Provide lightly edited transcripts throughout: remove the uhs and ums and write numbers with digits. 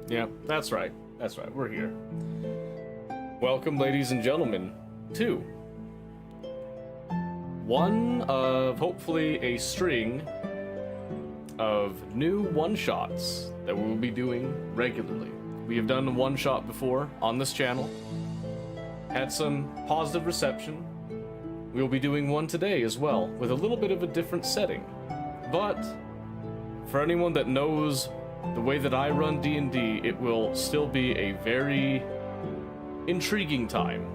Yeah, that's right. That's right. We're here. Welcome, ladies and gentlemen, to one of hopefully a string of new one-shots that we will be doing regularly. We have done a one-shot before on this channel, had some positive reception. We will be doing one today as well, with a little bit of a different setting. But for anyone that knows the way that I run D&D, it will still be a very intriguing time.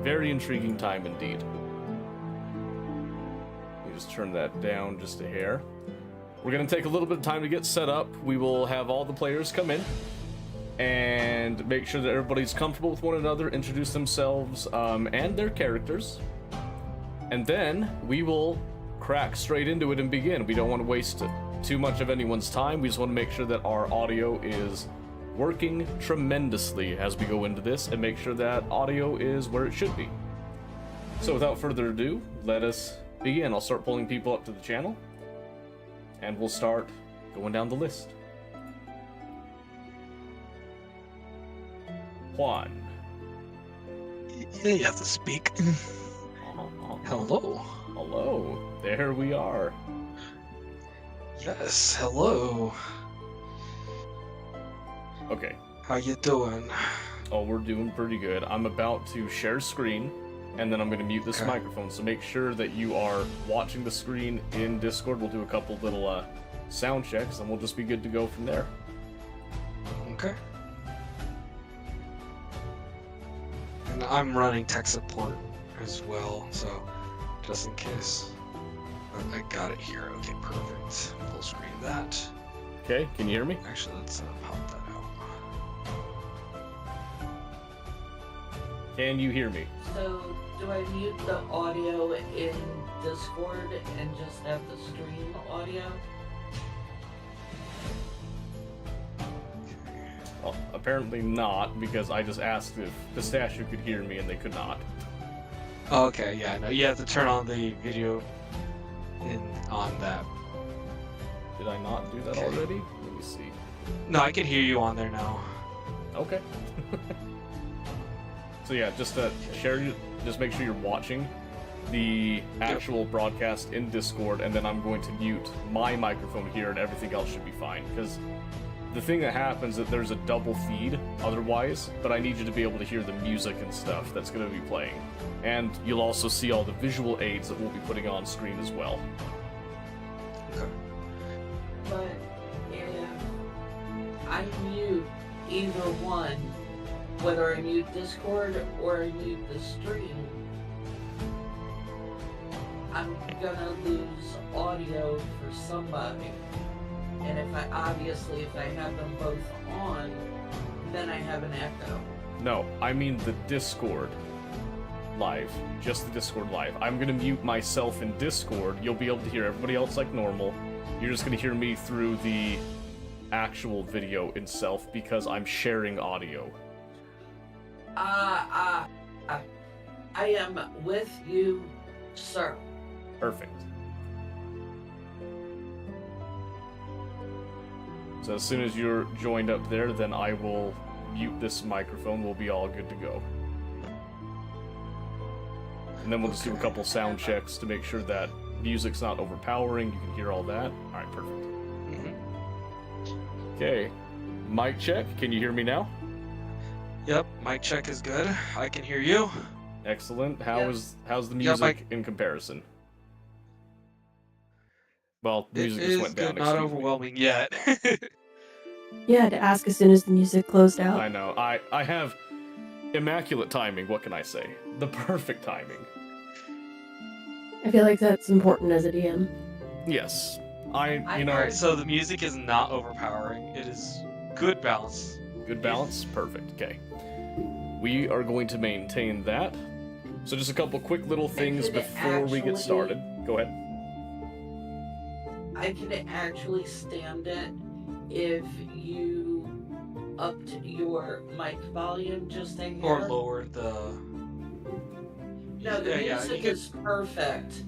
Very intriguing time indeed. Let me just turn that down just a hair. We're going to take a little bit of time to get set up. We will have all the players come in and make sure that everybody's comfortable with one another, introduce themselves and their characters. And then we will crack straight into it and begin. We don't want to waste too much of anyone's time. We just want to make sure that our audio is working tremendously as we go into this and make sure that audio is where it should be. So without further ado, let us begin. I'll start pulling people up to the channel and we'll start going down the list. Juan. Yeah, you have to speak. Hello. Hello. There we are. Yes, hello. Okay. How you doing? Oh, we're doing pretty good. I'm about to share screen, and then I'm going to mute this microphone, so make sure that you are watching the screen in Discord. We'll do a couple little sound checks, and we'll just be good to go from there. Okay. And I'm running tech support as well, so just in case. I got it here. Okay, perfect. Full screen that. Okay, can you hear me? Actually, let's pop that out. Can you hear me? So, do I mute the audio in Discord and just have the stream audio? Well, apparently not, because I just asked if Pistachio could hear me, and they could not. Okay, yeah, no, you have to turn on the video on that. Did I not do that already? Let me see. No, I can hear you on there now. Okay. So yeah, just just make sure you're watching the actual broadcast in Discord, and then I'm going to mute my microphone here, and everything else should be fine. Because the thing that happens is that there's a double feed otherwise, but I need you to be able to hear the music and stuff that's going to be playing. And you'll also see all the visual aids that we'll be putting on screen as well. Okay. But if I mute either one, whether I mute Discord or I mute the stream, I'm gonna lose audio for somebody. And if I have them both on, then I have an echo. No, I mean the Discord live. Just the Discord live. I'm gonna mute myself in Discord. You'll be able to hear everybody else like normal. You're just gonna hear me through the actual video itself because I'm sharing audio. I am with you, sir. Perfect. So as soon as you're joined up there, then I will mute this microphone. We'll be all good to go. And then we'll just do a couple sound checks to make sure that music's not overpowering. You can hear all that. All right, perfect. Okay, mic check. Can you hear me now? Yep, mic check is good. I can hear you. Excellent. Yes. How's the music in comparison? Well, the music just went down. Good, not overwhelming yet. Yeah, to ask as soon as the music closed out. I know. I have immaculate timing. What can I say? The perfect timing. I feel like that's important as a DM. Yes. Alright, so the music is not overpowering. It is good balance. Good balance? Perfect. Okay. We are going to maintain that. So just a couple quick little things before we get started. Go ahead. I can actually stand it if you upped your mic volume just a hair. Or lowered the... No, the music is perfect.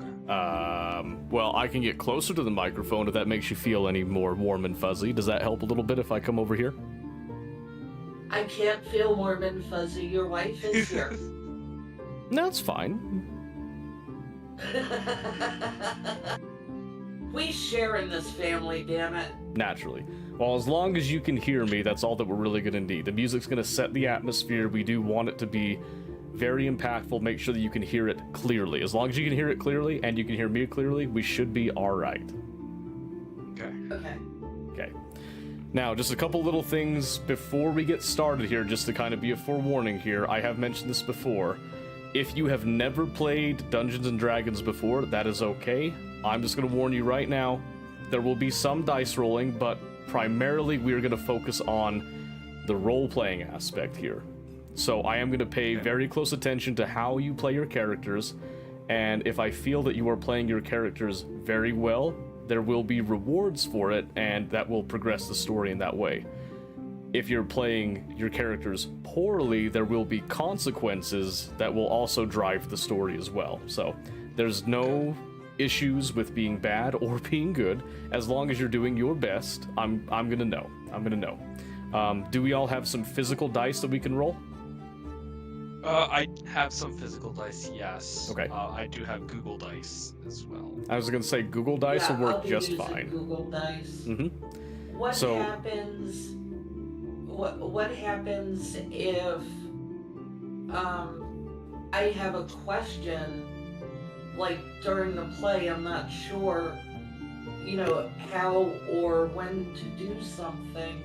Okay. Well, I can get closer to the microphone if that makes you feel any more warm and fuzzy. Does that help a little bit if I come over here? I can't feel warm and fuzzy. Your wife is here. No, it's fine. We share in this family, damn it. Naturally. Well, as long as you can hear me, that's all that we're really gonna need. The music's gonna set the atmosphere. We do want it to be very impactful. Make sure that you can hear it clearly. As long as you can hear it clearly and you can hear me clearly, we should be alright. Okay. Okay. Okay. Now, just a couple little things before we get started here, just to kind of be a forewarning here. I have mentioned this before. If you have never played Dungeons & Dragons before, that is okay. I'm just going to warn you right now, there will be some dice rolling, but primarily we are going to focus on the role-playing aspect here. So I am going to pay very close attention to how you play your characters, and if I feel that you are playing your characters very well, there will be rewards for it, and that will progress the story in that way. If you're playing your characters poorly, there will be consequences that will also drive the story as well. So there's no issues with being bad or being good. As long as you're doing your best, I'm gonna know. I'm gonna know. Do we all have some physical dice that we can roll? I have some physical dice, yes. Okay. I do have Google Dice as well. I was gonna say Google Dice will I'll work be just using fine. Google Dice. Mm-hmm. What So- happens? What happens if I have a question, like during the play? I'm not sure, how or when to do something.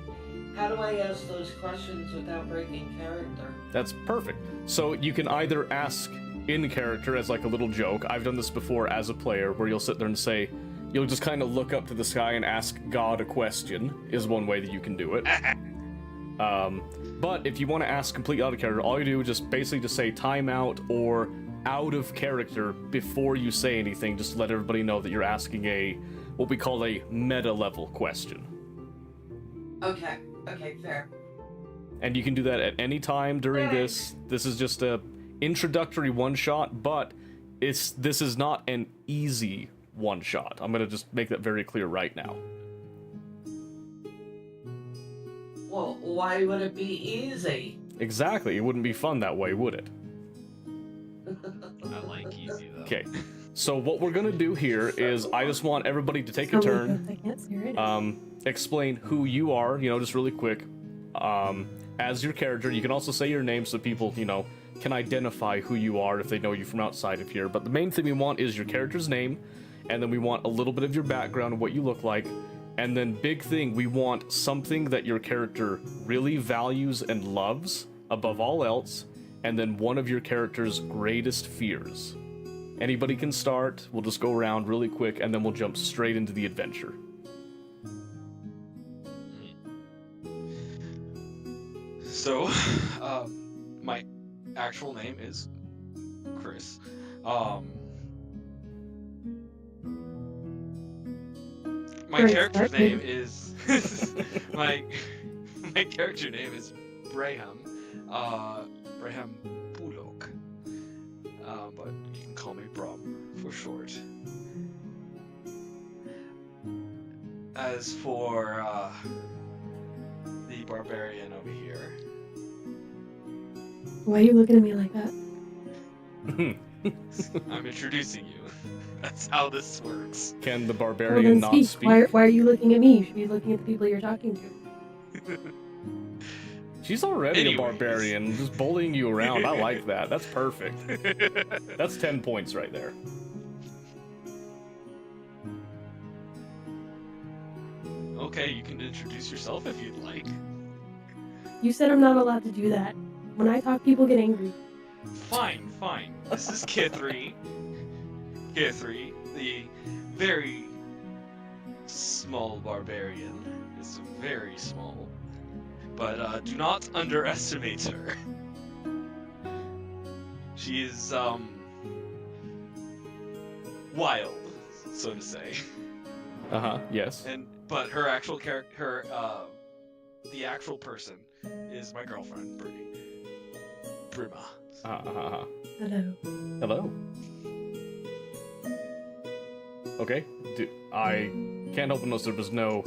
How do I ask those questions without breaking character? That's perfect. So you can either ask in character as like a little joke. I've done this before as a player, where you'll sit there and say, you'll just kind of look up to the sky and ask God a question, is one way that you can do it. But if you want to ask completely out of character, all you do is just basically just say timeout or out of character before you say anything, just to let everybody know that you're asking what we call a meta level question. Okay, fair. And you can do that at any time during this. This is just a introductory one-shot, but this is not an easy one-shot. I'm gonna just make that very clear right now. Well, why would it be easy? Exactly. It wouldn't be fun that way, would it? I like easy though. Okay. So what we're gonna do here is I just want everybody to take a turn. I can't see right Explain who you are, just really quick. As your character, you can also say your name so people, can identify who you are if they know you from outside of here. But the main thing we want is your character's name, and then we want a little bit of your background and what you look like. And then big thing, we want something that your character really values and loves above all else, and then one of your character's greatest fears. Anybody can start. We'll just go around really quick, and then we'll jump straight into the adventure. So, my actual name is Chris. My Chris, character's what? name is my character name is Braham. Braham Bullock. But you can call me Brum for short. As for the barbarian over here. Why are you looking at me like that? I'm introducing you. That's how this works. Can the Well, barbarian then not speak. speak? Why are you looking at me? You should be looking at the people you're talking to. She's already Anyways. a barbarian, just bullying you around. I like that. That's perfect. That's 10 points right there. Okay, you can introduce yourself if you'd like. You said I'm not allowed to do that. When I talk, people get angry. Fine. This is Kithri. Kithri, the very small barbarian. Is very small. But do not underestimate her. She is wild, so to say. Yes. But her actual character, the actual person, is my girlfriend, Brima. Hello. Hello. Okay. I can't help unless there was no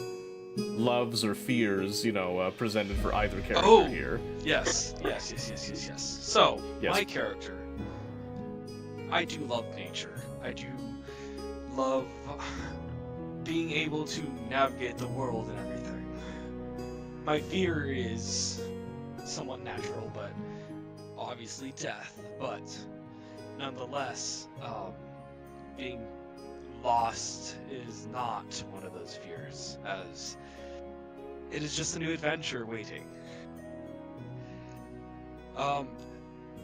loves or fears, presented for either character here. Yes. So, Yes. my character, I do love nature. I do love being able to navigate the world and everything. My fear is somewhat natural, but obviously death. But nonetheless, being lost is not one of those fears, as it is just a new adventure waiting.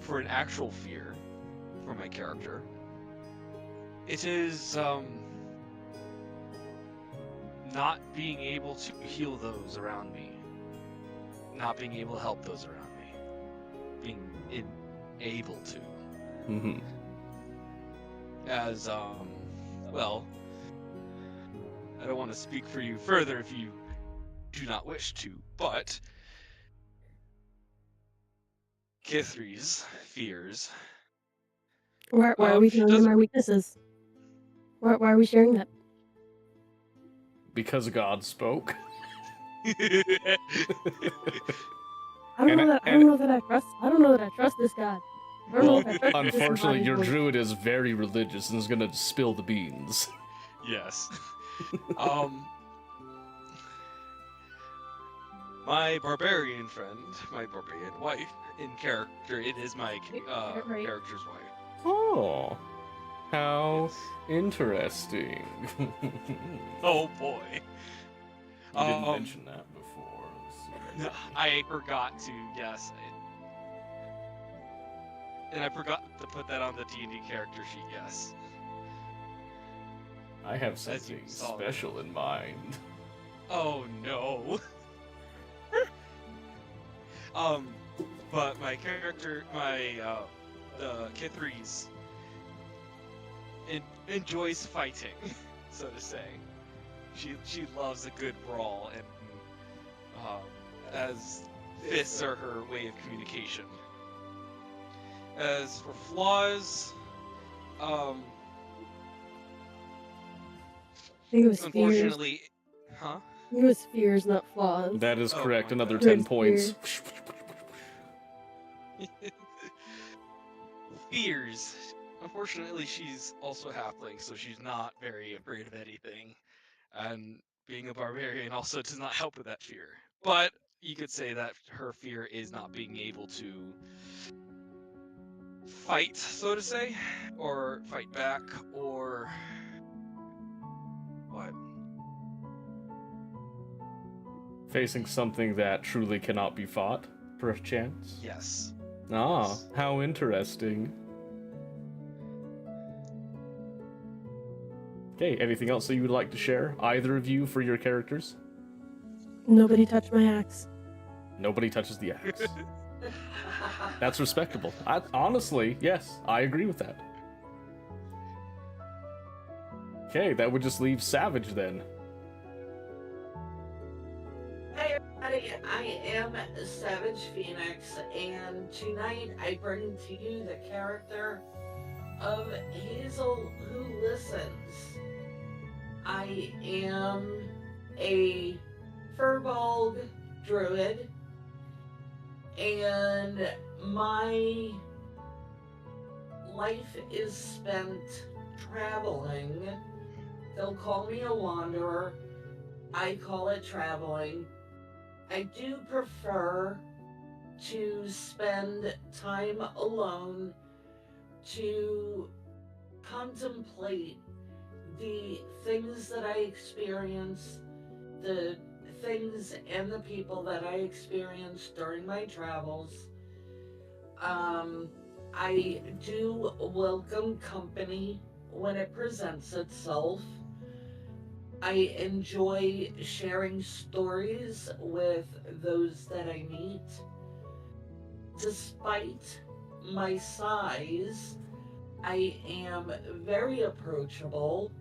For an actual fear for my character, it is not being able to heal those around me, not being able to help those around me, being able to. Mm-hmm. As well, I don't want to speak for you further if you do not wish to, but Kithri's fears. Why are we telling them our weaknesses? Why are we sharing that? Because God spoke. I don't know that I trust this God. I don't know Well, if I trust this unfortunately, your embodied voice. druid is very religious and is gonna spill the beans. Yes. My barbarian friend, my barbarian wife, in character, it is my Right. character's wife. Oh, how Yes. interesting. Oh boy. You didn't mention that before. No, I forgot to, yes. And I forgot to put that on the D&D character sheet, yes. I have As you something saw. special in mind. Oh no. But my character, Kithri's, enjoys fighting, so to say. She loves a good brawl, and as fists are her way of communication. As for flaws, I think it was fears. unfortunately, huh? I think it was fears, not flaws. That is Oh correct. my Another God. 10 Good points. Fears. Unfortunately, she's also halfling, so she's not very afraid of anything. And being a barbarian also does not help with that fear. But you could say that her fear is not being able to fight, so to say, or fight back, or what? Facing something that truly cannot be fought, perchance. Yes. Ah, how interesting. Okay, anything else that you would like to share, either of you, for your characters? Nobody touched my axe. Nobody touches the axe. That's respectable. Honestly, yes, I agree with that. Okay, that would just leave Savage then. Hi everybody, I am Savage Phoenix, and tonight I bring to you the character of Hazel Who Listens. I am a Furbolg druid, and my life is spent traveling. They'll call me a wanderer. I call it traveling. I do prefer to spend time alone to contemplate the things that I experience, the things and the people that I experience during my travels. I do welcome company when it presents itself. I enjoy sharing stories with those that I meet. Despite my size, I am very approachable,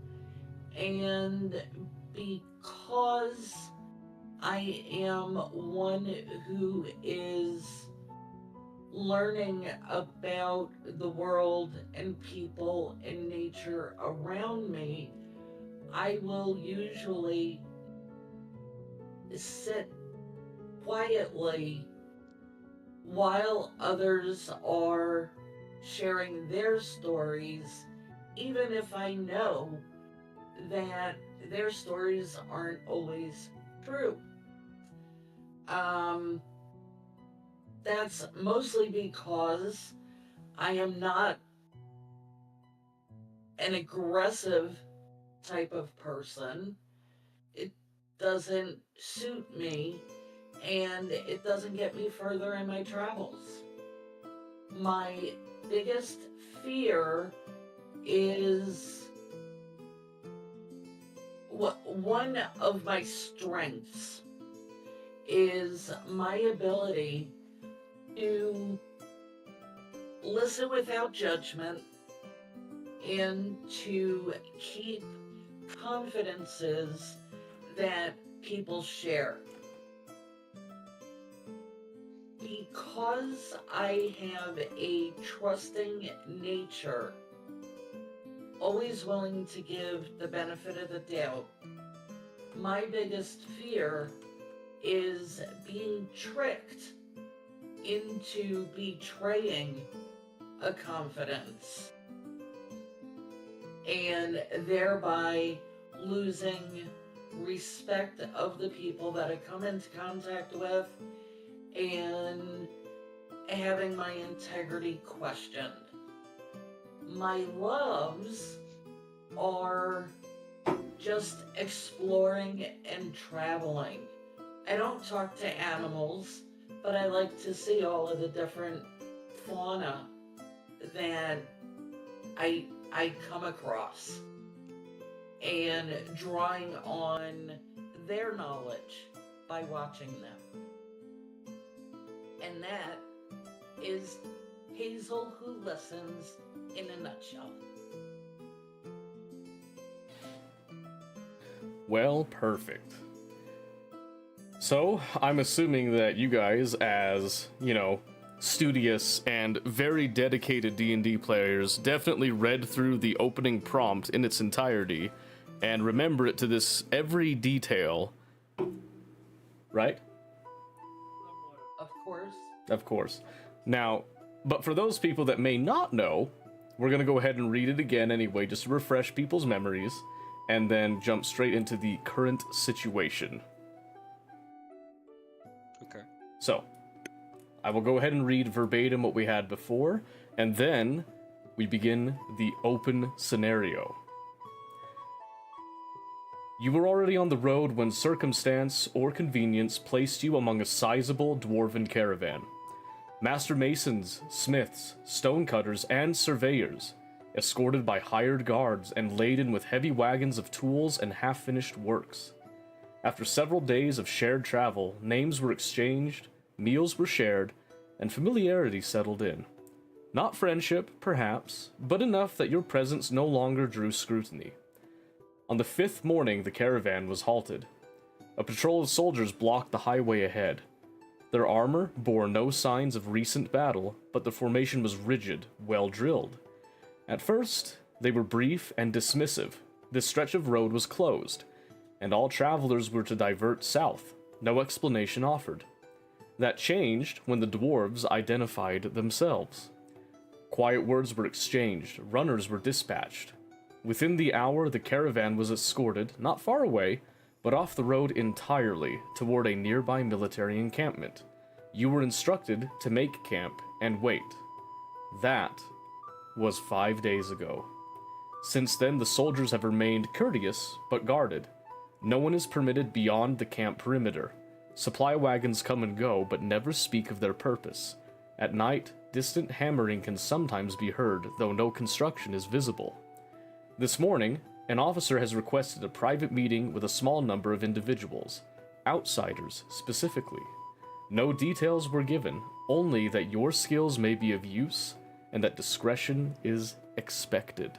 and because I am one who is learning about the world and people and nature around me, I will usually sit quietly while others are sharing their stories, even if I know that their stories aren't always true. That's mostly because I am not an aggressive type of person. It doesn't suit me, and it doesn't get me further in my travels. My biggest fear is one of my strengths is my ability to listen without judgment and to keep confidences that people share. Because I have a trusting nature, always willing to give the benefit of the doubt, my biggest fear is being tricked into betraying a confidence and thereby losing respect of the people that I come into contact with and having my integrity questioned. My loves are just exploring and traveling. I don't talk to animals, but I like to see all of the different fauna that I come across and drawing on their knowledge by watching them. And that is Hazel Who Listens in a nutshell. Well, perfect. So, I'm assuming that you guys, as, studious and very dedicated D&D players, definitely read through the opening prompt in its entirety and remember it to this every detail, right? Of course. Of course. Now, but for those people that may not know, we're going to go ahead and read it again anyway, just to refresh people's memories, and then jump straight into the current situation. Okay. So, I will go ahead and read verbatim what we had before, and then we begin the open scenario. You were already on the road when circumstance or convenience placed you among a sizable dwarven caravan. Master masons, smiths, stonecutters, and surveyors, escorted by hired guards and laden with heavy wagons of tools and half-finished works. After several days of shared travel, names were exchanged, meals were shared, and familiarity settled in. Not friendship, perhaps, but enough that your presence no longer drew scrutiny. On the 5th morning, the caravan was halted. A patrol of soldiers blocked the highway ahead. Their armor bore no signs of recent battle, but the formation was rigid, well drilled. At first, they were brief and dismissive. This stretch of road was closed, and all travelers were to divert south, no explanation offered. That changed when the dwarves identified themselves. Quiet words were exchanged, runners were dispatched. Within the hour, the caravan was escorted, not far away, but off the road entirely, toward a nearby military encampment. You were instructed to make camp and wait. That was 5 days ago. Since then, the soldiers have remained courteous, but guarded. No one is permitted beyond the camp perimeter. Supply wagons come and go, but never speak of their purpose. At night, distant hammering can sometimes be heard, though no construction is visible. This morning, an officer has requested a private meeting with a small number of individuals, outsiders specifically. No details were given, only that your skills may be of use and that discretion is expected.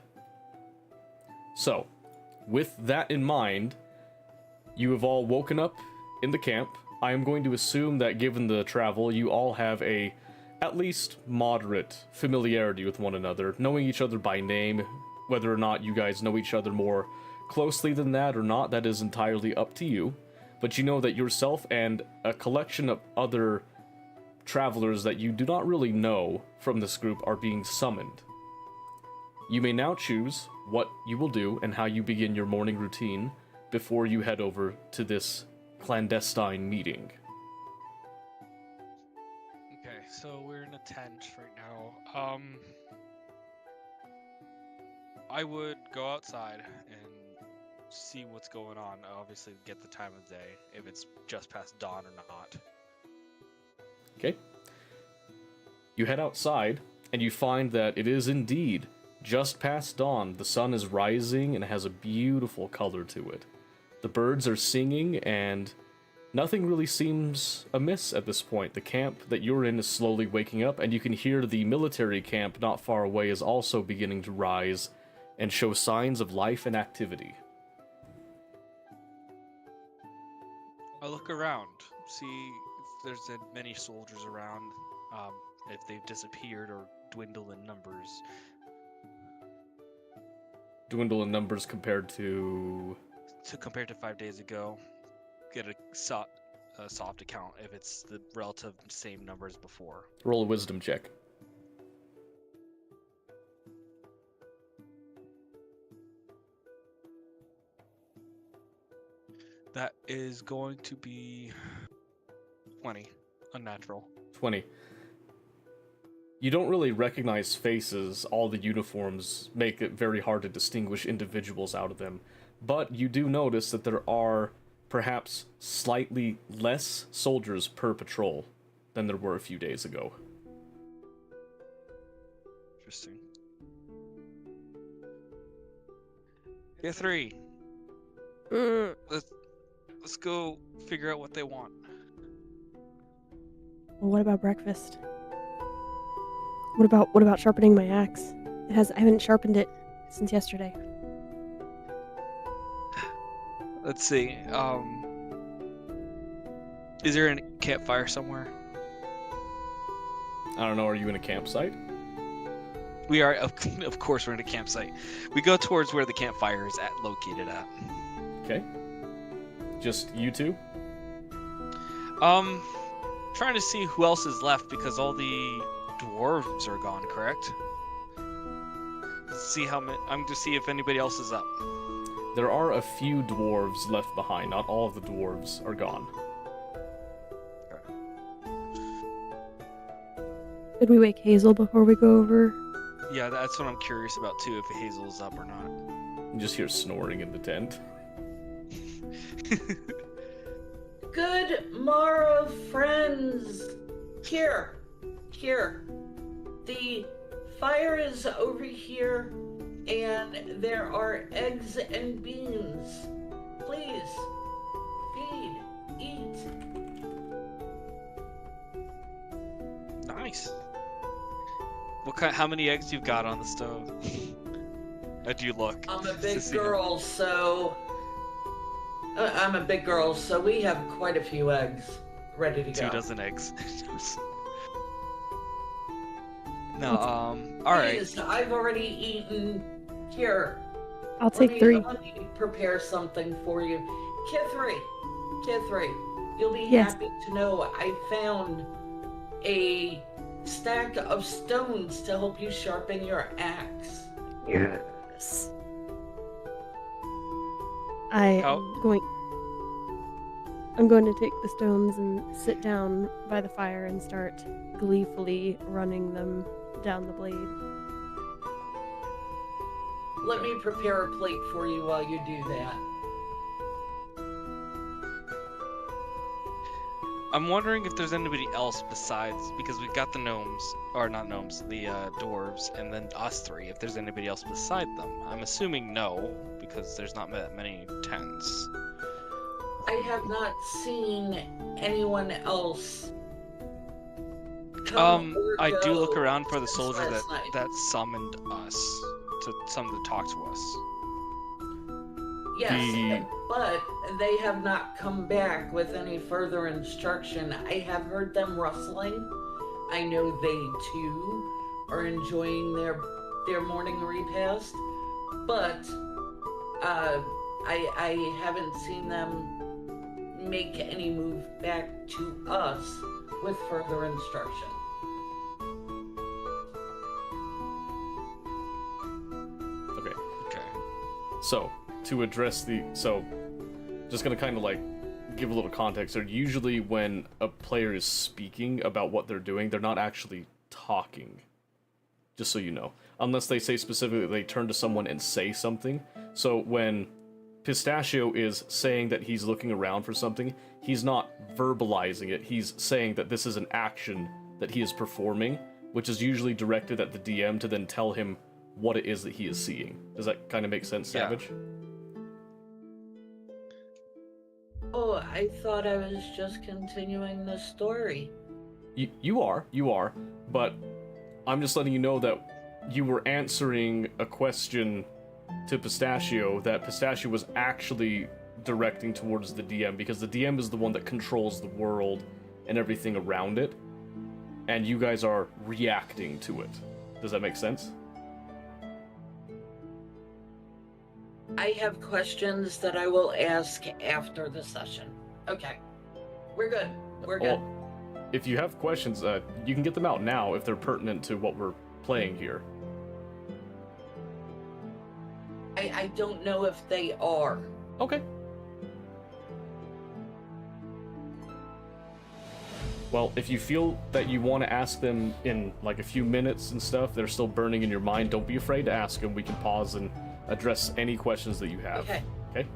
So, with that in mind, you have all woken up in the camp. I am going to assume that given the travel, you all have a at least moderate familiarity with one another, knowing each other by name. Whether or not you guys know each other more closely than that or not, that is entirely up to you. But you know that yourself and a collection of other travelers that you do not really know from this group are being summoned. You may now choose what you will do and how you begin your morning routine before you head over to this clandestine meeting. Okay, so we're in a tent right now. I would go outside and see what's going on. Obviously, get the time of day, if it's just past dawn or not. Okay. You head outside, and you find that it is indeed just past dawn. The sun is rising and has a beautiful color to it. The birds are singing, and nothing really seems amiss at this point. The camp that you're in is slowly waking up, and you can hear the military camp not far away is also beginning to rise and show signs of life and activity. I look around, see if there's many soldiers around, if they've disappeared or dwindled in numbers. Dwindle in numbers compared to... Compared to 5 days ago, get a soft account if it's the relative same number as before. Roll a wisdom check. That is going to be 20, unnatural. 20. You don't really recognize faces. All the uniforms make it very hard to distinguish individuals out of them. But you do notice that there are perhaps slightly less soldiers per patrol than there were a few days ago. Interesting. Yeah, 3. Let's go figure out what they want. Well, what about breakfast? What about sharpening my axe? I haven't sharpened it since yesterday. Let's see. Is there a campfire somewhere? I don't know, are you in a campsite? We are, of course, we're in a campsite. We go towards where the campfire is located at. Okay. Just you two? Trying to see who else is left because all the dwarves are gone, correct? Let's see how many. I'm to see if anybody else is up. There are a few dwarves left behind. Not all of the dwarves are gone. Did we wake Hazel before we go over? Yeah, that's what I'm curious about too, if Hazel's up or not. You just hear snoring in the tent. Good morrow, friends. Here. The fire is over here, and there are eggs and beans. Please, feed, eat. Nice. How many eggs you've got on the stove? How do you look? I'm a big girl, so we have quite a few eggs ready to go. 2 dozen eggs. No, alright. Please, I've already eaten. Here. I'll take 3. Let me prepare something for you. Kithri, you'll be Yes. happy to know I found a stack of stones to help you sharpen your axe. Yes. I'm going to take the stones and sit down by the fire and start gleefully running them down the blade. Let me prepare a plate for you while you do that. I'm wondering if there's anybody else besides, because we've got the gnomes, or not gnomes, the dwarves, and then us 3, if there's anybody else beside them. I'm assuming no, because there's not that many tents. I have not seen anyone else. I do look go around for the since soldier last night. that summoned us, to talk to us. Yes, but they have not come back with any further instruction. I have heard them rustling. I know they too are enjoying their morning repast, but I haven't seen them make any move back to us with further instruction. Okay. Okay. So, to address just gonna kind of like give a little context. So usually when a player is speaking about what they're doing, they're not actually talking. Just so you know. Unless they say specifically they turn to someone and say something. So when Pistachio is saying that he's looking around for something, he's not verbalizing it. He's saying that this is an action that he is performing, which is usually directed at the DM to then tell him what it is that he is seeing. Does that kind of make sense, Yeah. Savage? Oh, I thought I was just continuing the story. You are, but I'm just letting you know that you were answering a question to Pistachio that Pistachio was actually directing towards the DM, because the DM is the one that controls the world and everything around it, and you guys are reacting to it. Does that make sense? I have questions that I will ask after the session. Okay. We're good. We're good. Well, if you have questions, you can get them out now if they're pertinent to what we're playing here. I don't know if they are. Okay. Well, if you feel that you want to ask them in like a few minutes and stuff, they're still burning in your mind, don't be afraid to ask them. We can pause and address any questions that you have. Okay. Okay?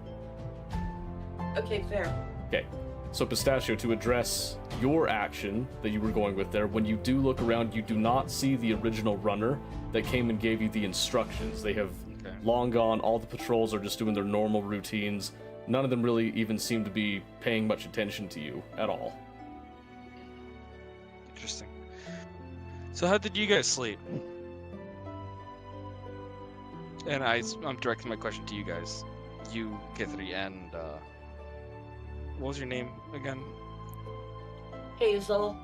Okay, fair. Okay. So, Pistachio, to address your action that you were going with there, when you do look around, you do not see the original runner that came and gave you the instructions. They have Okay. long gone. All the patrols are just doing their normal routines. None of them really even seem to be paying much attention to you at all. Interesting. So how did you guys sleep? And I'm directing my question to you guys. You, Kithri, and what was your name again? Hazel,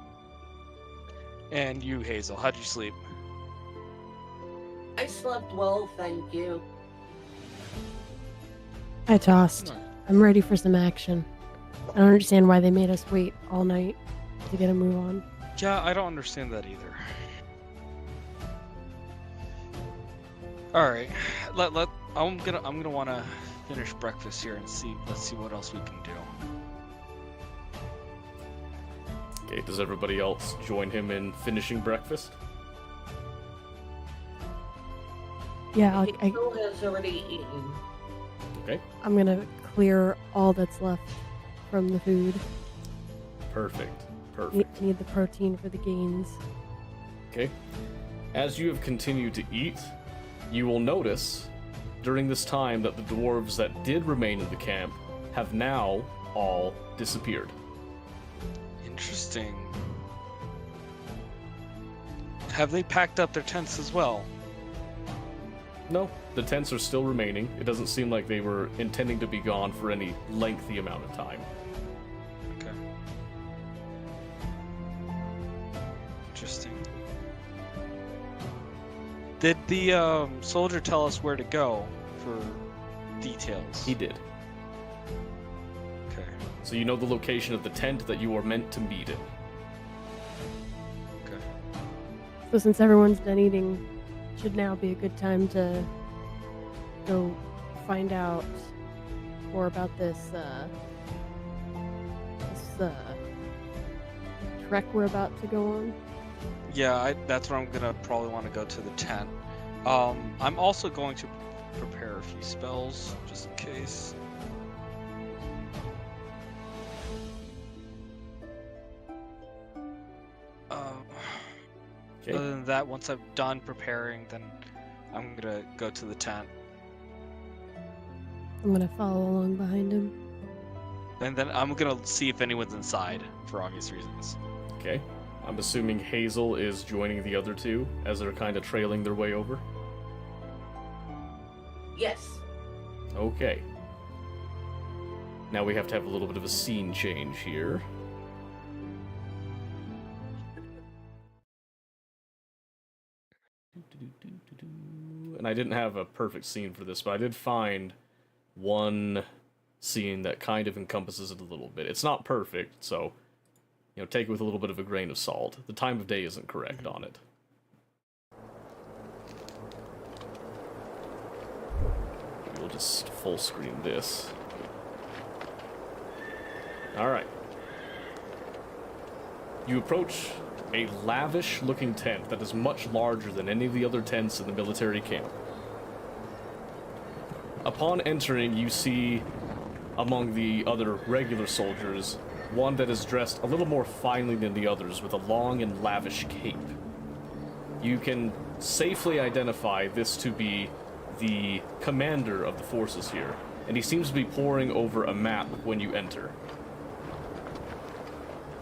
And you, Hazel. How'd you sleep? I slept well, thank you. I tossed. I'm ready for some action. I don't understand why they made us wait all night to get a move on. Yeah, I don't understand that either. All right, I'm gonna want to finish breakfast here and let's see what else we can do. Okay, does everybody else join him in finishing breakfast? Yeah, Hazel has already eaten. Okay, I'm gonna clear all that's left from the food. perfect. Perfect. Need the protein for the gains. Okay. As you have continued to eat, you will notice during this time that the dwarves that did remain in the camp have now all disappeared. Interesting. Have they packed up their tents as well? No, the tents are still remaining. It doesn't seem like they were intending to be gone for any lengthy amount of time. Okay. Interesting. Did the soldier tell us where to go for details? He did. Okay. So you know the location of the tent that you are meant to meet in. Okay. So since everyone's done eating, should now be a good time to go find out more about this trek we're about to go on. Yeah, that's where I'm gonna probably want to go to the tent. I'm also going to prepare a few spells just in case. Okay. Other than that, once I'm done preparing, then I'm gonna go to the tent, I'm gonna follow along behind him. and then I'm gonna see if anyone's inside for obvious reasons. Okay. I'm assuming Hazel is joining the other two as they're kind of trailing their way over. Yes. Okay. Now we have to have a little bit of a scene change here. And I didn't have a perfect scene for this, but I did find one scene that kind of encompasses it a little bit. It's not perfect, so, you know, take it with a little bit of a grain of salt. The time of day isn't correct on it. We'll just full screen this. Alright. You approach a lavish-looking tent that is much larger than any of the other tents in the military camp. Upon entering, you see, among the other regular soldiers, one that is dressed a little more finely than the others with a long and lavish cape. You can safely identify this to be the commander of the forces here, and he seems to be poring over a map when you enter.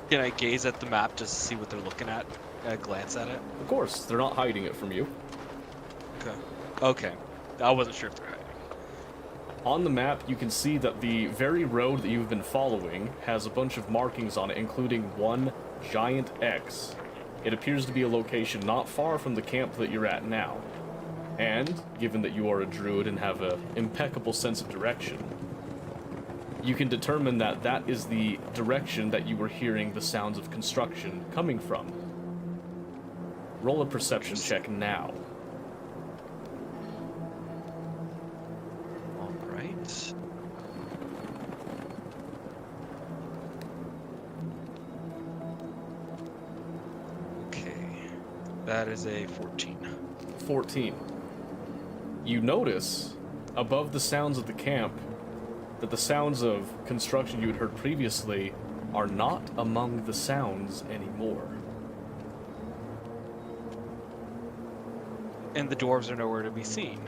Can I gaze at the map just to see what they're looking at? Glance at it? Of course, they're not hiding it from you. Okay. Okay. I wasn't sure if they're hiding. On the map, you can see that the very road that you've been following has a bunch of markings on it, including one giant X. It appears to be a location not far from the camp that you're at now. And, given that you are a druid and have an impeccable sense of direction, you can determine that that is the direction that you were hearing the sounds of construction coming from. Roll a perception check now. All right. Okay. That is a 14. 14. You notice, above the sounds of the camp, that the sounds of construction you had heard previously are not among the sounds anymore. And the dwarves are nowhere to be seen.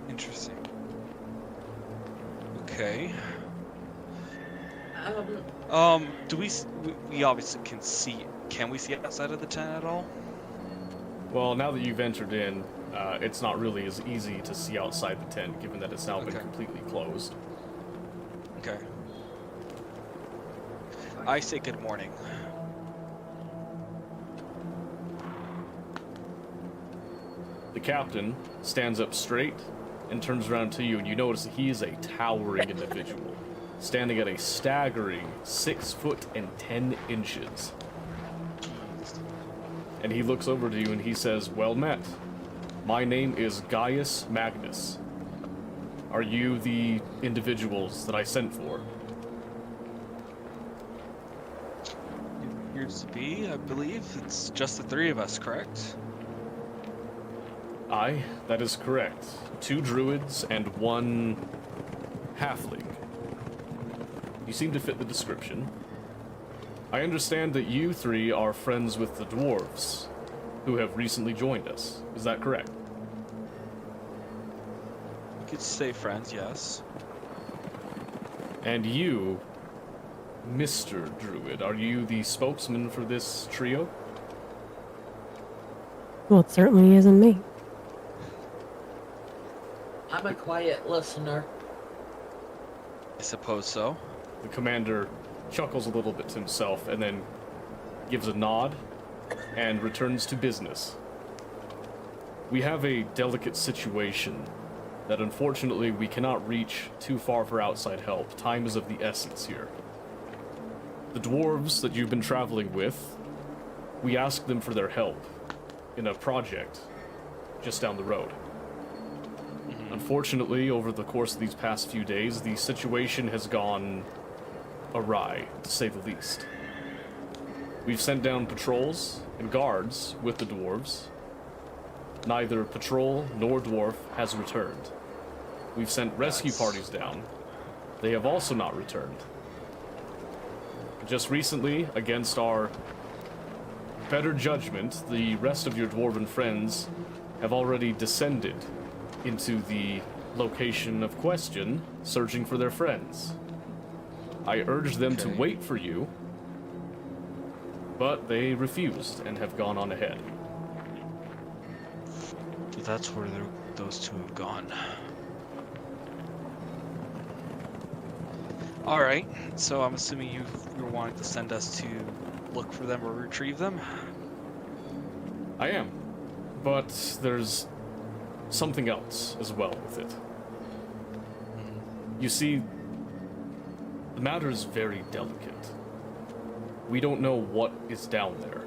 Interesting. Okay. Do we obviously can we see outside of the tent at all? Well, now that you've entered in, it's not really as easy to see outside the tent, given that it's now been Okay. completely closed. Okay. I say good morning. The captain stands up straight and turns around to you, and you notice that he is a towering individual, standing at a staggering 6 foot and 10 inches. And he looks over to you and he says, "Well met. My name is Gaius Magnus. Are you the individuals that I sent for?" Appears to be, I believe. It's just the three of us, correct? Aye, that is correct. 2 druids and 1 halfling. You seem to fit the description. I understand that you 3 are friends with the dwarves, who have recently joined us. Is that correct? We could say friends, yes. And you, Mr. Druid, are you the spokesman for this trio? Well, it certainly isn't me. I'm a quiet listener. I suppose so. The commander chuckles a little bit to himself and then gives a nod and returns to business. We have a delicate situation that unfortunately we cannot reach too far for outside help. Time is of the essence here. The dwarves that you've been traveling with, we asked them for their help in a project just down the road. Unfortunately, over the course of these past few days, the situation has gone awry, to say the least. We've sent down patrols and guards with the dwarves. Neither patrol nor dwarf has returned. We've sent rescue parties down. They have also not returned. Just recently, against our better judgment, the rest of your dwarven friends have already descended into the location of question, searching for their friends. I urged them to Okay. wait for you, but they refused and have gone on ahead. So that's where those two have gone. Alright, so I'm assuming you're wanting to send us to look for them or retrieve them? I am, but there's something else as well with it. You see, the matter is very delicate. We don't know what is down there.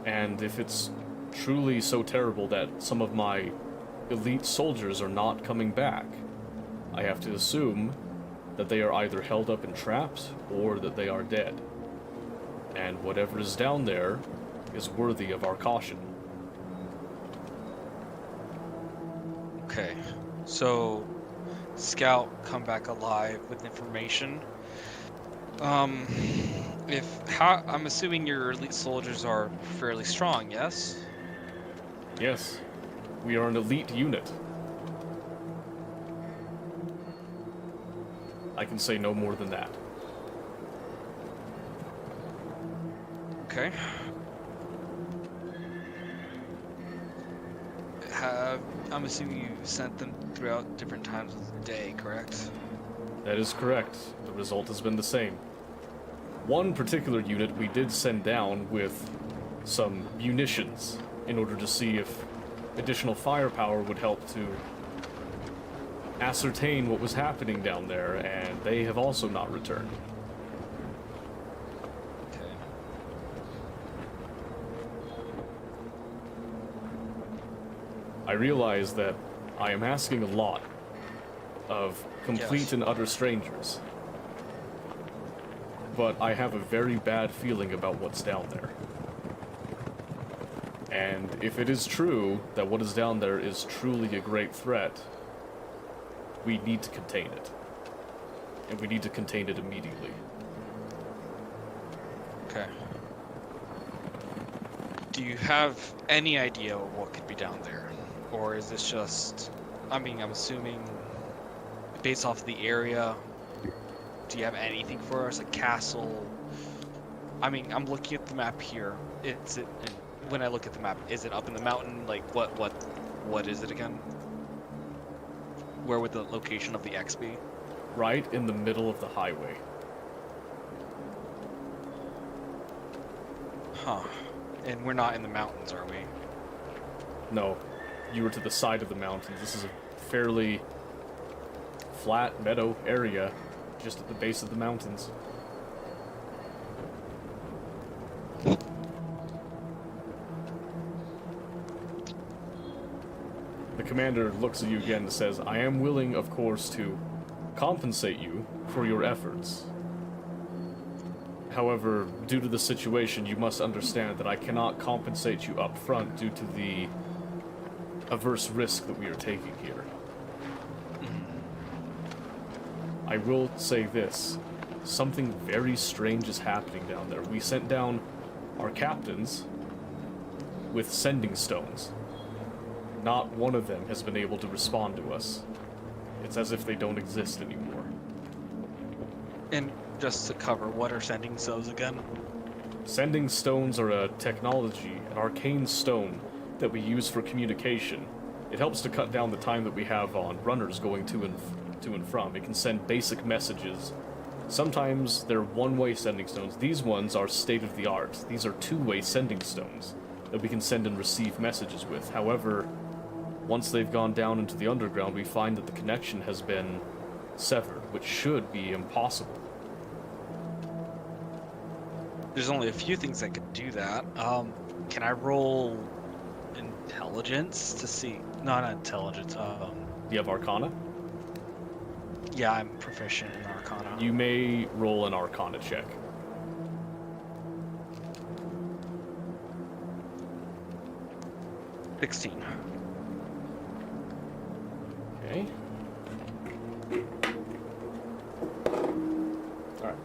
And if it's truly so terrible that some of my elite soldiers are not coming back, I have to assume that they are either held up in traps or that they are dead. And whatever is down there is worthy of our caution. Okay, so Scout come back alive with information. I'm assuming your elite soldiers are fairly strong, yes? Yes, we are an elite unit. I can say no more than that. Okay. I'm assuming you sent them throughout different times of the day, correct? That is correct. The result has been the same. One particular unit we did send down with some munitions in order to see if additional firepower would help to ascertain what was happening down there, and they have also not returned. Okay. I realize that I am asking a lot of complete Yes. and utter strangers, but I have a very bad feeling about what's down there. And if it is true that what is down there is truly a great threat, we need to contain it. And we need to contain it immediately. Okay. Do you have any idea what could be down there? Or is this just, I'm assuming, based off the area, do you have anything for us? A castle? I'm looking at the map here. When I look at the map, is it up in the mountain? Like, what is it again? Where would the location of the X be? Right in the middle of the highway. Huh. And we're not in the mountains, are we? No, you were to the side of the mountains. This is a fairly flat meadow area just at the base of the mountains. The commander looks at you again and says, I am willing, of course, to compensate you for your efforts. However, due to the situation, you must understand that I cannot compensate you up front due to the averse risk that we are taking here. I will say this. Something very strange is happening down there. We sent down our captains with sending stones. Not one of them has been able to respond to us. It's as if they don't exist anymore. And just to cover, what are sending stones again? Sending stones are a technology, an arcane stone that we use for communication. It helps to cut down the time that we have on runners going to and from. It can send basic messages. Sometimes they're one-way sending stones. These ones are state-of-the-art. These are two-way sending stones that we can send and receive messages with. However, once they've gone down into the underground, we find that the connection has been severed, which should be impossible. There's only a few things that could do that. Can I roll intelligence to see? No, not intelligence. Do you have Arcana? Yeah, I'm proficient in Arcana. You may roll an Arcana check. – 16. Okay. Alright.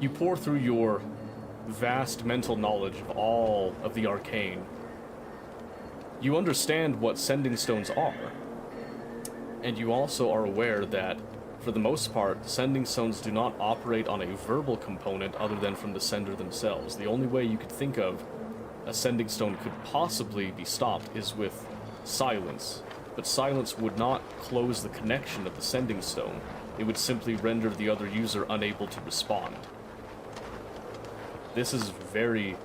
You pour through your vast mental knowledge of all of the arcane. You understand what sending stones are, and you also are aware that, for the most part, sending stones do not operate on a verbal component other than from the sender themselves. The only way you could think of a sending stone could possibly be stopped is with silence, but silence would not close the connection of the sending stone. It would simply render the other user unable to respond. This is very,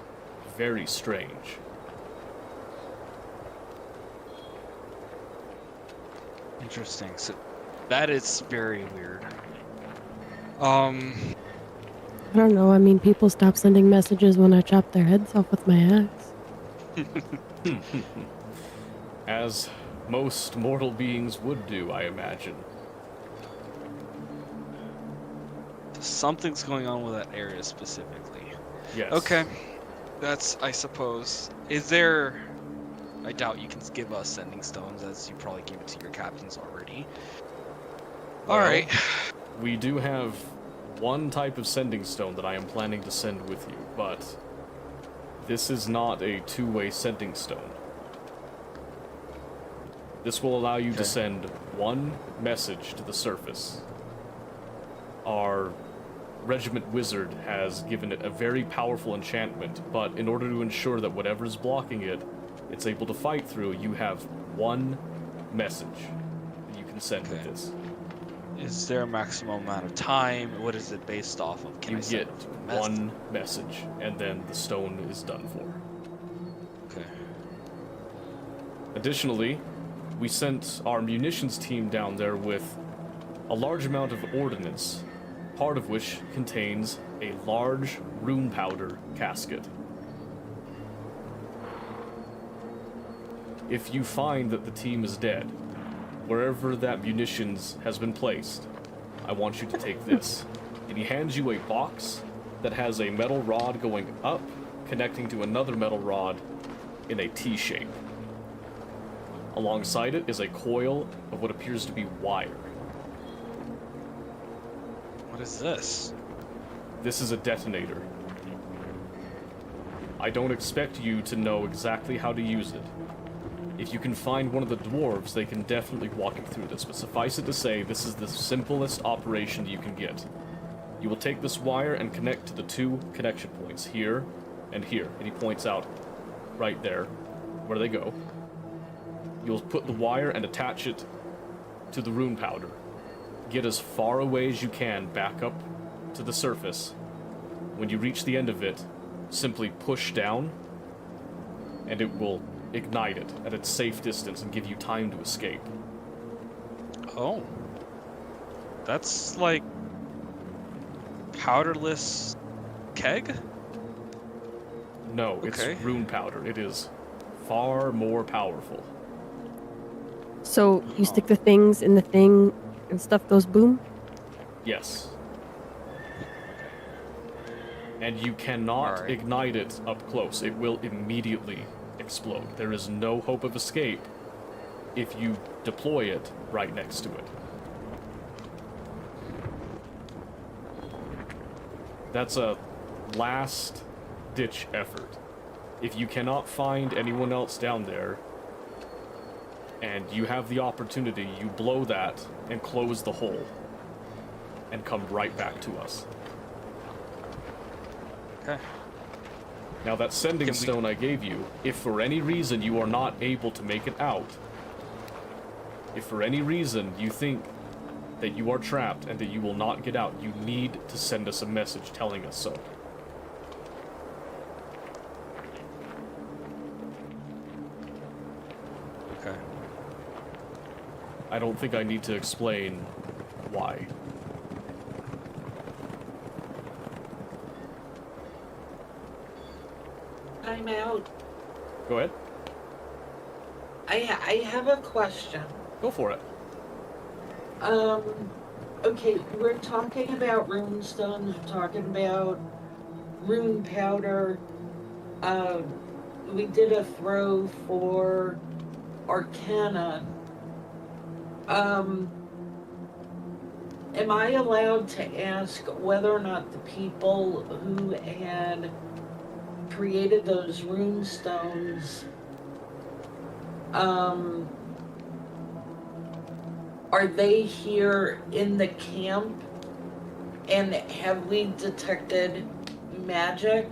very strange. Interesting. So that is very weird. I don't know. I mean, people stop sending messages when I chop their heads off with my axe. As most mortal beings would do, I imagine. Something's going on with that area specifically. Yes. Okay. That's, I suppose. Is there... I doubt you can give us sending stones, as you probably gave it to your captains already. Well, Alright. We do have one type of sending stone that I am planning to send with you, but this is not a two-way sending stone. This will allow you to send one message to the surface. Our regiment wizard has given it a very powerful enchantment, but in order to ensure that whatever is blocking it, it's able to fight through, you have one message that you can send with Okay. this. Is there a maximum amount of time? What is it based off of? Can You I send get a mess- one message, and then the stone is done for. Okay. Additionally, we sent our munitions team down there with a large amount of ordnance, part of which contains a large rune powder casket. If you find that the team is dead, wherever that munitions has been placed, I want you to take this. And he hands you a box that has a metal rod going up, connecting to another metal rod in a T shape. Alongside it is a coil of what appears to be wire. What is this? This is a detonator. I don't expect you to know exactly how to use it. If you can find one of the dwarves, they can definitely walk you through this, but suffice it to say, this is the simplest operation you can get. You will take this wire and connect to the two connection points, here and here, and he points out right there where they go. You'll put the wire and attach it to the rune powder. Get as far away as you can back up to the surface. When you reach the end of it, simply push down, and it will ignite it at its safe distance and give you time to escape. Oh. That's like powderless keg? No, Okay. it's rune powder. It is far more powerful. So you stick the things in the thing and stuff goes boom? Yes. And you cannot Alright. ignite it up close. It will immediately explode. There is no hope of escape if you deploy it right next to it. That's a last-ditch effort. If you cannot find anyone else down there, and you have the opportunity, you blow that and close the hole, and come right back to us. Okay. Now that sending Can we- stone I gave you, if for any reason you are not able to make it out, if for any reason you think that you are trapped and that you will not get out, you need to send us a message telling us so. Okay. I don't think I need to explain why. I'm out. Go ahead. I have a question. Go for it. Okay, we're talking about rune stones, we're talking about rune powder. We did a throw for Arcana. Am I allowed to ask whether or not the people who had created those rune stones, are they here in the camp? And have we detected magic?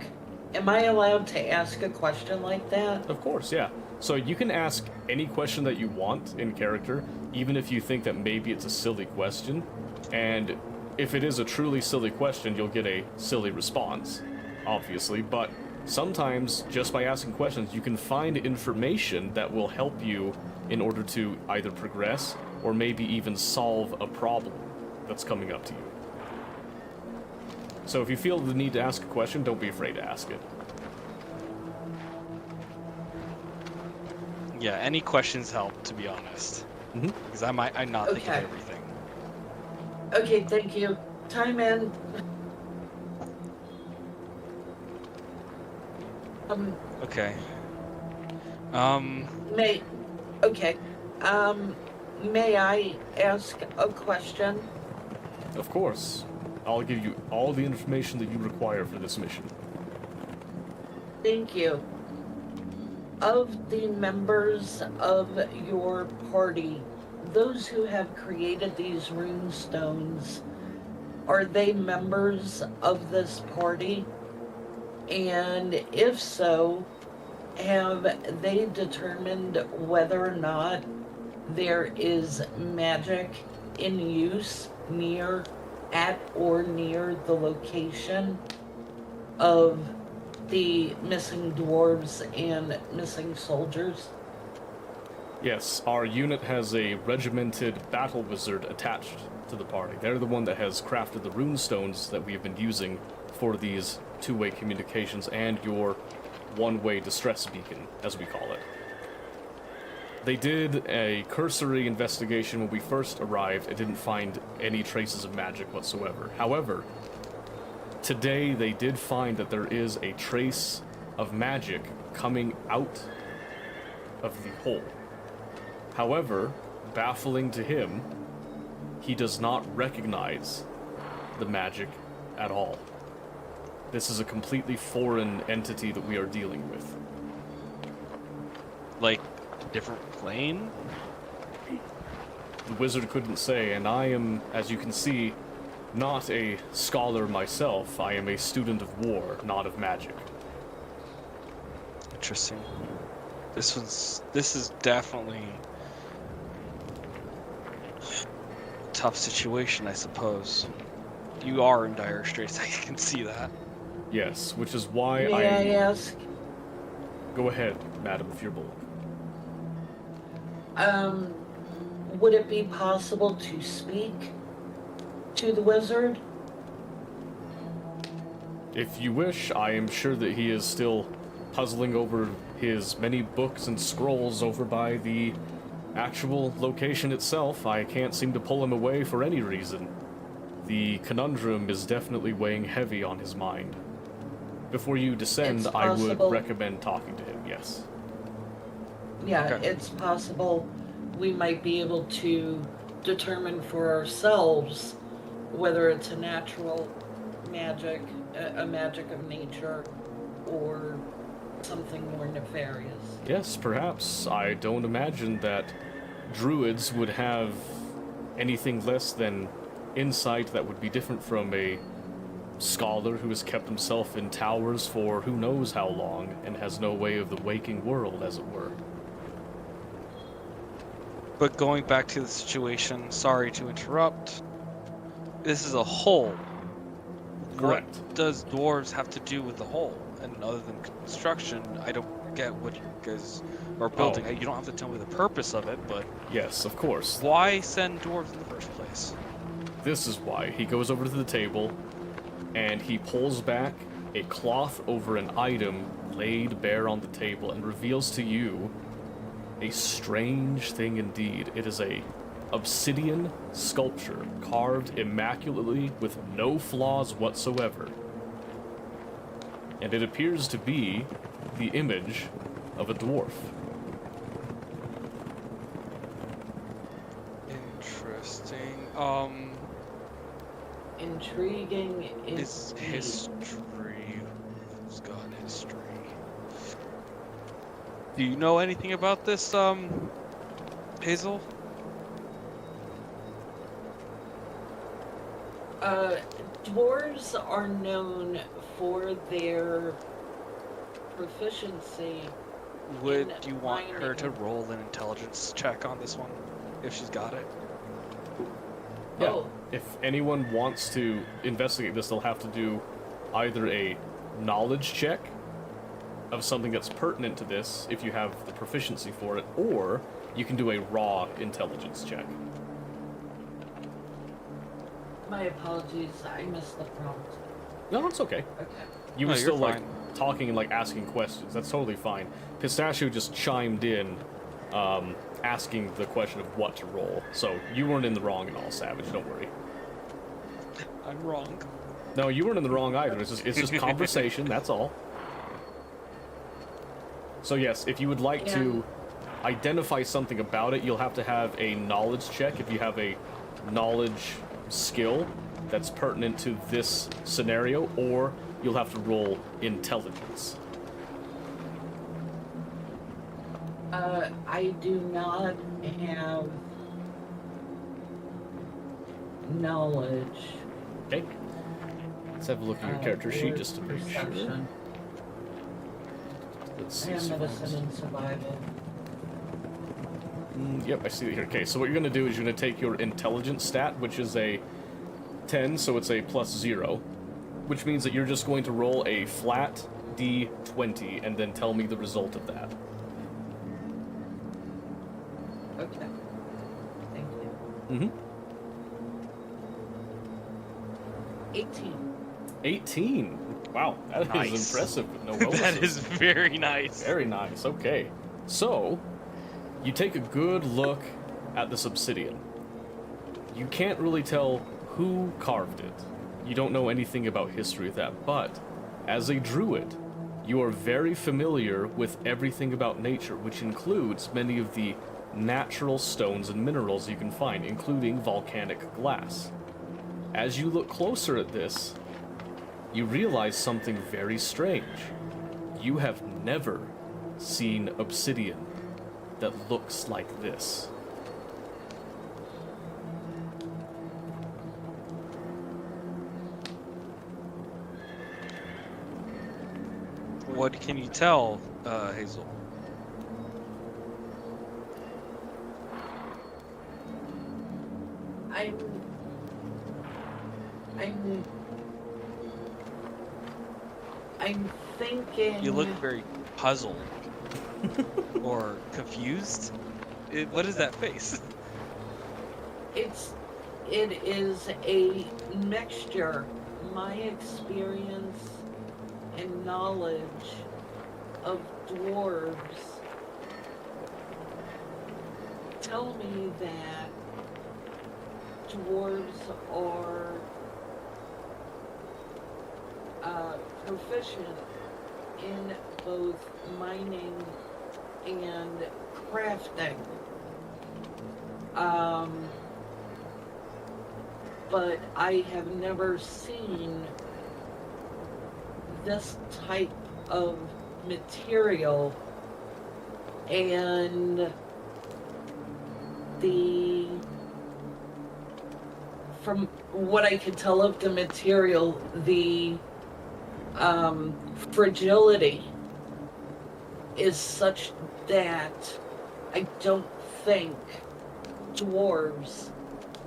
Am I allowed to ask a question like that? Of course, yeah. So you can ask any question that you want in character, even if you think that maybe it's a silly question. And if it is a truly silly question, you'll get a silly response, obviously. But sometimes just by asking questions, you can find information that will help you in order to either progress or maybe even solve a problem that's coming up to you. So if you feel the need to ask a question, don't be afraid to ask it. Yeah, any questions help, to be honest. Mhm. Because I'm not think of Okay. everything. Okay, thank you. Time in. Okay. May. Okay. May I ask a question? Of course, I'll give you all the information that you require for this mission. Thank you. Of the members of your party, those who have created these runestones, are they members of this party? And if so, have they determined whether or not there is magic in use at or near the location of the missing dwarves and missing soldiers? Yes, our unit has a regimented battle wizard attached to the party. They're the one that has crafted the runestones that we have been using for these two-way communications and your one-way distress beacon, as we call it. They did a cursory investigation when we first arrived and didn't find any traces of magic whatsoever. However, today they did find that there is a trace of magic coming out of the hole. However, baffling to him, he does not recognize the magic at all. This is a completely foreign entity that we are dealing with. Like, a different plane? The wizard couldn't say, and I am, as you can see, not a scholar myself. I am a student of war, not of magic. Interesting. This is definitely a tough situation, I suppose. You are in dire straits, I can see that. Yes, which is why May I ask, Go ahead, Madam Furbolg. would it be possible to speak to the wizard? If you wish, I am sure that he is still puzzling over his many books and scrolls over by the actual location itself. I can't seem to pull him away for any reason. The conundrum is definitely weighing heavy on his mind. Before you descend, It's I would possible- recommend talking to him, yes. Yeah, Okay. it's possible we might be able to determine for ourselves whether it's a natural magic, a magic of nature, or something more nefarious. Yes, perhaps. I don't imagine that druids would have anything less than insight that would be different from a scholar who has kept himself in towers for who knows how long and has no way of the waking world, as it were. But going back to the situation, sorry to interrupt. This is a hole. Correct. What does dwarves have to do with the hole? And other than construction, I don't get what you guys are building. Oh. You don't have to tell me the purpose of it, but Yes, of course. why send dwarves in the first place? This is why. He goes over to the table and he pulls back a cloth over an item laid bare on the table and reveals to you a strange thing indeed. It is a obsidian sculpture carved immaculately with no flaws whatsoever. And it appears to be the image of a dwarf. Interesting. Intriguing Is indeed. history. Who's got history? Do you know anything about this, Hazel? Dwarves are known for their proficiency. Would In you want her to mining. roll an intelligence check on this one? If she's got it? Yeah. Oh, If anyone wants to investigate this, they'll have to do either a knowledge check of something that's pertinent to this if you have the proficiency for it, or you can do a raw intelligence check. My apologies, I missed the prompt. No, it's okay. Okay. You No, were you're still like fine. talking and like asking questions. That's totally fine. Pistachio just chimed in, asking the question of what to roll. So you weren't in the wrong at all, Savage. Don't worry. I'm wrong. No, you weren't in the wrong either. It's just conversation. That's all. So yes, if you would like to identify something about it, you'll have to have a knowledge check. If you have a knowledge skill that's pertinent to this scenario, or you'll have to roll intelligence. I do not have knowledge. Okay. Let's have a look at your character or sheet just to make sure. perception. Let's I see. have survival. medicine and survival. Yep, I see it here. Okay, so what you're going to do is you're going to take your intelligence stat, which is a 10, so it's a +0, which means that you're just going to roll a flat d20 and then tell me the result of that. Okay. Thank you. Mm-hmm. 18. 18. Wow, that is Nice. impressive. with No bonuses. That is very nice. Very nice. Okay. So, you take a good look at this obsidian. You can't really tell who carved it. You don't know anything about history of that, but as a druid, you are very familiar with everything about nature, which includes many of the natural stones and minerals you can find, including volcanic glass. As you look closer at this, you realize something very strange. You have never seen obsidian that looks like this. What can you tell, Hazel? I'm thinking. You look very puzzled or confused. What is that face? It is a mixture. My experience and knowledge of dwarves tell me that dwarves are proficient in both mining and crafting. But I have never seen this type of material, and from what I could tell of the material, the fragility is such that I don't think dwarves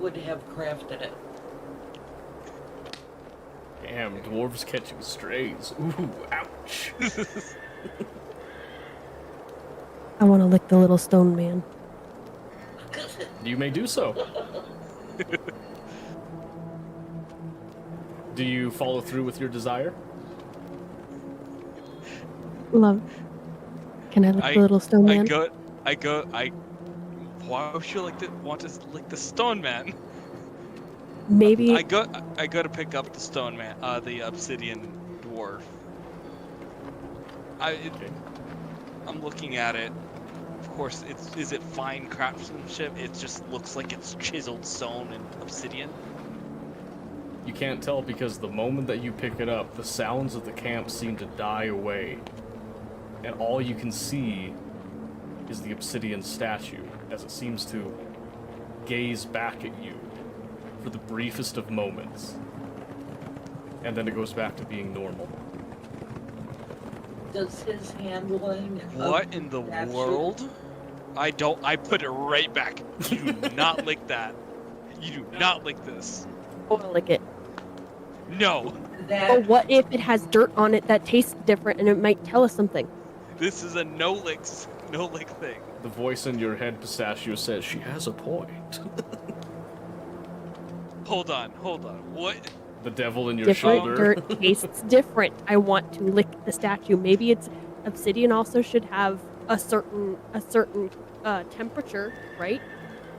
would have crafted it. Damn, dwarves catching strays. Ooh, ouch. I want to lick the little stone man. You may do so. Do you follow through with your desire? Love. Can I lick I- the little stone man? Why would you want to lick the stone man? Maybe. I go to pick up the stone man, the obsidian dwarf. Okay. I'm looking at it. Of course, is it fine craftsmanship? It just looks like it's chiseled stone and obsidian. You can't tell because the moment that you pick it up, the sounds of the camp seem to die away. And all you can see is the obsidian statue as it seems to gaze back at you for the briefest of moments. And then it goes back to being normal. Does his handling What in the statue- world? I put it right back. You do not lick that. You do not lick this. I want to lick it. No. that But what if it has dirt on it that tastes different and it might tell us something? This is a no lick thing. The voice in your head, Pistachio, says she has a point. Hold on. What? The devil in your Different shoulder. dirt tastes different. I want to lick the statue. Maybe it's obsidian. Also, should have a certain temperature, right?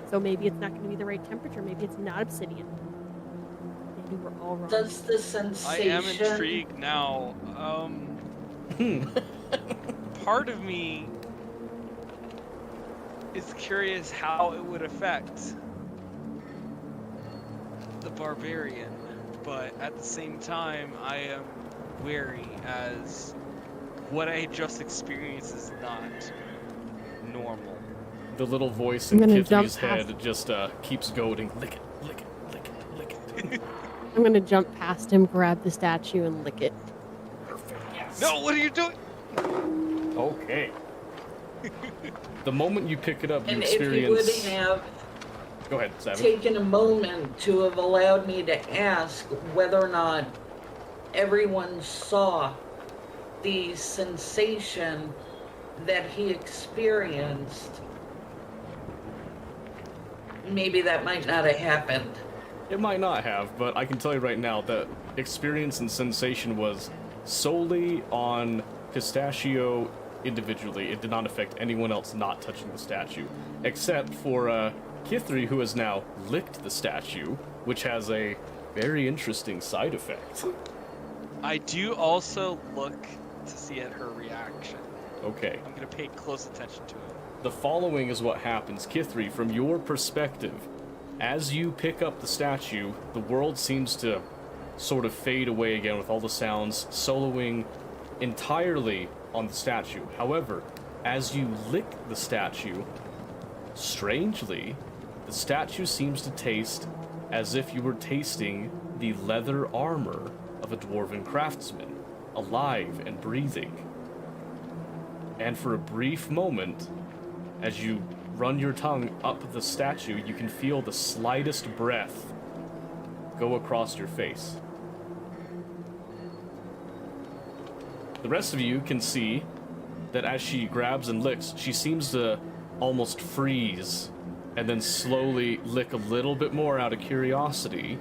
So maybe it's not going to be the right temperature. Maybe it's not obsidian. Maybe we're all wrong. Does the I sensation... am intrigued now. Part of me is curious how it would affect the barbarian, but at the same time, I am wary as what I just experienced is not normal. The little voice I'm in gonna jump Kithri's past- head just keeps goading. Lick it, lick it, lick it, lick it. I'm going to jump past him, grab the statue, and lick it. Perfect, yes. No, what are you doing? Okay. The moment you pick it up, you And if you would experience... have Go ahead, Savage. taken a moment to have allowed me to ask whether or not everyone saw the sensation that he experienced, maybe that might not have happened. It might not have, but I can tell you right now that experience and sensation was solely on Pistachio individually. It did not affect anyone else not touching the statue, except for Kithri, who has now licked the statue, which has a very interesting side effect. I do also look to see at her reaction. Okay. I'm gonna pay close attention to it. The following is what happens. Kithri, from your perspective, as you pick up the statue, the world seems to sort of fade away again with all the sounds soloing entirely on the statue. However, as you lick the statue, strangely, the statue seems to taste as if you were tasting the leather armor of a dwarven craftsman, alive and breathing. And for a brief moment, as you run your tongue up the statue, you can feel the slightest breath go across your face. The rest of you can see that as she grabs and licks, she seems to almost freeze and then slowly lick a little bit more out of curiosity.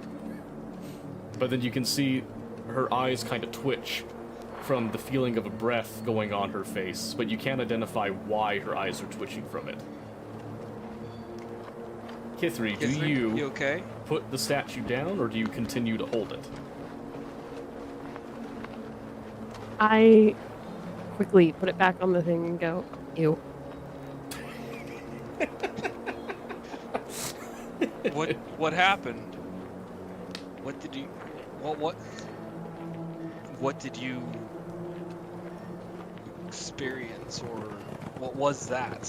But then you can see her eyes kind of twitch from the feeling of a breath going on her face, but you can't identify why her eyes are twitching from it. Kithri, do Kithri, you you okay? put the statue down, or do you continue to hold it? I quickly put it back on the thing and go, ew. What happened? What did you what did you experience, or what was that?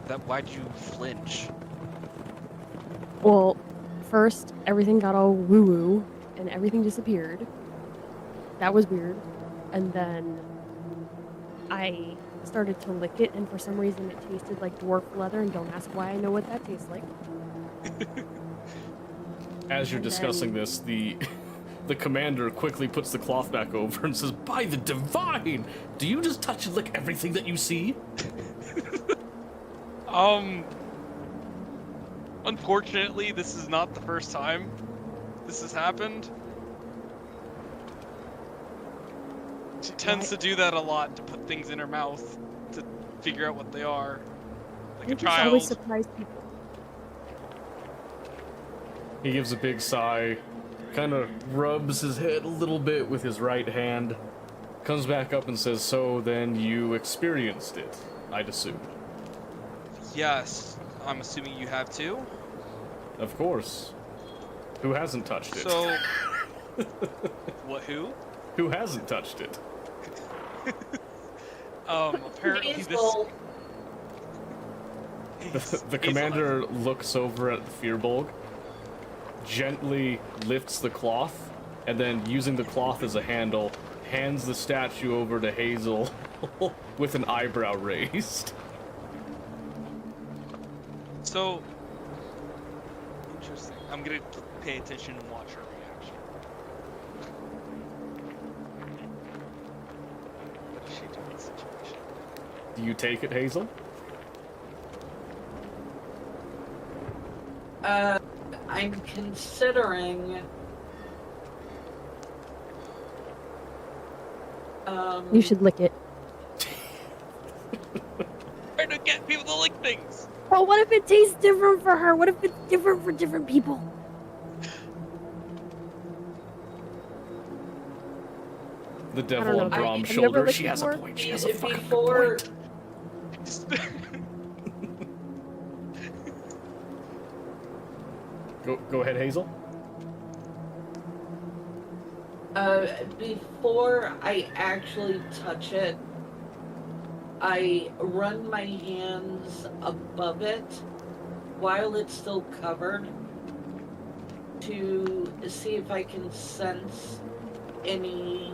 That why'd you flinch? Well, first, everything got all woo-woo, and everything disappeared. That was weird. And then I started to lick it, and for some reason it tasted like dwarf leather, and don't ask why I know what that tastes like. As you're And discussing then- this, the commander quickly puts the cloth back over and says, "By the divine! Do you just touch and lick everything that you see?" Unfortunately, this is not the first time this has happened. She tends to do that a lot, to put things in her mouth to figure out what they are, like a I just always child. surprise people. He gives a big sigh, kind of rubs his head a little bit with his right hand, comes back up and says, "So then you experienced it, I'd assume." Yes, I'm assuming you have too. Of course. Who hasn't touched it? So, what? Who? Who hasn't touched it? Apparently this. Hazel, The commander looks over at the Firbolg, gently lifts the cloth, and then using the cloth as a handle, hands the statue over to Hazel with an eyebrow raised. So interesting. I'm gonna pay attention and watch her reaction. What does she do in this situation? Do you take it, Hazel? I'm considering. You should lick it. Trying to get people to lick things. Well, what if it tastes different for her? What if it's different for different people? The don't devil know. on Have Brom's you ever shoulder. licked She has a before? point. She has a fucking good Before, point. Go ahead, Hazel. before I actually touch it, I run my hands above it while it's still covered to see if I can sense any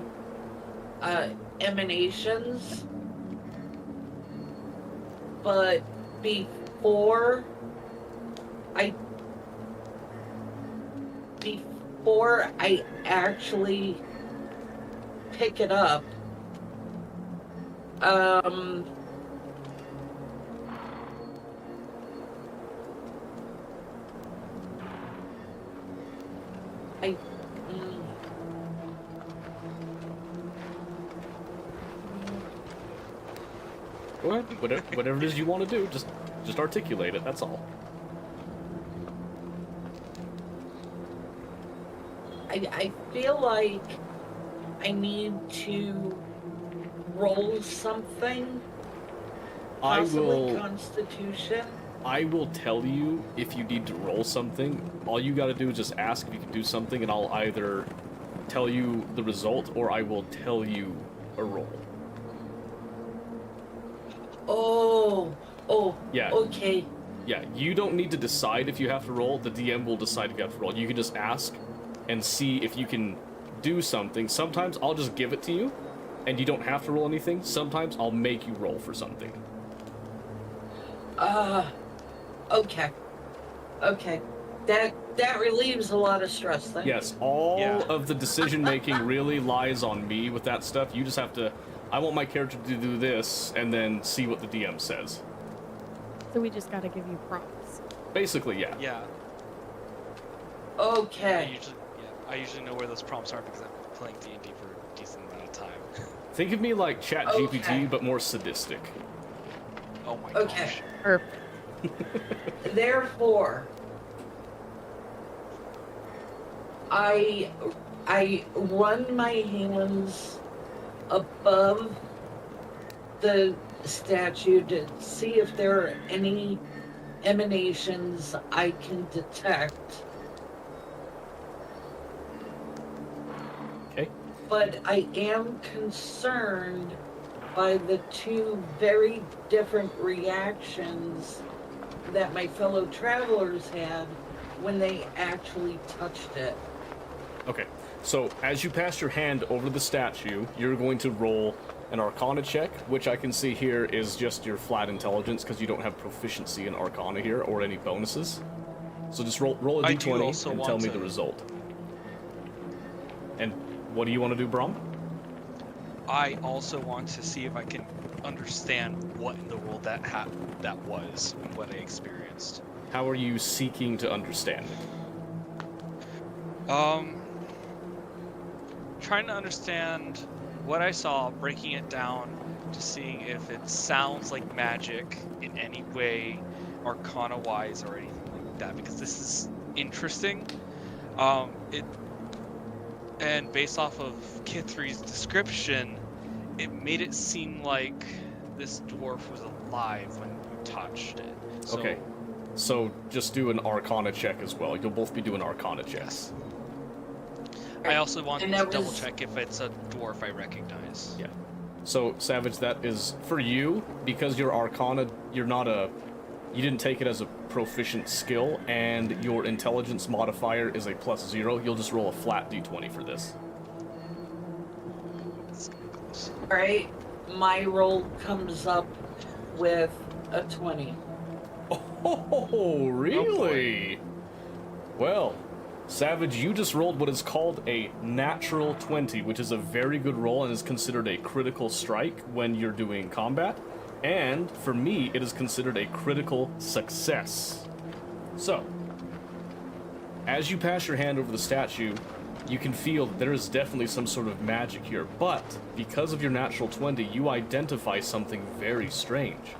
emanations. But before I actually pick it up, Go ahead. Whatever it is you want to do, just articulate it. That's all. I feel like I need to roll something, possibly Constitution. I will tell you if you need to roll something. All you got to do is just ask if you can do something, and I'll either tell you the result or I will tell you a roll. Oh, Yeah. okay. Yeah, you don't need to decide if you have to roll. The DM will decide if you have to roll. You can just ask and see if you can do something. Sometimes I'll just give it to you, and you don't have to roll anything. Sometimes I'll make you roll for something. Okay. That relieves a lot of stress. Thank Yes, all Yeah. of the decision making really lies on me with that stuff. You just have to. I want my character to do this, and then see what the DM says. So we just gotta give you prompts. Basically, yeah. Yeah. you. Okay. I usually know where those prompts are because I've been playing D&D for a decent amount of time. Think of me like ChatGPT, Okay. but more sadistic. Oh my Okay. gosh. Perfect. Therefore, I run my hands above the statue to see if there are any emanations I can detect. Okay. But I am concerned by the two very different reactions that my fellow travelers had when they actually touched it. Okay, so as you pass your hand over the statue, you're going to roll an Arcana check, which I can see here is just your flat intelligence because you don't have proficiency in Arcana here or any bonuses. So just roll a I do d20 also and want tell me to- the result. And what do you want to do, Brom? I also want to see if I can understand what in the world that was and what I experienced. How are you seeking to understand it? Trying to understand what I saw, breaking it down to seeing if it sounds like magic in any way, Arcana-wise or anything like that, because this is interesting. And based off of Kithri's description, it made it seem like this dwarf was alive when you touched it. So, Okay, so just do an Arcana check as well. You'll both be doing Arcana checks. I also want And to that double was- check if it's a dwarf I recognize. Yeah. So, Savage, that is for you, because your Arcana, you didn't take it as a proficient skill, and your intelligence modifier is a +0. You'll just roll a flat d20 for this. It's close. Alright, my roll comes up with a 20. Oh, really? Well, Savage, you just rolled what is called a natural 20, which is a very good roll and is considered a critical strike when you're doing combat. And for me, it is considered a critical success. So, as you pass your hand over the statue, you can feel that there is definitely some sort of magic here, but because of your natural 20, you identify something very strange.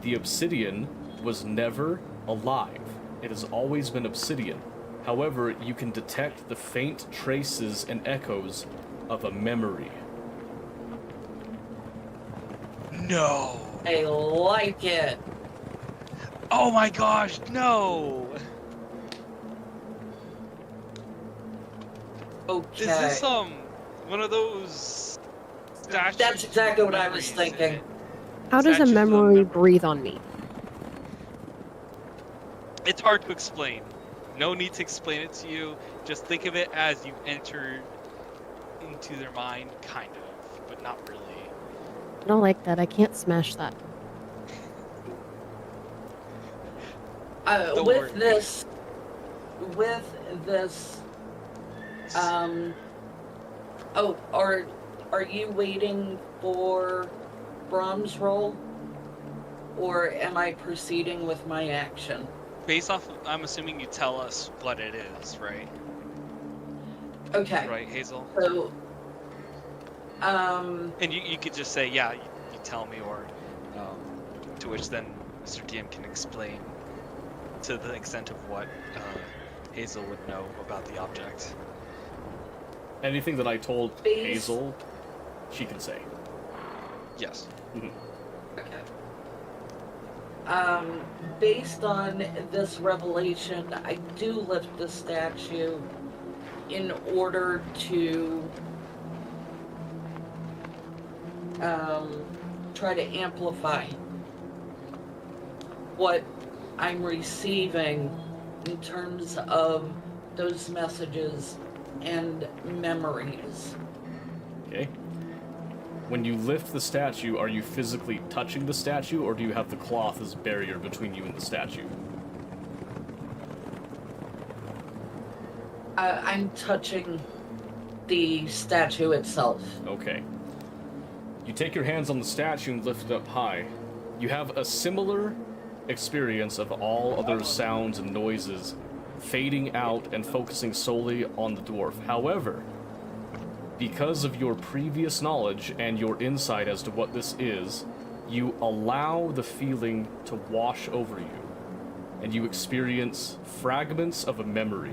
The obsidian was never alive. It has always been obsidian. However, you can detect the faint traces and echoes of a memory. No. I like it. Oh my gosh, no. Okay. Is this one of those statues? That's exactly what I was memories in thinking. it? How does a Statues of memory memory. breathe on me? It's hard to explain. No need to explain it to you. Just think of it as you entered into their mind, kind of, but not really. I don't like that. I can't smash that. Don't With worry. this, oh, are you waiting for Brahm's roll, or am I proceeding with my action? Based off, I'm assuming you tell us what it is, right? Okay. Right, Hazel? So, And you could just say, yeah, you tell me, or to which then Mr. DM can explain to the extent of what Hazel would know about the object. Anything that I told Base- Hazel, she can say. Yes. okay. Based on this revelation, I do lift the statue in order to try to amplify what I'm receiving in terms of those messages and memories. Okay? When you lift the statue, are you physically touching the statue, or do you have the cloth as a barrier between you and the statue? I'm touching the statue itself. Okay. You take your hands on the statue and lift it up high. You have a similar experience of all other sounds and noises fading out and focusing solely on the dwarf. However, because of your previous knowledge and your insight as to what this is, you allow the feeling to wash over you, and you experience fragments of a memory.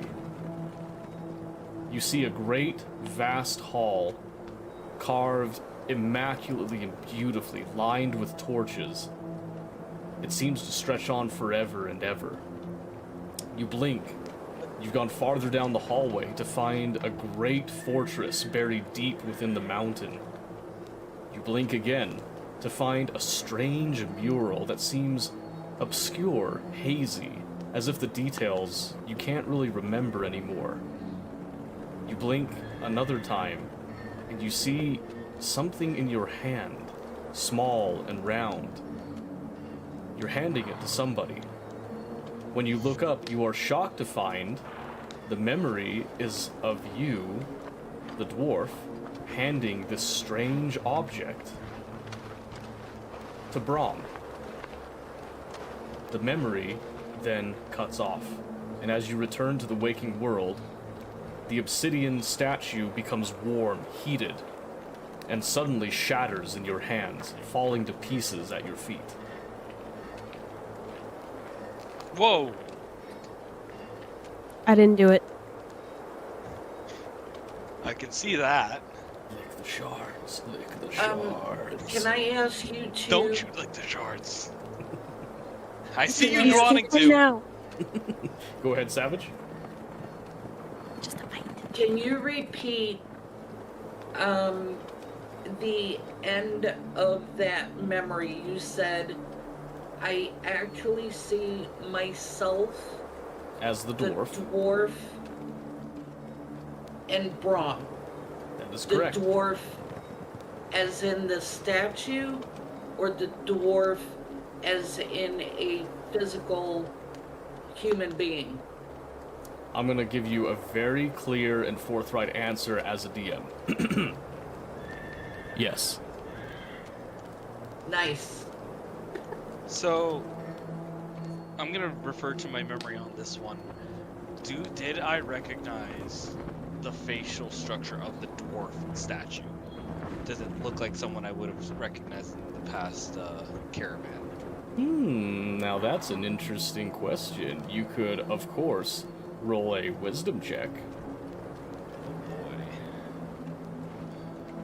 You see a great, vast hall, carved immaculately and beautifully, lined with torches. It seems to stretch on forever and ever. You blink. You've gone farther down the hallway to find a great fortress buried deep within the mountain. You blink again to find a strange mural that seems obscure, hazy, as if the details you can't really remember anymore. You blink another time, and you see something in your hand, small and round. You're handing it to somebody. When you look up, you are shocked to find the memory is of you, the dwarf, handing this strange object to Brahm. The memory then cuts off, and as you return to the waking world, the obsidian statue becomes warm, heated, and suddenly shatters in your hands, falling to pieces at your feet. Whoa! I didn't do it. I can see that. Lick the shards, lick the shards. Can I ask you to... Don't you lick the shards. I see Please you wanting Take them to. now. Go ahead, Savage. Just a bite. Can you repeat the end of that memory? You said, I actually see myself, As the the dwarf. dwarf, and Brahm. That is The correct. dwarf as in the statue, or the dwarf as in a physical human being? I'm gonna give you a very clear and forthright answer as a DM. Yes. Nice. So, I'm gonna refer to my memory on this one. Did I recognize the facial structure of the dwarf statue? Does it look like someone I would have recognized in the past caravan? Now that's an interesting question. You could, of course, roll a wisdom check. Oh boy.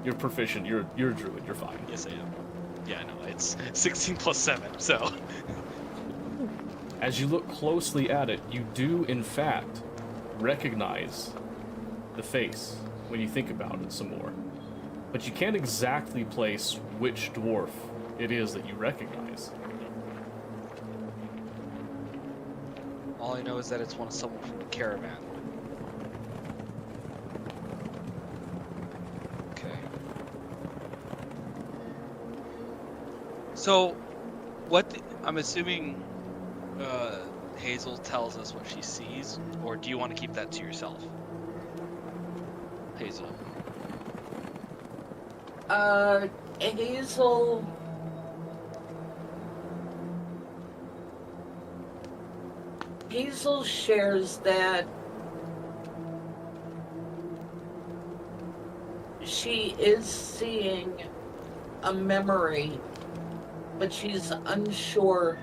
You're proficient. You're a druid. You're fine. Yes, I am. Yeah, no, it's 16 plus 7, so. As you look closely at it, you do, in fact, recognize the face when you think about it some more. But you can't exactly place which dwarf it is that you recognize. All I know is that it's someone from the caravan. Okay. So, I'm assuming Hazel tells us what she sees, or do you want to keep that to yourself? Hazel. Hazel shares that she is seeing a memory, but she's unsure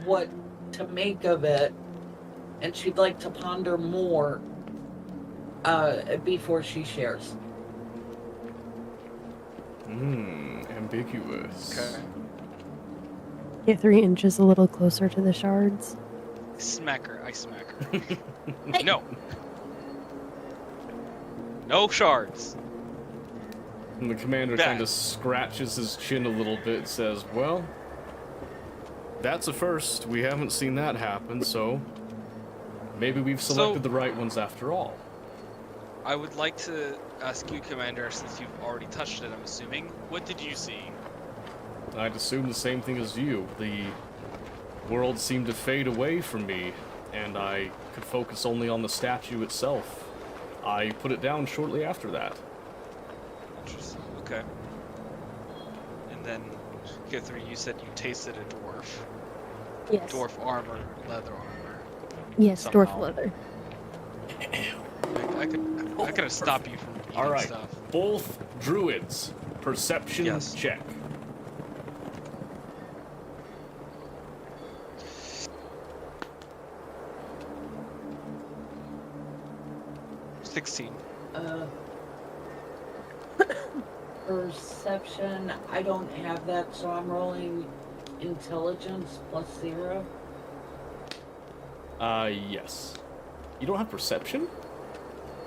what to make of it, and she'd like to ponder more before she shares. Ambiguous. Okay. Get 3 inches a little closer to the shards. I smack her. No. No shards. And the commander Bad. kind of scratches his chin a little bit and says, well, that's a first. We haven't seen that happen, so maybe we've selected the right ones after all. I would like to ask you, Commander, since you've already touched it, I'm assuming. What did you see? I'd assume the same thing as you. The world seemed to fade away from me, and I could focus only on the statue itself. I put it down shortly after that. Interesting. Okay. And then, Guthrie, you said you tasted a dwarf. Yes. Dwarf armor, leather armor. Yes, somehow. dwarf leather. I could have stopped you from eating All right, stuff. both druids, perception Yes. check. $16. Perception, I don't have that, so I'm rolling intelligence plus 0. Yes. You don't have perception?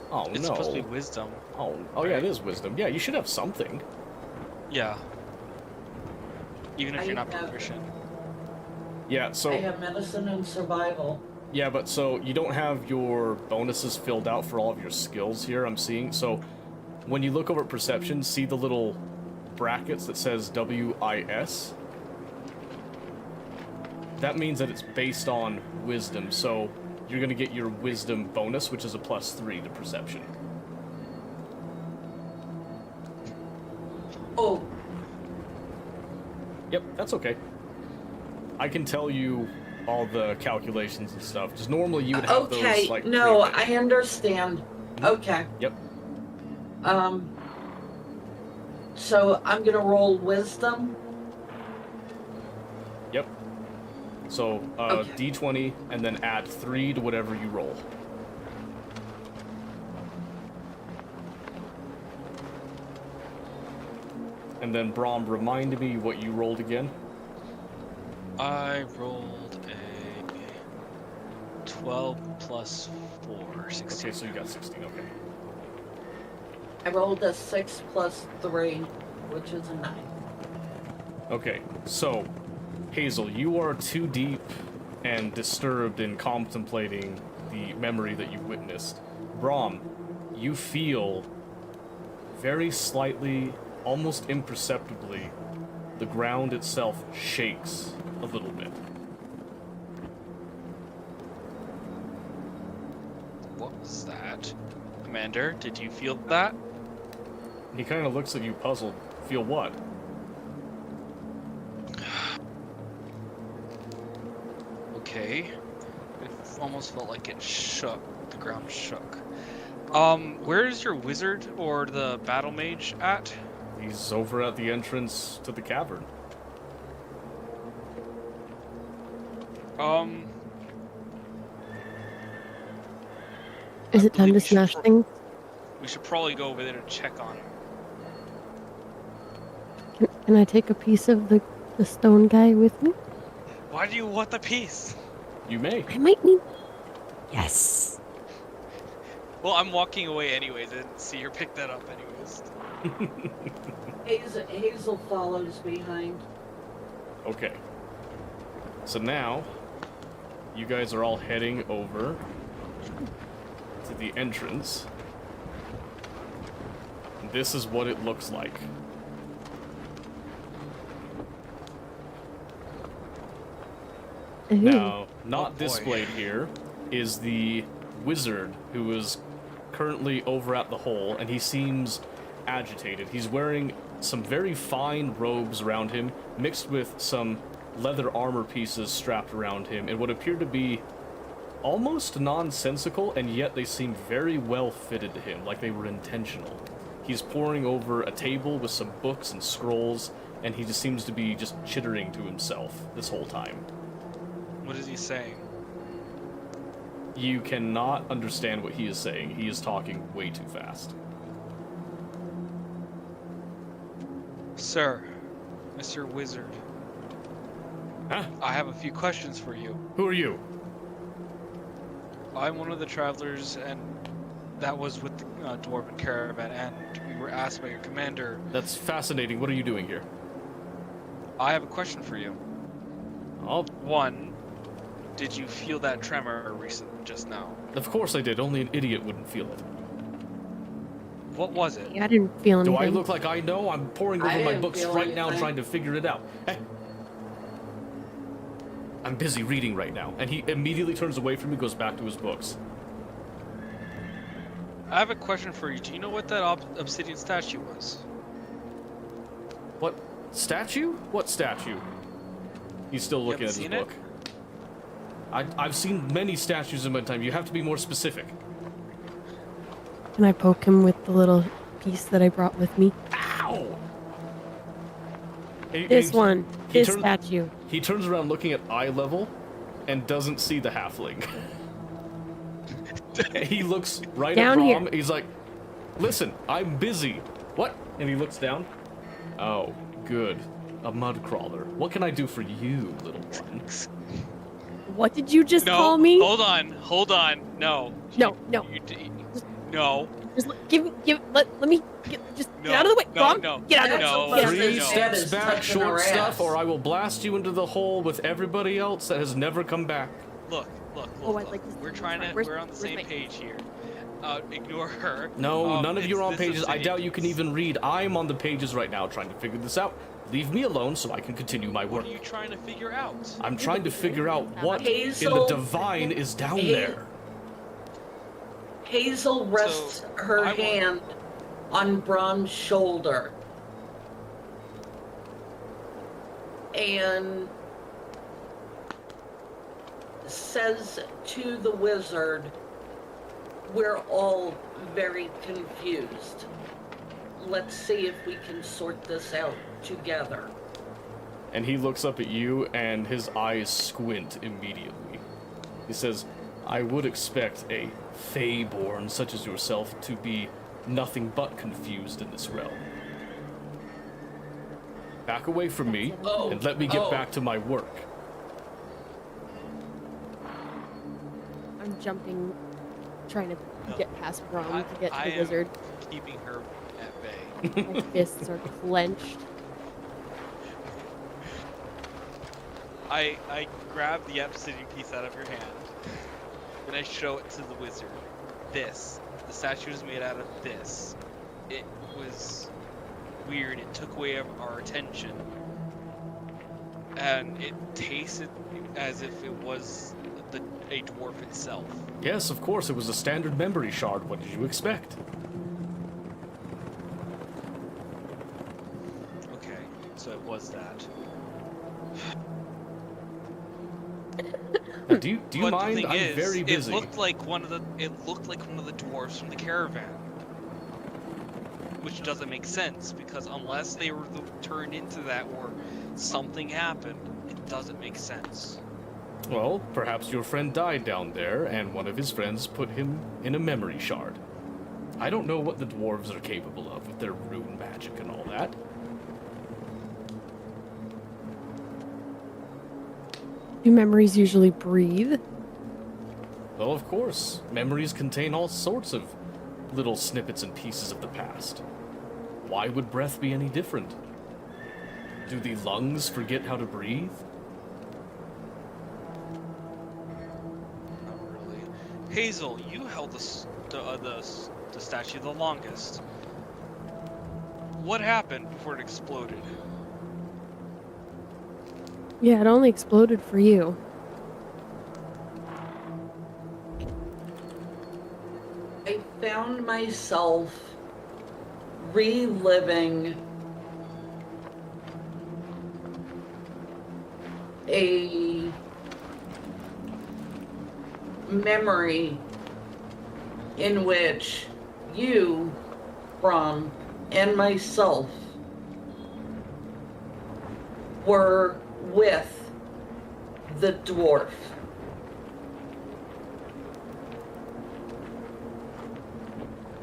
Oh, It's no. supposed to be wisdom. Oh, yeah, it is wisdom. Yeah, you should have something. Yeah. Even if I you're not have- proficient. Yeah, so... I have medicine and survival. Yeah, but so you don't have your bonuses filled out for all of your skills here, I'm seeing. So when you look over at perception, see the little brackets that says WIS? That means that it's based on wisdom, so you're going to get your wisdom bonus, which is a +3 to perception. Oh, Yep, that's okay. I can tell you all the calculations and stuff, because normally you would have okay. those, like, No, pre-written. I understand. Okay. Yep. So I'm gonna roll wisdom. Yep. So, Okay. D20, and then add 3 to whatever you roll. And then, Brom, remind me what you rolled again. I rolled a 12 plus 4, 16. Okay, so you got 16, okay. I rolled a 6 plus 3, which is a 9. Okay, so, Hazel, you are too deep and disturbed in contemplating the memory that you witnessed. Brom, you feel very slightly, almost imperceptibly, the ground itself shakes a little bit. What was that? Commander, did you feel that? He kind of looks at you puzzled. Feel what? Okay. It almost felt like it shook. The ground shook. Where's your wizard or the battle mage at? He's over at the entrance to the cavern. Is it time believe to we should smash things? We should probably go over there to check on him. Can I take a piece of the stone guy with me? Why do you want the piece? You may. I might need. Yes. Well, I'm walking away anyways. I didn't see her pick that up anyways. Hazel follows behind. Okay. So now, you guys are all heading over to the entrance. This is what it looks like. Ooh. Now, not Oh, boy. displayed here is the wizard who is currently over at the hole, and he seems agitated. He's wearing some very fine robes around him, mixed with some leather armor pieces strapped around him, and what appear to be almost nonsensical, and yet they seem very well fitted to him, like they were intentional. He's poring over a table with some books and scrolls, and he just seems to be just chittering to himself this whole time. What is he saying? You cannot understand what he is saying. He is talking way too fast. Sir, Mr. Wizard, Huh? I have a few questions for you. Who are you? I'm one of the travelers, and that was with the Dwarven caravan, and we were asked by your commander. That's fascinating. What are you doing here? I have a question for you. Oh, One, did you feel that tremor just now? of course I did. Only an idiot wouldn't feel it. What was it? Yeah, I didn't feel anything. Do I look like I know? I'm poring I over my didn't books feel right now anything. trying to figure it out. Hey. I'm busy reading right now. And he immediately turns away from me and goes back to his books. I have a question for you. Do you know what that obsidian statue was? What? Statue? What statue? He's still looking at haven't his seen it? book. I've seen many statues in my time. You have to be more specific. Can I poke him with the little piece that I brought with me? Ow! This one. he This turns- statue. He turns around looking at eye level and doesn't see the halfling. He looks right Down at here. Rom. He's like, listen, I'm busy. What? And he looks down. Oh, good. A mud crawler. What can I do for you, little one? What did you just No. call me? Hold on. No. No, no. No. Just let me get No, out of the way. no, Rom, no, get out of no, the way. Get out of the Three way. no. steps Is back, touching short her stuff, ass. or I will blast you into the hole with everybody else that has never come back. Look. Oh, I'd like to see We're this. trying to. Where's- We're on the where's same my- page here. Ignore her. No, none of you are on This pages. I obsidian doubt you can piece. even read. I'm on the pages right now trying to figure this out. Leave me alone so I can continue my work. What are you trying to figure out? I'm trying to figure out what in the Hazel- divine is down Ha- there. Hazel rests her I want- hand on Braun's shoulder. And says to the wizard, we're all very confused. Let's see if we can sort this out together. And he looks up at you and his eyes squint immediately. He says, I would expect a Feyborn such as yourself to be nothing but confused in this realm. Back away from me Oh, and let me get oh. back to my work. I'm jumping, trying to No. get past Rom to get to I the am- wizard. Keeping her at bay. My fists are clenched. I grab the obsidian piece out of your hand, and I show it to the wizard. The statue is made out of this. It was weird. It took away our attention, and it tasted as if it was a dwarf itself. Yes, of course, it was a standard memory shard. What did you expect? Okay, so it was that. Now, do you But mind? the thing I'm is, very busy. It looked like one of the dwarves from the caravan. Which doesn't make sense, because unless they were turned into that or something happened, it doesn't make sense. Well, perhaps your friend died down there, and one of his friends put him in a memory shard. I don't know what the dwarves are capable of with their rune magic and all that. Do memories usually breathe? Well, of course. Memories contain all sorts of little snippets and pieces of the past. Why would breath be any different? Do the lungs forget how to breathe? Not really. Hazel, you held the statue the longest. What happened before it exploded? Yeah, it only exploded for you. I found myself reliving a memory in which you, Brom, and myself were with the dwarf.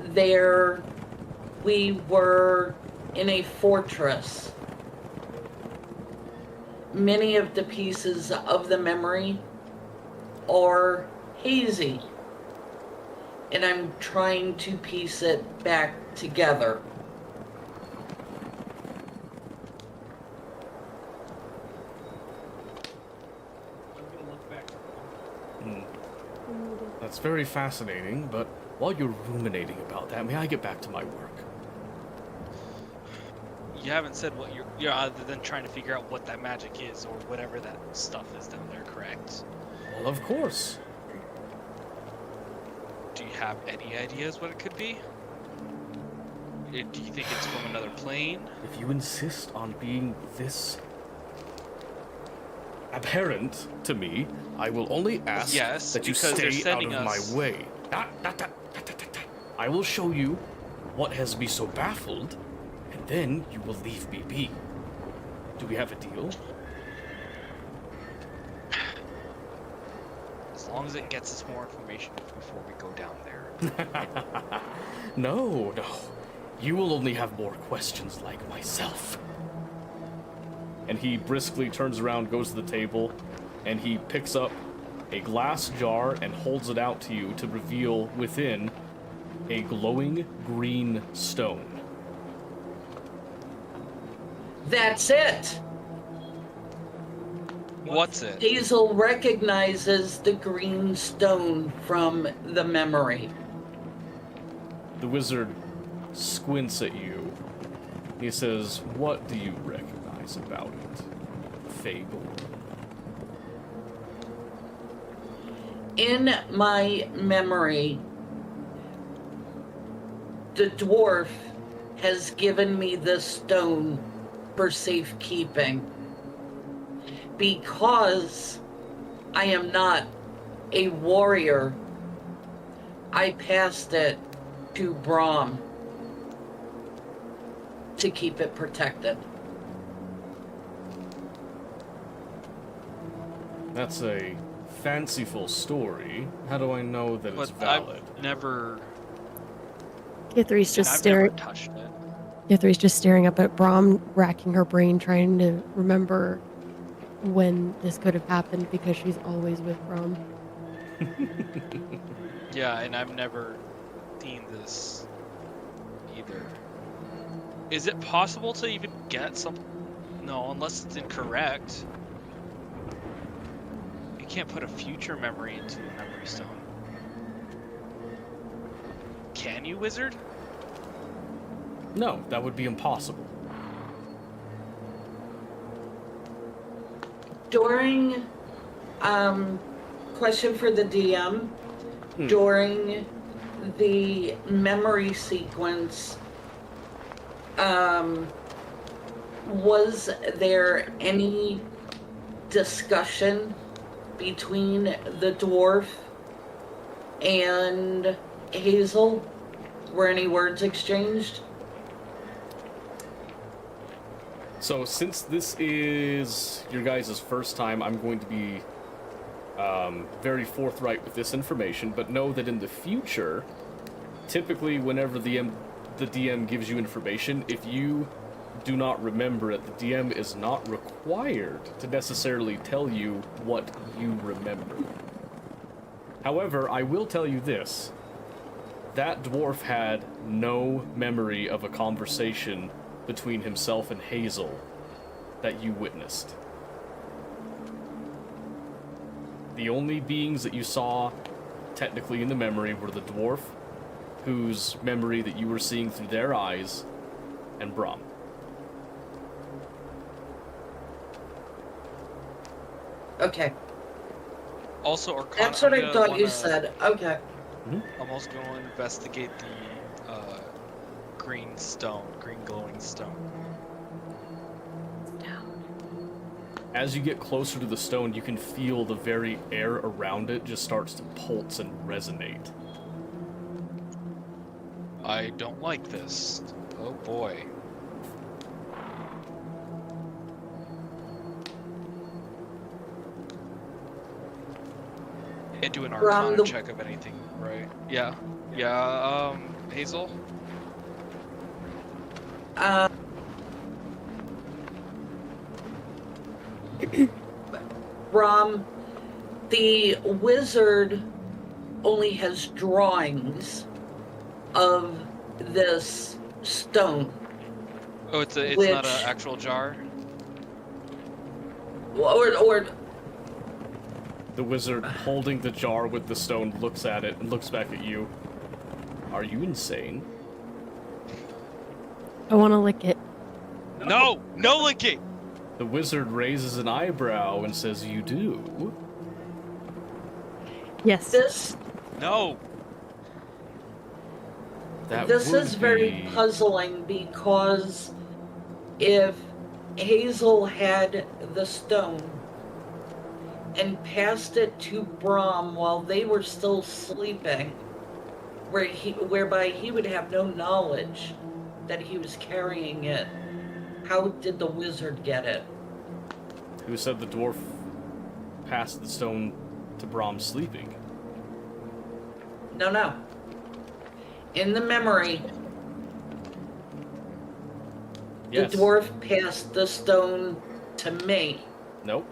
There, we were in a fortress. Many of the pieces of the memory are hazy, and I'm trying to piece it back together. That's very fascinating, but while you're ruminating about that, may I get back to my work? You haven't said what you're other than trying to figure out what that magic is or whatever that stuff is down there, correct? Well, of course. Do you have any ideas what it could be? Do you think it's from another plane? If you insist on being this apparent to me, I will only ask Yes, that you because they're stay out sending of us- my way. I will show you what has me so baffled, and then you will leave me be. Do we have a deal? As long as it gets us more information before we go down there. No. You will only have more questions like myself. And he briskly turns around, goes to the table, and he picks up a glass jar and holds it out to you to reveal within a glowing green stone. That's it. What's it? Hazel recognizes the green stone from the memory. The wizard squints at you. He says, "What do you recognize about it, Fable?" In my memory, the dwarf has given me this stone for safekeeping because I am not a warrior. I passed it to Brom to keep it protected. That's a fanciful story. How do I know that it's But valid? I've never. Kithri's and just I've staring. never touched it. Kithri's just staring up at Brom, racking her brain, trying to remember when this could have happened because she's always with Brom. Yeah, and I've never seen this either. Is it possible to even get some? No, unless it's incorrect. You can't put a future memory into a memory stone. Can you, wizard? No, that would be impossible. During, question for the DM, during the memory sequence, was there any discussion between the dwarf and Hazel? Were any words exchanged? So since this is your guys' first time, I'm going to be very forthright with this information, but know that in the future, typically whenever the DM gives you information, if you do not remember it, the DM is not required to necessarily tell you what you remember. However, I will tell you this. That dwarf had no memory of a conversation between himself and Hazel that you witnessed. The only beings that you saw technically in the memory were the dwarf, whose memory that you were seeing through their eyes, and Brahm. Okay. Also, Arcana. That's what I'm I gonna thought you wanna- said. Okay. I'm also going to investigate the green stone, green glowing stone. As you get closer to the stone, you can feel the very air around it just starts to pulse and resonate. I don't like this. Oh boy. And do an From Arcana the- check of anything, right? Yeah. Yeah, Hazel? Brahm, the wizard only has drawings of this stone. Oh, it's not Which- an actual jar? Or The wizard, holding the jar with the stone, looks at it and looks back at you. Are you insane? I want to lick it. No! No licking! The wizard raises an eyebrow and says, "You do?" Yes. this No! That this would is very be- puzzling because if Hazel had the stone and passed it to Brahm while they were still sleeping, whereby he would have no knowledge that he was carrying it, how did the wizard get it? Who said the dwarf passed the stone to Brahm sleeping? No. In the memory, Yes. the dwarf passed the stone to me. Nope.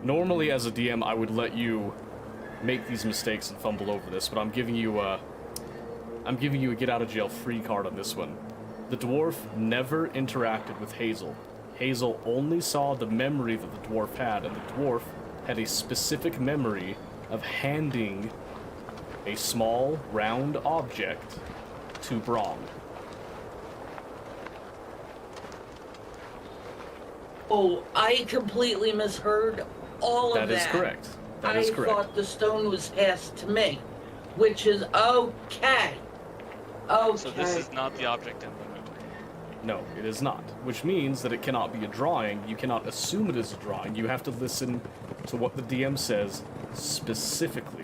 Normally, as a DM, I would let you make these mistakes and fumble over this, but I'm giving you a get out of jail free card on this one. The dwarf never interacted with Hazel. Hazel only saw the memory that the dwarf had, and the dwarf had a specific memory of handing a small, round object to Brahm. Oh, I completely misheard all of that. That is correct. That is correct. I thought the stone was passed to me, which is okay. Okay. So this is not the object in the memory. No, it is not. Which means that it cannot be a drawing. You cannot assume it is a drawing. You have to listen to what the DM says specifically.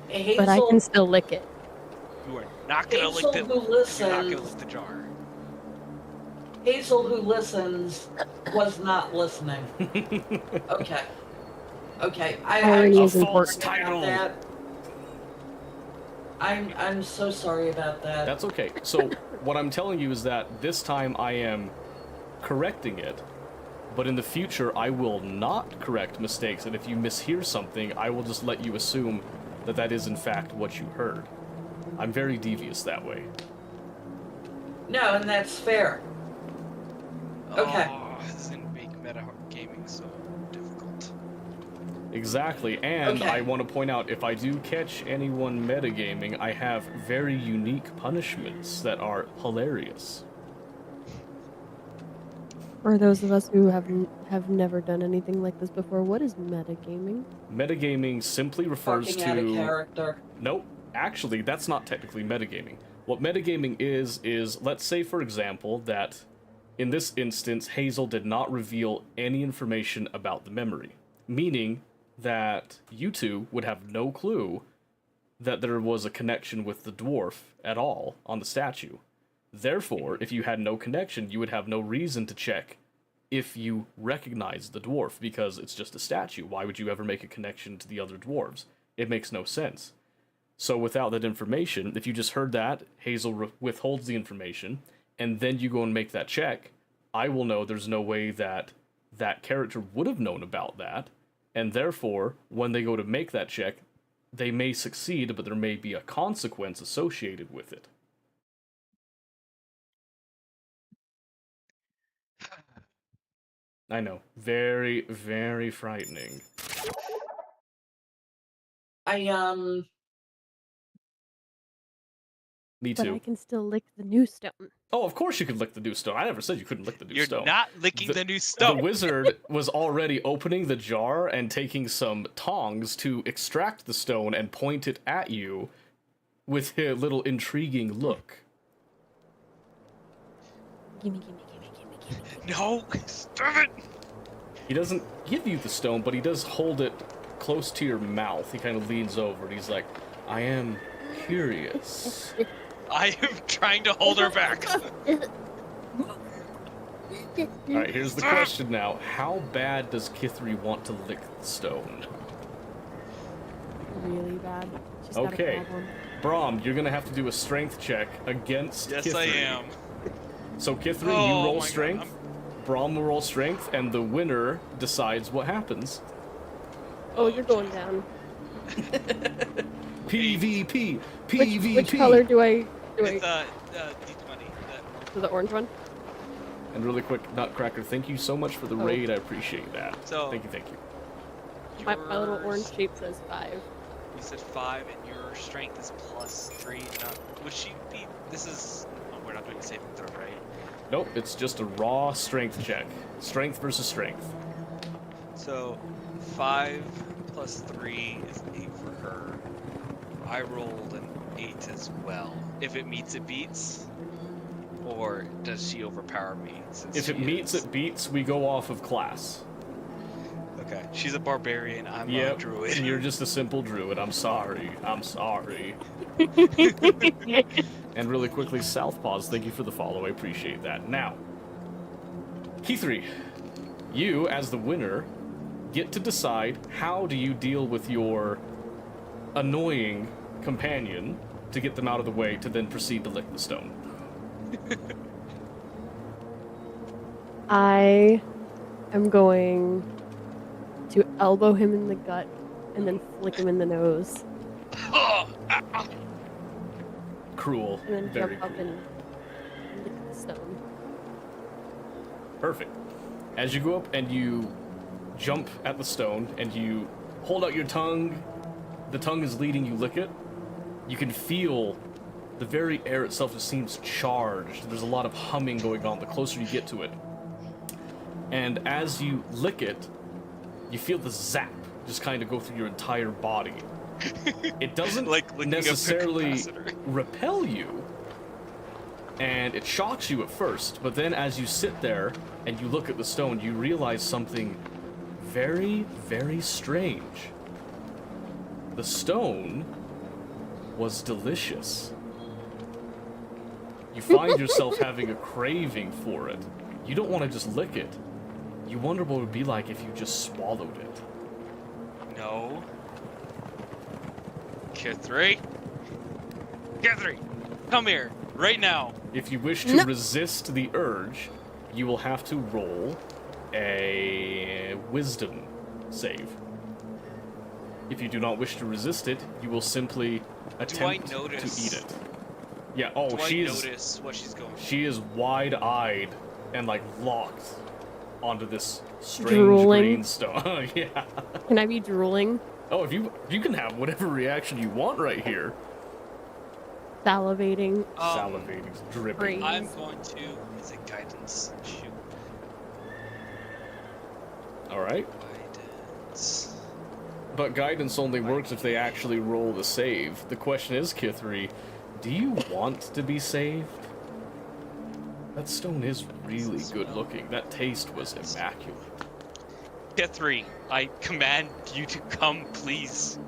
Hazel, But I can still lick it. You are not gonna lick Hazel the. who You're not listens, gonna lick the jar. Hazel who listens was not listening. Okay. Okay. Irony I'm is so important. sorry about that. I'm so sorry about that. That's okay. So what I'm telling you is that this time I am correcting it, but in the future I will not correct mistakes, and if you mishear something, I will just let you assume that that is in fact what you heard. I'm very devious that way. No, and that's fair. Okay. Oh, this didn't make meta gaming so difficult. Exactly, and Okay. I want to point out, if I do catch anyone metagaming, I have very unique punishments that are hilarious. For those of us who have never done anything like this before, what is metagaming? Metagaming simply refers Fucking out of to... character. Nope. Actually, that's not technically metagaming. What metagaming is let's say, for example, that in this instance, Hazel did not reveal any information about the memory, meaning that you two would have no clue that there was a connection with the dwarf at all on the statue. Therefore, if you had no connection, you would have no reason to check if you recognize the dwarf, because it's just a statue. Why would you ever make a connection to the other dwarves? It makes no sense. So without that information, if you just heard that, Hazel withholds the information, and then you go and make that check, I will know there's no way that that character would have known about that, and therefore, when they go to make that check, they may succeed, but there may be a consequence associated with it. I know. Very, very frightening. Me But too. I can still lick the new stone. Oh, of course you could lick the new stone. I never said you couldn't lick the new You're stone. not licking the new The stone. wizard was already opening the jar and taking some tongs to extract the stone and point it at you with a little intriguing look. Gimme. No, stop it. He doesn't give you the stone, but he does hold it close to your mouth. He kind of leans over and he's like, I am curious. I am trying to hold her back. Alright, here's the question now. How bad does Kithri want to lick the stone? Really bad. She's Okay. got a problem. Brahm, you're gonna have to do a strength check against Yes, Kithri. I am. So Kithri, Oh you my roll God, strength, Brahm will roll strength, and the winner decides what happens. Oh, you're going down. PvP! PvP! Which color do I It's D20. do the orange one? And really quick, Nutcracker, thank you so much for the Oh. raid. I appreciate that. So- Thank you. My little Yours- orange shape says 5. You said 5, and your strength is +3. Would she be? This is. Oh, we're not doing a saving throw, right? Nope, it's just a raw strength check. Strength versus strength. So 5 + 3 is 8 for her. I rolled an 8 as well. If it meets, it beats. Or does she overpower me? Since If it she meets, is- it beats. We go off of class. Okay. She's a barbarian. I'm a Yep, druid. and you're just a simple druid. I'm sorry. And really quickly, Southpaws, thank you for the follow. I appreciate that. Now, Kithri, you, as the winner, get to decide how do you deal with your annoying companion to get them out of the way to then proceed to lick the stone. I am going to elbow him in the gut and then flick him in the nose. Cruel. And then Very jump up cruel. and lick the stone. Perfect. As you go up and you jump at the stone and you hold out your tongue, the tongue is leading you lick it. You can feel the very air itself just seems charged. There's a lot of humming going on the closer you get to it. And as you lick it, you feel the zap just kind of go through your entire body. It doesn't Like licking up a necessarily capacitor. repel you, and it shocks you at first, but then as you sit there and you look at the stone, you realize something very, very strange. The stone was delicious. You find yourself having a craving for it. You don't want to just lick it. You wonder what it would be like if you just swallowed it. No. Kithri? Kithri! Come here, right now. If you wish to resist the urge, you will have to roll a wisdom save. If you do not wish to resist it, you will simply attempt to notice- eat it. Yeah, oh, Do I she's notice what she's going she is wide-eyed and like locked onto this strange Drooling. green stone. Yeah. Can I be drooling? Oh, if you can have whatever reaction you want right here. Salivating? Salivating, dripping. Brain. I'm going to. Is it guidance? Shoot. All right. Guidance. But guidance only works if they actually roll the save. The question is, Kithri, do you want to be saved? That stone is really good looking. That taste was immaculate. Kithri, I command you to come, please.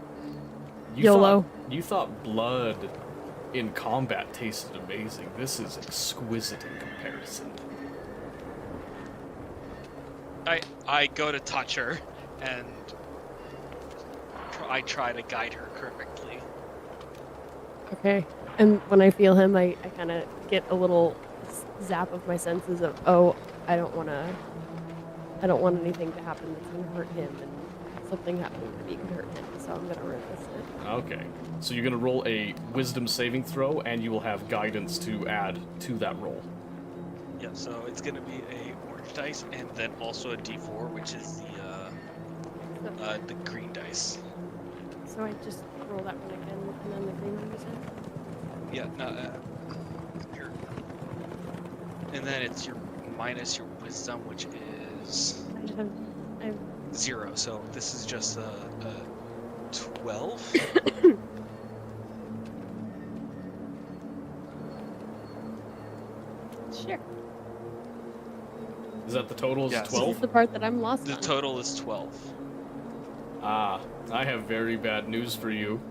YOLO. You thought blood in combat tasted amazing. This is exquisite in comparison. I go to touch her, and I try to guide her correctly. Okay. And when I feel him, I kind of get a little zap of my senses of, oh, I don't want anything to happen that's going to hurt him, and something happening to me could hurt him, so I'm going to resist it. Okay. So you're going to roll a wisdom saving throw, and you will have guidance to add to that roll. Yeah, so it's gonna be a orange dice, and then also a D4, which is the green dice. So I just roll that one again, and then the green one you said? Yeah, no, here. And then it's your minus your wisdom, which is I have 0. So this is just a 12. Sure. Is that the total? Is Yes. 12? This is the part that I'm lost The on. total is 12. Ah, I have very bad news for you.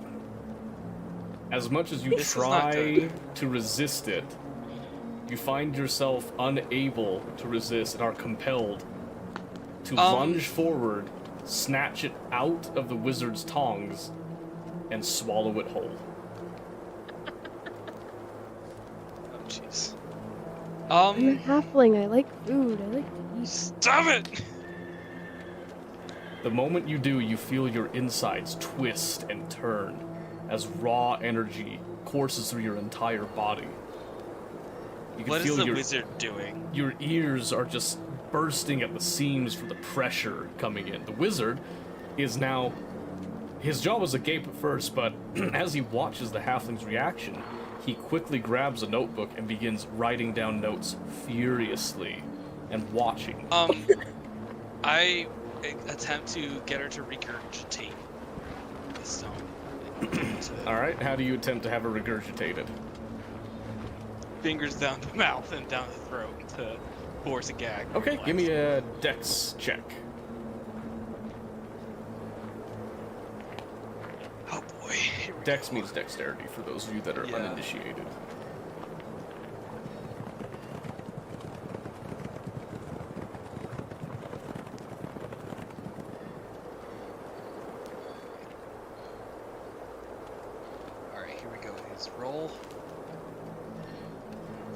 As much as you This is not try good. to resist it, you find yourself unable to resist and are compelled to lunge forward, snatch it out of the wizard's tongs, and swallow it whole. Oh, jeez. I'm a halfling. I like food. I like to eat. Stop it! The moment you do, you feel your insides twist and turn as raw energy courses through your entire body. You can What feel is the your wizard doing? your ears are just bursting at the seams from the pressure coming in. The wizard is now... His jaw was agape at first, but as he watches the halfling's reaction, he quickly grabs a notebook and begins writing down notes furiously and watching. I attempt to get her to regurgitate the stone. Alright, how do you attempt to have her regurgitated? Fingers down the mouth and down the throat to force a gag. Okay, give me a dex check. Oh boy. Here we Dex go. means dexterity for those of you that are Yeah. uninitiated. Alright, here we go. His roll.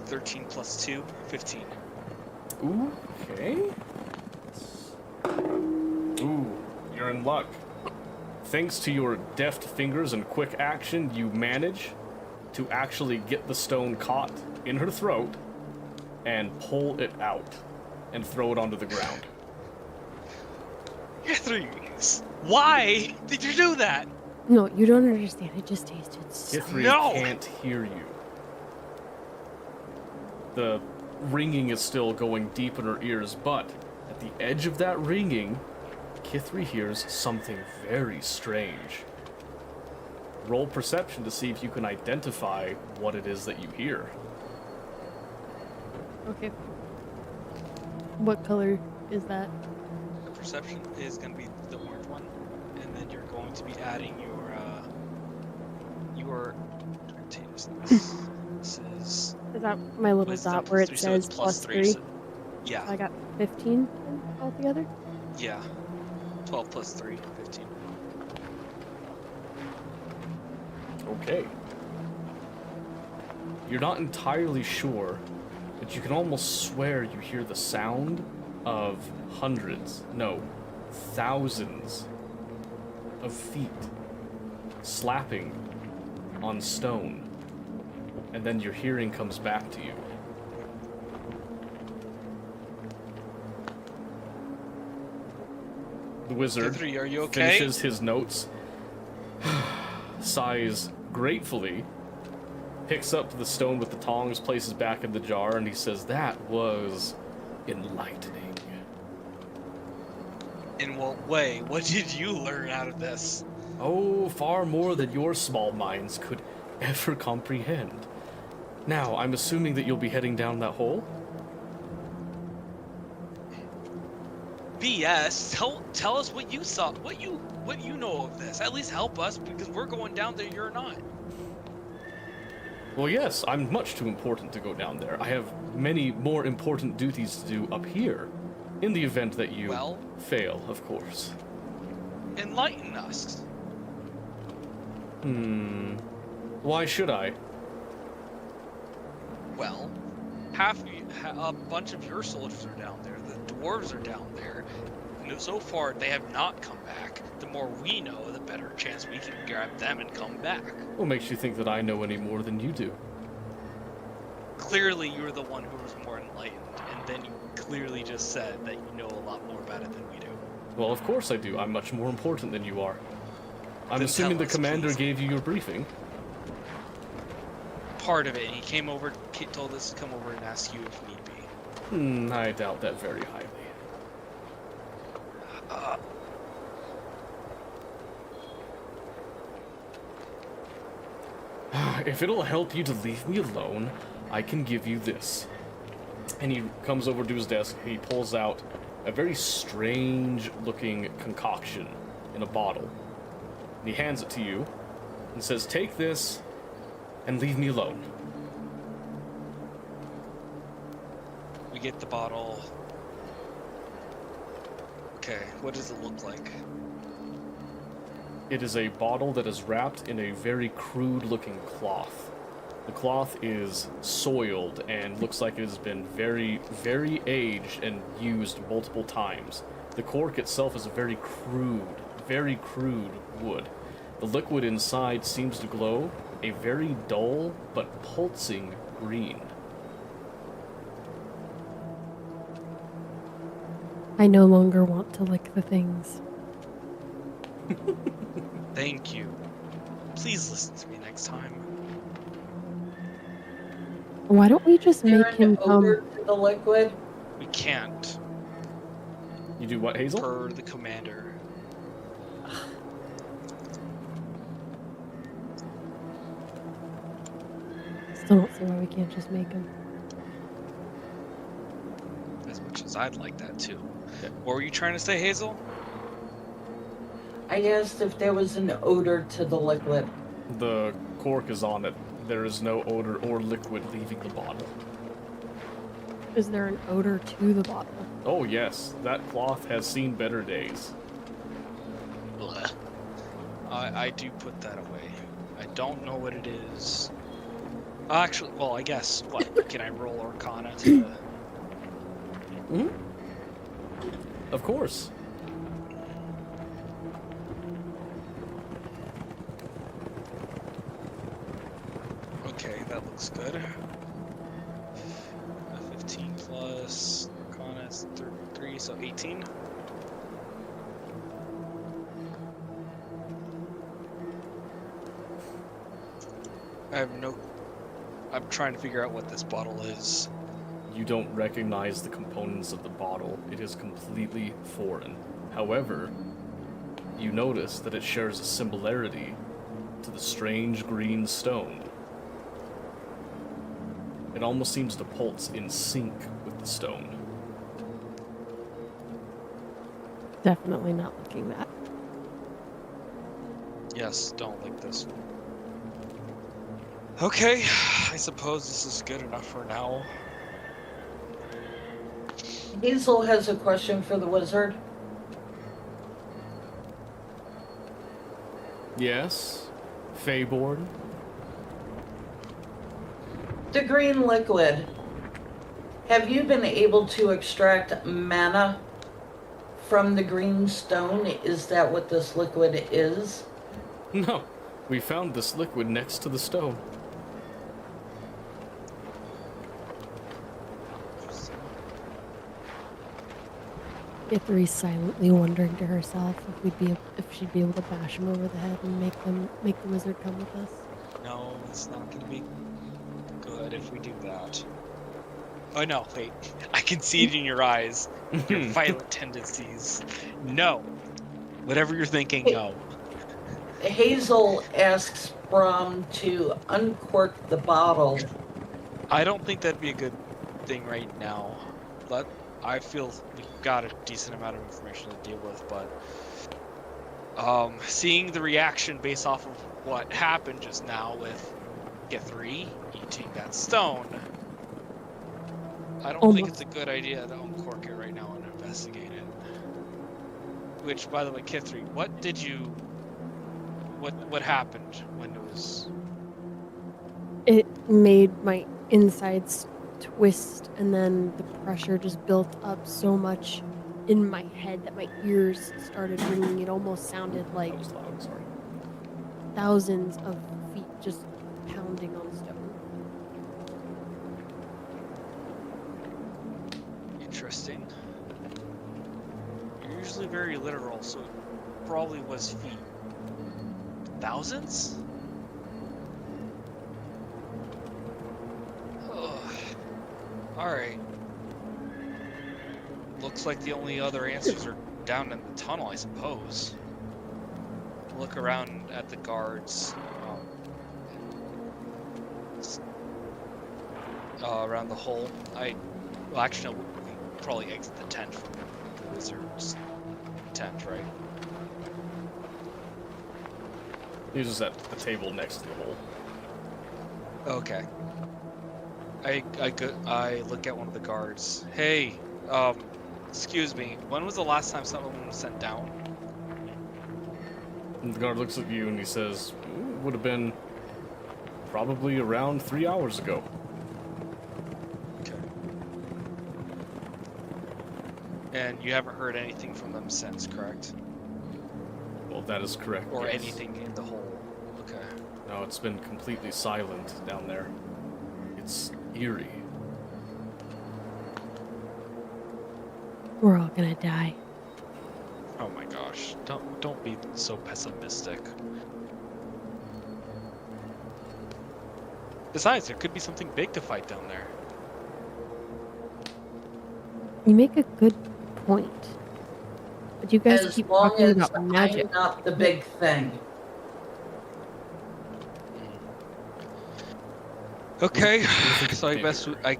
13 plus 2, 15. Ooh, okay. Ooh, you're in luck. Thanks to your deft fingers and quick action, you manage to actually get the stone caught in her throat and pull it out and throw it onto the ground. Catherine, why did you do that? No, you don't understand. I just tasted so. Ithri No! can't hear you. The ringing is still going deep in her ears, but at the edge of that ringing, Kithri hears something very strange. Roll perception to see if you can identify what it is that you hear. Okay. What color is that? Perception is going to be the orange one, and then you're going to be adding your this is Is that my little wisdom dot plus where it 3, so it's says plus +3? so- yeah, I got 15 altogether. yeah. 12 plus 3, 15. Okay. You're not entirely sure, but you can almost swear you hear the sound of hundreds, no, thousands of feet slapping on stone. And then your hearing comes back to you. The wizard Kithri, are you okay? finishes his notes, sighs gratefully, picks up the stone with the tongs, places back in the jar, and he says, "That was enlightening." In what way? What did you learn out of this? Oh, far more than your small minds could ever comprehend. Now, I'm assuming that you'll be heading down that hole? BS. Tell us what you saw. What you know of this. At least help us because we're going down there. You're not. Well, yes, I'm much too important to go down there. I have many more important duties to do up here. In the event that you Well? fail, of course. Enlighten us. Why should I? Well, a bunch of your soldiers are down there. The dwarves are down there. And so far, they have not come back. The more we know, the better chance we can grab them and come back. What makes you think that I know any more than you do? Clearly, you're the one who was more enlightened, and then you clearly just said that you know a lot more about it than we do. Well, of course I do. I'm much more important than you are. I'm Then assuming tell the us, commander please. gave you your briefing. Part of it, he came over, told us to come over and ask you if need be. I doubt that very highly. If it'll help you to leave me alone, I can give you this. And he comes over to his desk, he pulls out a very strange looking concoction in a bottle. And he hands it to you and says, "Take this and leave me alone." We get the bottle. Okay, what does it look like? It is a bottle that is wrapped in a very crude looking cloth. The cloth is soiled and looks like it has been very, very aged and used multiple times. The cork itself is a very crude wood. The liquid inside seems to glow a very dull but pulsing green. I no longer want to lick the things. Thank you. Please listen to me next time. Why don't we just Is there make him an odor come? to the liquid? We can't, You do what, Hazel? per the commander. Still don't see why we can't just make him. As much as I'd like that too. Okay. What were you trying to say, Hazel? I asked if there was an odor to the liquid. The cork is on it. There is no odor or liquid leaving the bottle. Is there an odor to the bottle? Oh yes, that cloth has seen better days. Blech. I do put that away. I don't know what it is. Actually, well, I guess, what? Can I roll Arcana to... Of course. Okay, that looks good. 15 plus Arcana is 3, so 18. I have no... I'm trying to figure out what this bottle is. You don't recognize the components of the bottle. It is completely foreign. However, you notice that it shares a similarity to the strange green stone. It almost seems to pulse in sync with the stone. Definitely not licking that. Yes, don't like this. Okay, I suppose this is good enough for now. Hazel has a question for the wizard. Yes? Feyborn? The green liquid. Have you been able to extract mana from the green stone? Is that what this liquid is? No. We found this liquid next to the stone. Ithri's silently wondering to herself if she'd be able to bash him over the head and make the wizard come with us. No, it's not gonna be good if we do that. Oh no, wait. I can see it in your eyes. Your violent tendencies. No. Whatever you're thinking, no. Hazel asks Brom to uncork the bottle. I don't think that'd be a good thing right now. I feel we've got a decent amount of information to deal with, but seeing the reaction based off of what happened just now with Guthrie eating that stone, I don't think it's a good idea to uncork it right now and investigate it. Which, by the way, Guthrie, what happened when it was? It made my insides twist, and then the pressure just built up so much in my head that my ears started ringing. It almost sounded like That was loud, sorry. thousands of feet just pounding on stone. Interesting. You're usually very literal, so it probably was feet. Thousands? Alright. Looks like the only other answers are down in the tunnel, I suppose. Look around at the guards. Around the hole. Well, actually, no, we probably exit the tent from the wizard's tent, right? He was just at the table next to the hole. Okay. I look at one of the guards. Hey, excuse me. When was the last time someone was sent down? And the guard looks at you and he says, would have been probably around 3 hours ago. Okay. And you haven't heard anything from them since, correct? Well, that is correct. Or yes. anything in the hole? Okay. No, it's been completely silent down there. It's eerie. We're all gonna die. Oh my gosh. Don't be so pessimistic. Besides, there could be something big to fight down there. You make a good point. But you guys As keep long talking as about magic. I'm not the big thing. Okay, think so I it's guess bigger?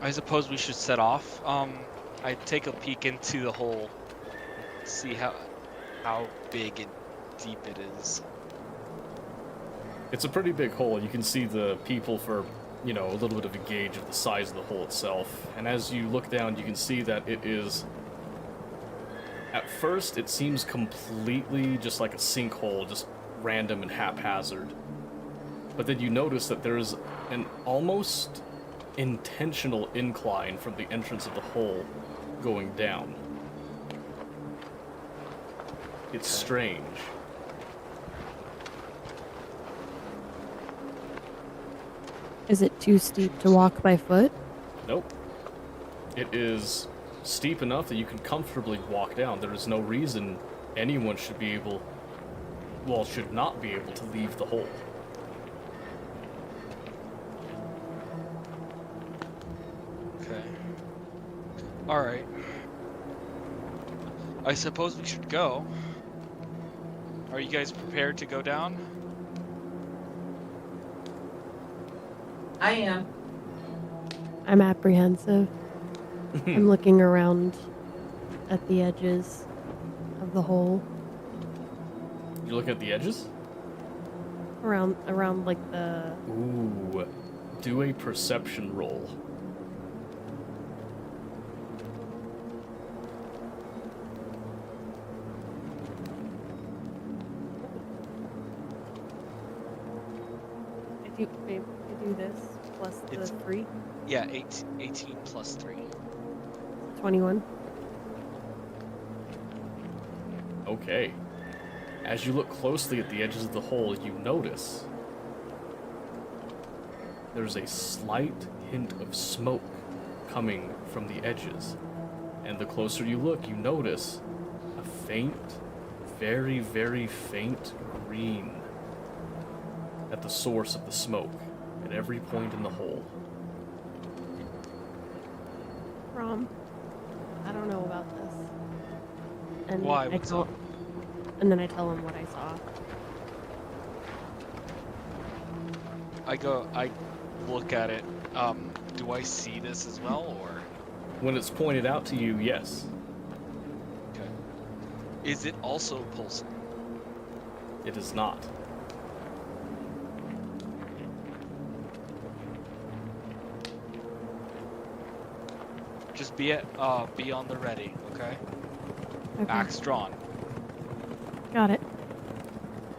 I suppose we should set off. I take a peek into the hole, see how big and deep it is. It's a pretty big hole. You can see the people for, a little bit of a gauge of the size of the hole itself. And as you look down, you can see that it is... At first, it seems completely just like a sinkhole, just random and haphazard. But then you notice that there's an almost intentional incline from the entrance of the hole going down. It's strange. Is it too steep to walk by foot? Nope. It is steep enough that you can comfortably walk down. There is no reason anyone should not be able to leave the hole. Okay. Alright. I suppose we should go. Are you guys prepared to go down? I am. I'm apprehensive. I'm looking around at the edges of the hole. You look at the edges? Around like the... Ooh. Do a perception roll. I do this plus the It's- 3. Yeah, 18 plus 3. 21. Okay. As you look closely at the edges of the hole, you notice there's a slight hint of smoke coming from the edges. And the closer you look, you notice a faint, very, very faint green at the source of the smoke at every point in the hole. Rom, I don't know about this. And Why? I What's tell, up? And then I tell him what I saw. I look at it. Do I see this as well, or? When it's pointed out to you, yes. Okay. Is it also pulsing? It is not. Just be on the ready, okay? Okay. Axe drawn. Got it.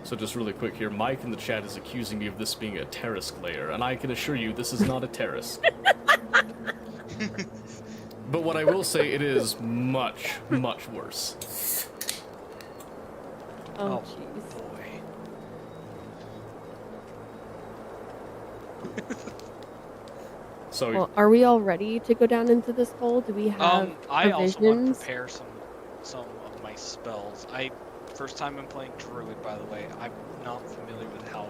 So just really quick here, Mike in the chat is accusing me of this being a Terrask layer, and I can assure you this is not a Terrask. But what I will say, it is much, much worse. Oh, Oh, jeez. boy. So Well, are we all ready to go down into this hole? Do we have I also want to provisions? prepare some of my spells. First time I'm playing Druid, by the way. I'm not familiar with how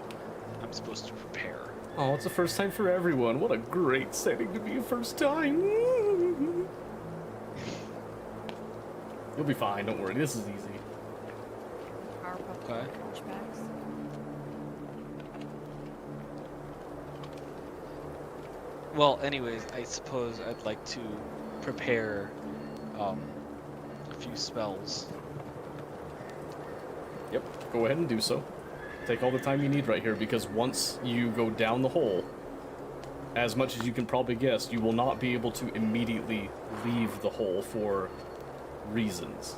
I'm supposed to prepare. oh, it's the first time for everyone. What a great setting to be a first time. You'll be fine, don't worry. This is easy. Powerpuff Okay. Hunchbacks. Well, anyways, I suppose I'd like to prepare a few spells. Yep, go ahead and do so. Take all the time you need right here, because once you go down the hole, as much as you can probably guess, you will not be able to immediately leave the hole for reasons.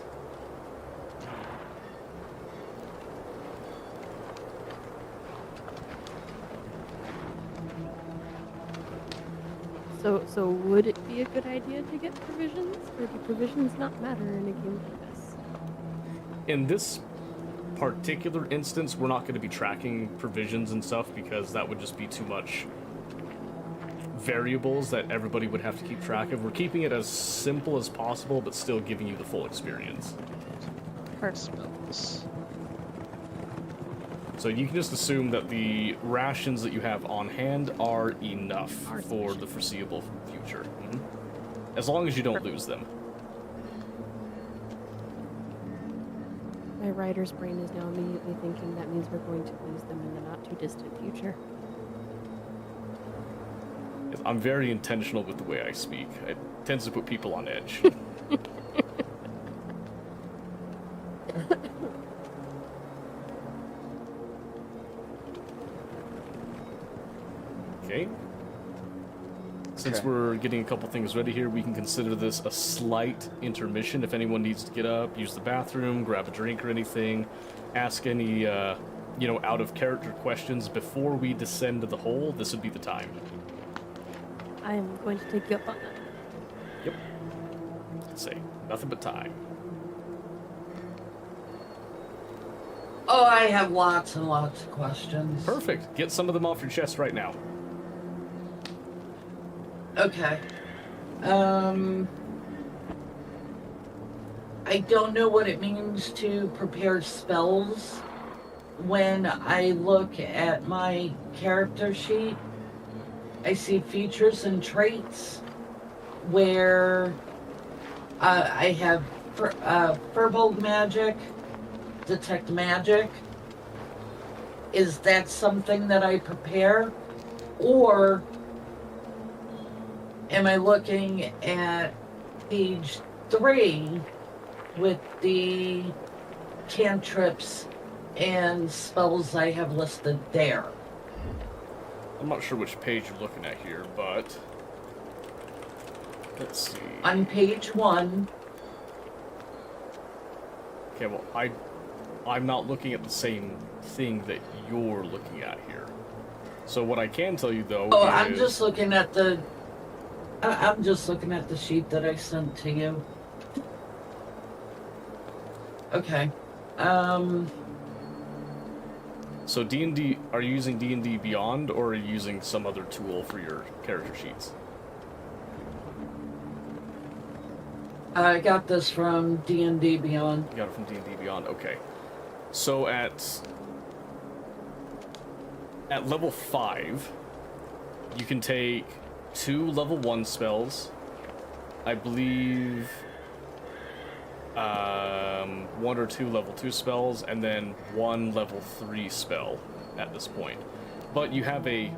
So would it be a good idea to get provisions, or do provisions not matter in a game like this? In this particular instance, we're not going to be tracking provisions and stuff, because that would just be too much variables that everybody would have to keep track of. We're keeping it as simple as possible, but still giving you the full experience. Perfect. Spells. So you can just assume that the rations that you have on hand are enough Are for the foreseeable future. As long as you don't lose them. My writer's brain is now immediately thinking that means we're going to lose them in the not too distant future. I'm very intentional with the way I speak. It tends to put people on edge. Okay. Since Okay. we're getting a couple things ready here, we can consider this a slight intermission. If anyone needs to get up, use the bathroom, grab a drink or anything, ask any, out of character questions before we descend to the hole, this would be the time. I am going to take you up on that. Yep. Say nothing but time. Oh, I have lots and lots of questions. Perfect. Get some of them off your chest right now. Okay. I don't know what it means to prepare spells. When I look at my character sheet, I see features and traits where I have Firbolg magic, detect magic. Is that something that I prepare? Or am I looking at page 3 with the cantrips and spells I have listed there? I'm not sure which page you're looking at here, but let's see. On page 1, Okay, well, I'm not looking at the same thing that you're looking at here. So what I can tell you though oh, is I'm just looking at the sheet that I sent to you. Okay. So D&D, are you using D&D Beyond, or are you using some other tool for your character sheets? I got this from D&D Beyond. You got it from D&D Beyond, okay. So at level 5, you can take 2 level 1 spells, I believe 1 or 2 level 2 spells, and then 1 level 3 spell at this point. But you have a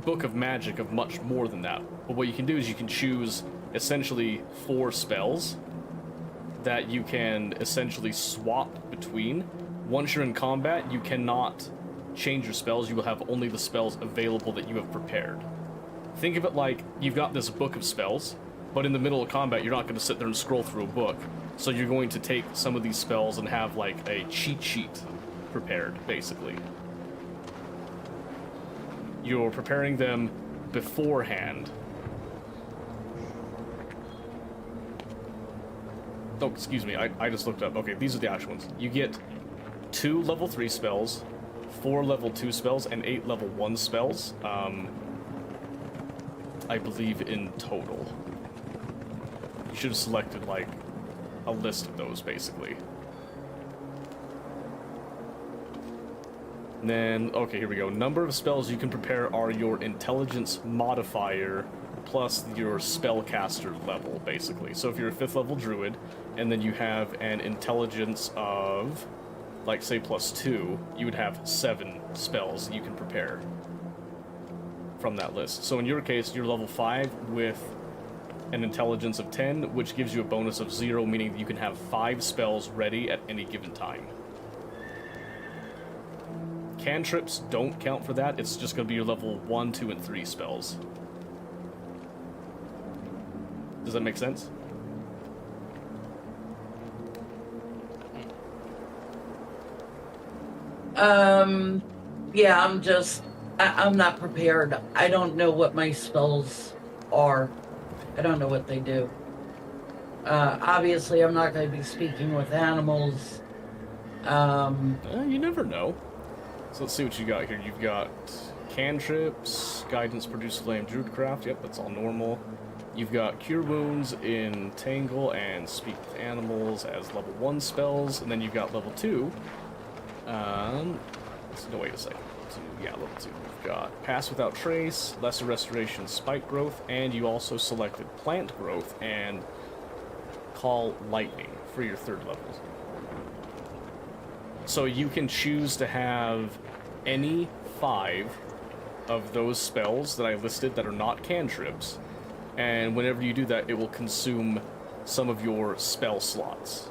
book of magic of much more than that. But what you can do is you can choose essentially 4 spells that you can essentially swap between. Once you're in combat, you cannot change your spells. You will have only the spells available that you have prepared. Think of it like you've got this book of spells, but in the middle of combat, you're not going to sit there and scroll through a book. So you're going to take some of these spells and have like a cheat sheet prepared, basically. You're preparing them beforehand. Oh, excuse me, I just looked up. Okay, these are the actual ones. You get 2 level 3 spells, 4 level 2 spells, and 8 level 1 spells. I believe in total. You should have selected, like, a list of those, basically. And then, okay, here we go. Number of spells you can prepare are your intelligence modifier plus your spellcaster level, basically. So if you're a 5th level druid, and then you have an intelligence of, like, say, +2, you would have 7 spells you can prepare from that list. So in your case, you're level 5 with an intelligence of 10, which gives you a bonus of 0, meaning that you can have 5 spells ready at any given time. Cantrips don't count for that. It's just going to be your level 1, 2, and 3 spells. Does that make sense? Yeah, I'm not prepared. I don't know what my spells are. I don't know what they do. Obviously, I'm not going to be speaking with animals. You never know. So let's see what you got here. You've got cantrips, guidance, produce flame, druidcraft. Yep, that's all normal. You've got cure wounds, entangle, and speak with animals as level 1 spells, and then you've got level 2. No, wait a second. Yeah, level 2. You've got pass without trace, lesser restoration, spike growth, and you also selected plant growth and call lightning for your 3rd levels. So you can choose to have any 5 of those spells that I listed that are not cantrips, and whenever you do that, it will consume some of your spell slots.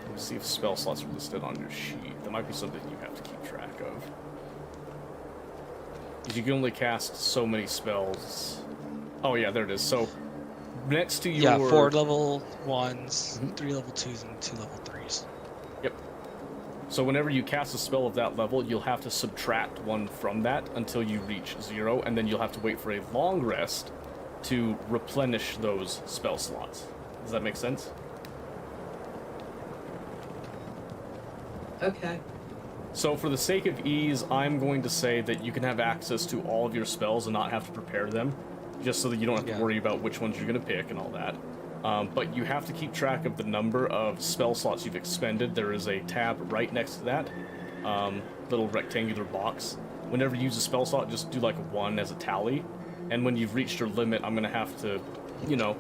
Let me see if spell slots are listed on your sheet. That might be something you have to keep track of. Because you can only cast so many spells. Oh yeah, there it is. So next to your... Yeah, 4 level 1s, 3 level 2s, and 2 level 3s. Yep. So whenever you cast a spell of that level, you'll have to subtract 1 from that until you reach 0, and then you'll have to wait for a long rest to replenish those spell slots. Does that make sense? Okay. So for the sake of ease, I'm going to say that you can have access to all of your spells and not have to prepare them, just so that you don't have to worry about which ones you're going to pick and all that. But you have to keep track of the number of spell slots you've expended. There is a tab right next to that little rectangular box. Whenever you use a spell slot, just do like a 1 as a tally. And when you've reached your limit, I'm going to have to, you know,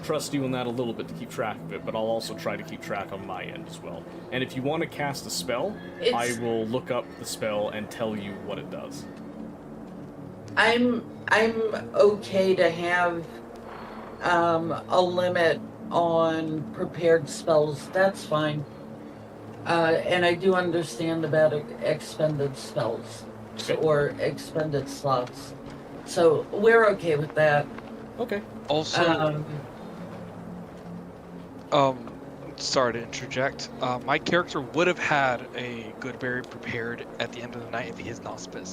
trust you on that a little bit to keep track of it, but I'll also try to keep track on my end as well. And if you want to cast a spell, I will look up the spell and tell you what it does. I'm okay to have a limit on prepared spells. That's fine. And I do understand about expended spells or expended slots. So we're okay with that. Okay. Also, sorry to interject. My character would have had a good berry prepared at the end of the night if he has not spent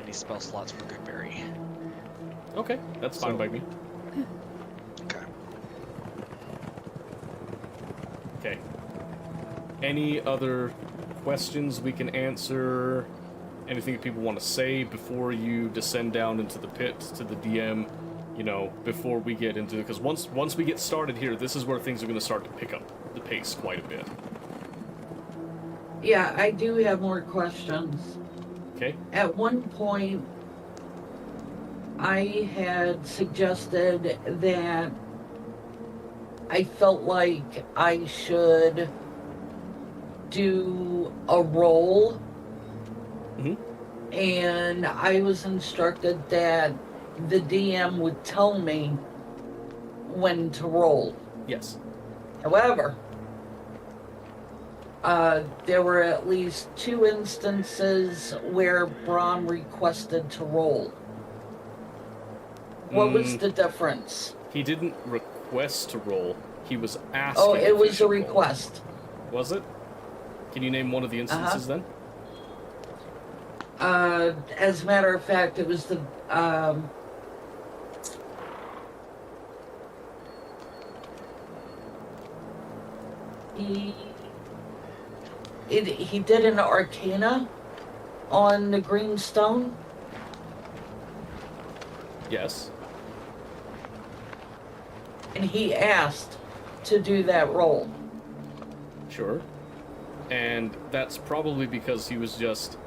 any spell slots for good berry. Okay, that's fine by me. Okay. Okay. Any other questions we can answer? Anything that people want to say before you descend down into the pit to the DM? You know, before we get into it, because once we get started here, this is where things are going to start to pick up the pace quite a bit. Yeah, I do have more questions. Okay. At one point, I had suggested that I felt like I should do a roll and I was instructed that the DM would tell me when to roll. Yes. However, there were at least 2 instances where Brahm requested to roll. What was the difference? He didn't request to roll. He was asking. Oh, if it he was a should roll. request. Was it? Can you name one of the instances then? As a matter of fact, it was the, he did an arcana on the green stone. Yes. And he asked to do that roll. Sure. And that's probably because he was just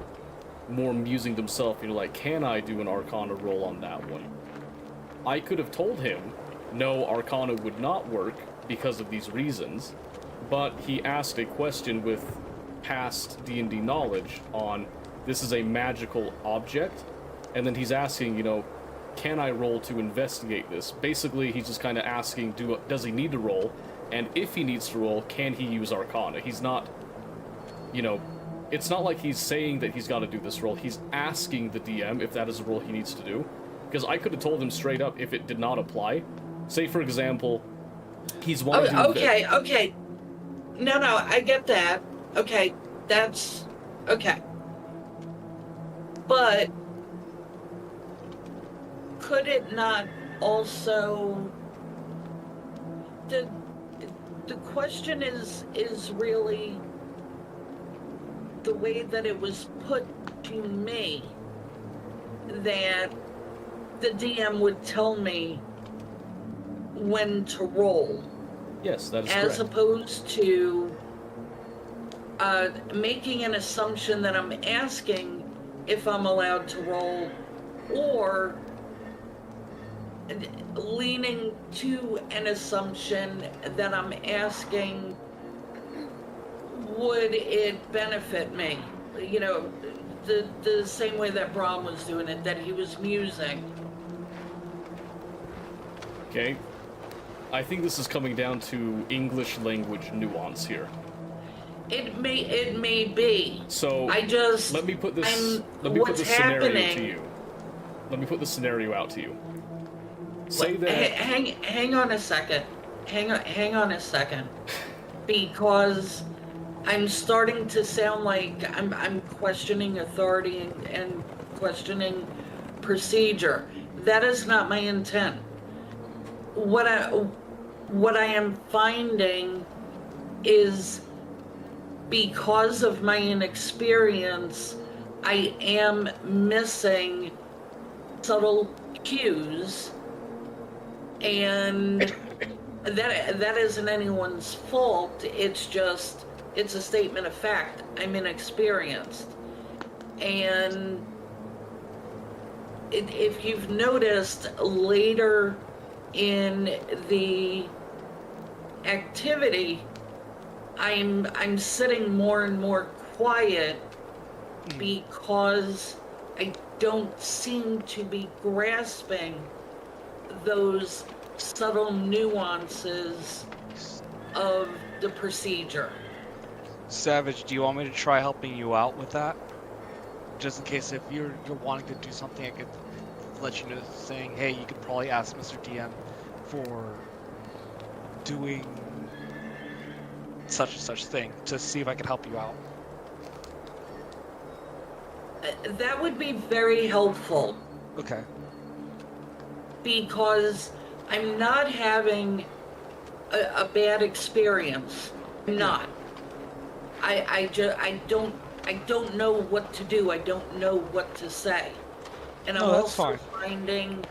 more musing to himself, like, can I do an Arcana roll on that one? I could have told him, no, Arcana would not work because of these reasons, but he asked a question with past D&D knowledge on, this is a magical object, and then he's asking, can I roll to investigate this? Basically, he's just kind of asking, does he need to roll? And if he needs to roll, can he use Arcana? He's not, it's not like he's saying that he's got to do this roll. He's asking the DM if that is a roll he needs to do. Because I could have told him straight up if it did not apply. Say, for example, he's wanting to... Okay. No, I get that. Okay, that's... Okay. But... could it not also... The question is really the way that it was put to me, that the DM would tell me when to roll. Yes, that is as correct. Opposed to making an assumption that I'm asking if I'm allowed to roll, or leaning to an assumption that I'm asking, would it benefit me? The same way that Brahm was doing it, that he was musing. Okay. I think this is coming down to English language nuance here. It may be. So let me put this scenario to you. Let me put the scenario out to you. Say that. Hang on a second. Hang on a second. Because I'm starting to sound like I'm questioning authority and questioning procedure. That is not my intent. What I am finding is, because of my inexperience, I am missing subtle cues, and that isn't anyone's fault. It's a statement of fact. I'm inexperienced. And if you've noticed, later in the activity, I'm sitting more and more quiet because I don't seem to be grasping those subtle nuances of the procedure. Savage, do you want me to try helping you out with that? Just in case if you're wanting to do something, I could let you know, saying, hey, you could probably ask Mr. DM for doing such and such thing to see if I can help you out. That would be very helpful. Okay. Because I'm not having a bad experience. I'm not. I don't know what to do. I don't know what to say. And I'm also finding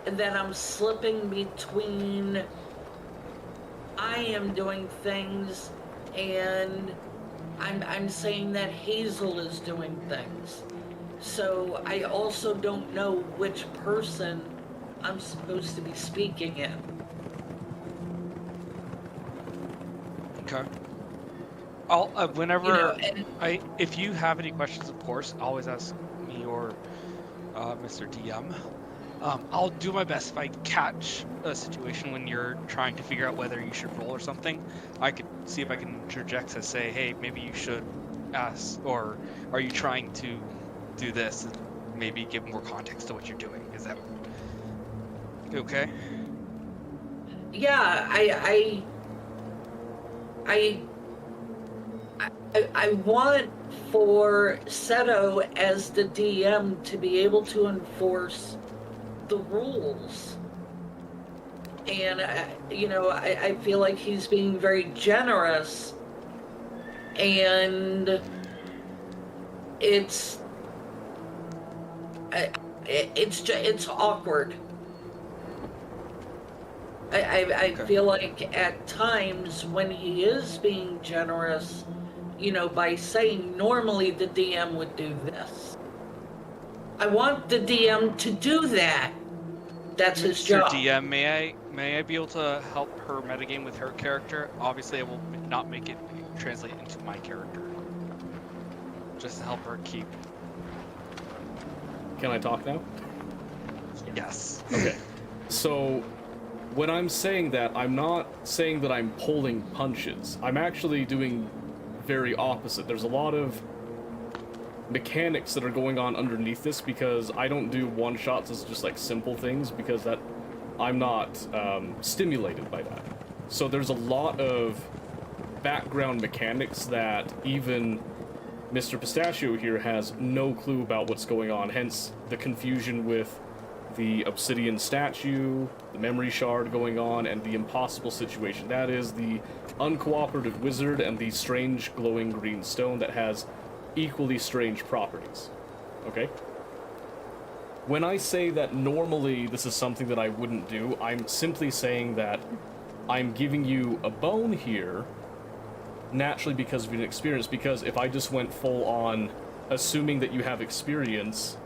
that I'm slipping between I am doing things and I'm saying that Hazel is doing things. So I also don't know which person I'm supposed to be speaking in. Okay. I'll whenever if you have any questions, of course, always ask me or Mr. DM. I'll do my best if I catch a situation when you're trying to figure out whether you should roll or something. I could see if I can interject to say, hey, maybe you should ask, or are you trying to do this? And maybe give more context to what you're doing. Is that okay? Yeah, I want for Seto as the DM to be able to enforce the rules. And, I feel like he's being very generous. And it's awkward. I Okay. feel like at times when he is being generous, by saying normally the DM would do this. I want the DM to do that. That's his Mr. job. DM, may I be able to help her metagame with her character? Obviously, I will not make it translate into my character. Just to help her keep. Can I talk now? Yes. Okay. So, when I'm saying that, I'm not saying that I'm pulling punches. I'm actually doing very opposite. There's a lot of mechanics that are going on underneath this because I don't do one-shots as just like simple things because that I'm not stimulated by that. So there's a lot of background mechanics that even Mr. Pistachio here has no clue about what's going on, hence the confusion with the obsidian statue, the memory shard going on, and the impossible situation. That is the uncooperative wizard and the strange glowing green stone that has equally strange properties. Okay? When I say that normally this is something that I wouldn't do, I'm simply saying that I'm giving you a bone here naturally because of your experience, because if I just went full on assuming that you have experience,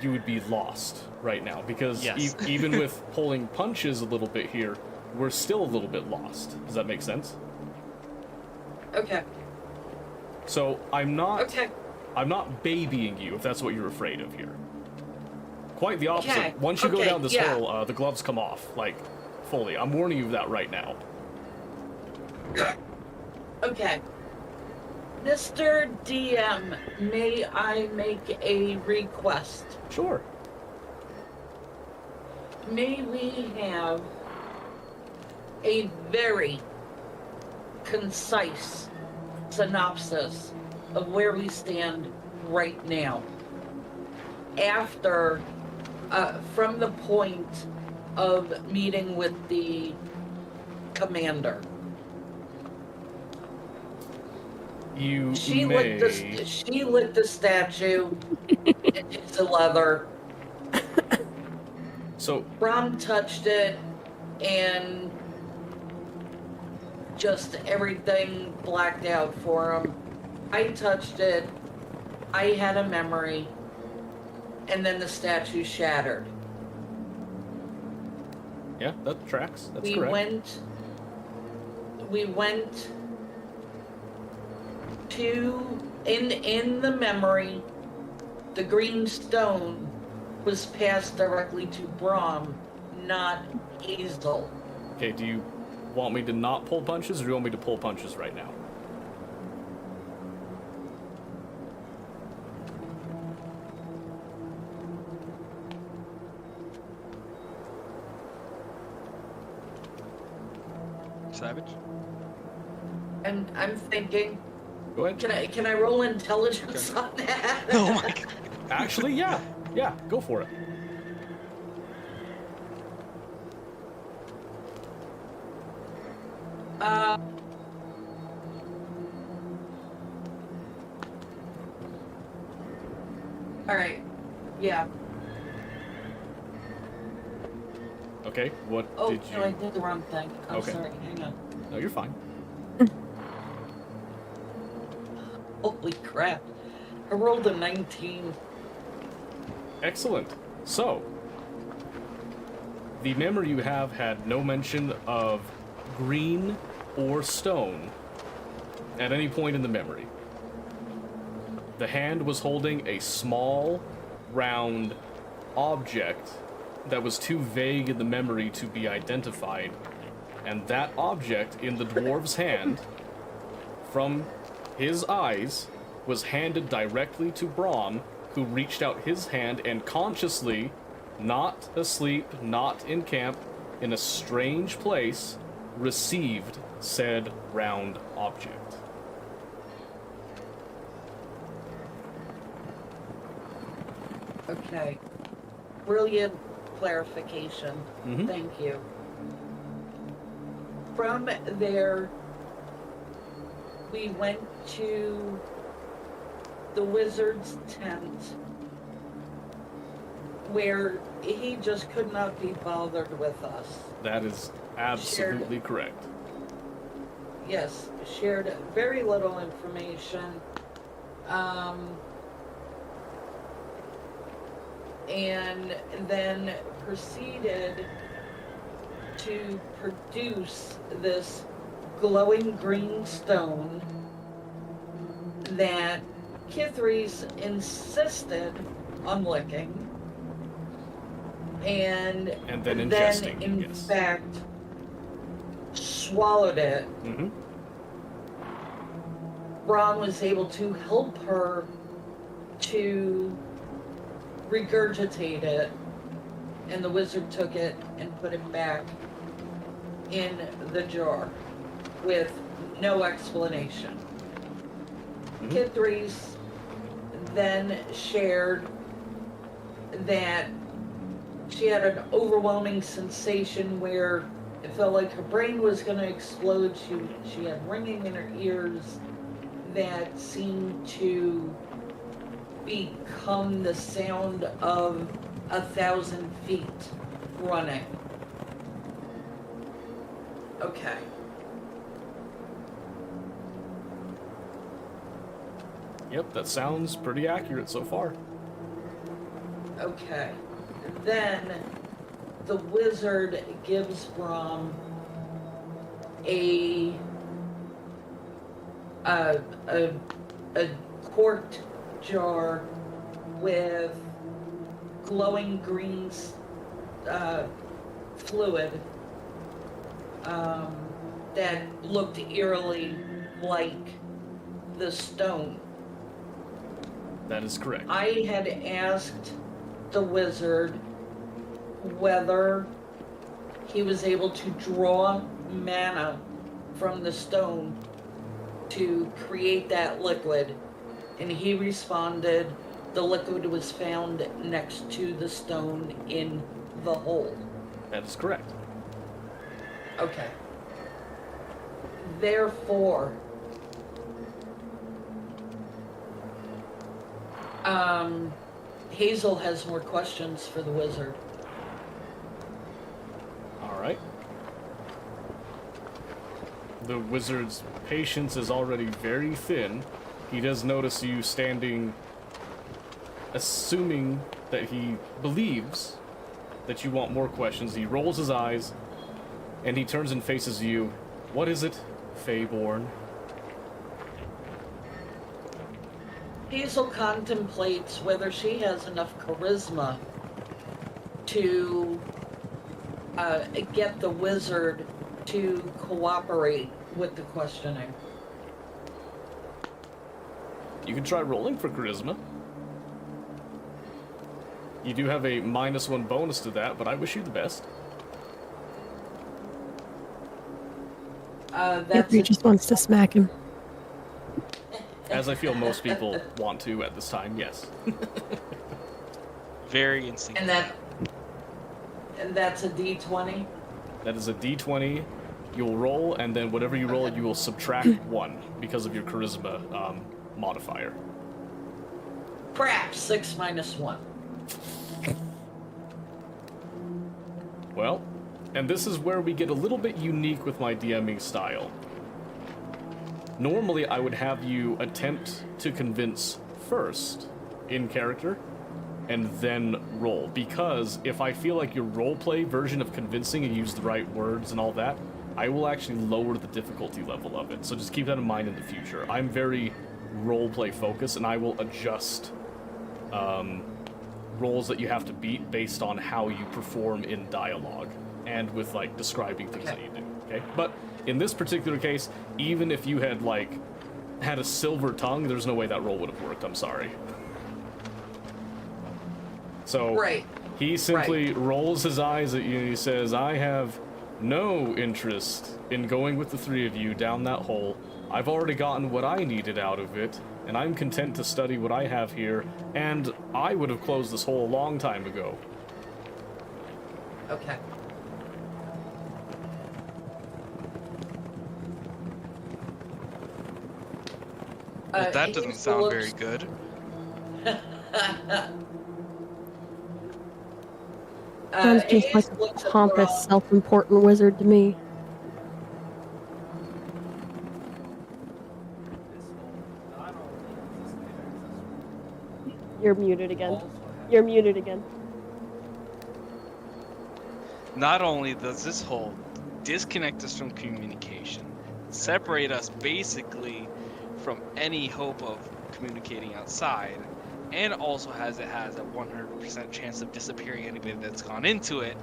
you would be lost right now, because Yes. even with pulling punches a little bit here, we're still a little bit lost. Does that make sense? Okay. So I'm not Okay. I'm not babying you, if that's what you're afraid of here. Quite the opposite. Okay, Once you go okay, down this yeah. hole, the gloves come off, like, fully. I'm warning you of that right now. Okay. Mr. DM, may I make a request? Sure. May we have a very concise synopsis of where we stand right now? After, from the point of meeting with the commander. You She may... lit the statue. It's a leather. So, Brom touched it, and just everything blacked out for him. I touched it. I had a memory, and then the statue shattered. yeah, that tracks. That's We correct. went to in the memory, the green stone was passed directly to Brom, not Hazel. Okay, do you want me to not pull punches, or do you want me to pull punches right now? Savage? And I'm thinking, Go ahead. can I roll intelligence on that? Oh my god. Actually, yeah. Yeah, go for it. All right. Yeah. Okay, what Oh, did you... no, I did the wrong thing. I'm Okay. sorry. Hang on. No, you're fine. Holy crap. I rolled a 19. Excellent. So, the memory you have had no mention of green or stone at any point in the memory. The hand was holding a small, round object that was too vague in the memory to be identified. And that object in the dwarf's hand, from his eyes, was handed directly to Brahm, who reached out his hand and consciously, not asleep, not in camp, in a strange place, received said round object. Okay. Brilliant clarification. Mhm. Thank you. From there, we went to the wizard's tent, where he just could not be bothered with us. That is absolutely correct. Yes, shared very little information. And then proceeded to produce this glowing green stone that Kithres insisted on licking. And then ingesting, in yes. fact, swallowed it. Mm-hmm. Brahm was able to help her to regurgitate it, and the wizard took it and put it back in the jar with no explanation. Mhm. Kithres then shared that she had an overwhelming sensation where it felt like her brain was going to explode. She had ringing in her ears that seemed to become the sound of 1,000 feet running. Okay. Yep, that sounds pretty accurate so far. Okay. Then the wizard gives Brahm a corked jar with glowing green fluid that looked eerily like the stone. That is correct. I had asked the wizard whether he was able to draw mana from the stone to create that liquid, and he responded the liquid was found next to the stone in the hole. That is correct. Okay. Therefore, Hazel has more questions for the wizard. All right. The wizard's patience is already very thin. He does notice you standing, assuming that he believes that you want more questions. He rolls his eyes, and he turns and faces you. What is it, Feyborn? Hazel contemplates whether she has enough charisma to get the wizard to cooperate with the questioning. You can try rolling for charisma. You do have a -1 bonus to that, but I wish you the best. That's Jeffrey just wants to smack him. As I feel most people want to at this time, yes. Very instinctive. and that's a D20. That is a d20. You'll roll, and then whatever you roll, you will subtract 1 because of your charisma modifier. Crap, 6 minus 1. Well, and this is where we get a little bit unique with my DMing style. Normally, I would have you attempt to convince first, in character, and then roll. Because if I feel like your roleplay version of convincing and use the right words and all that, I will actually lower the difficulty level of it. So just keep that in mind in the future. I'm very roleplay focus, and I will adjust roles that you have to beat based on how you perform in dialogue and with like describing things that you do. Okay, but in this particular case, even if you had like had a silver tongue, there's no way that roll would have worked. I'm sorry. So Right. he simply rolls his eyes at you and he says, I have no interest in going with the three of you down that hole. I've already gotten what I needed out of it, and I'm content to study what I have here, and I would have closed this hole a long time ago. Okay. Well, that he doesn't sound very looks- good. Sounds just Hayes like a looks at pompous, Rob. self-important wizard to me. You're muted again. You're muted again. Not only does this hole disconnect us from communication, separate us basically from any hope of communicating outside, and also has a 100% chance of disappearing anybody that's gone into it,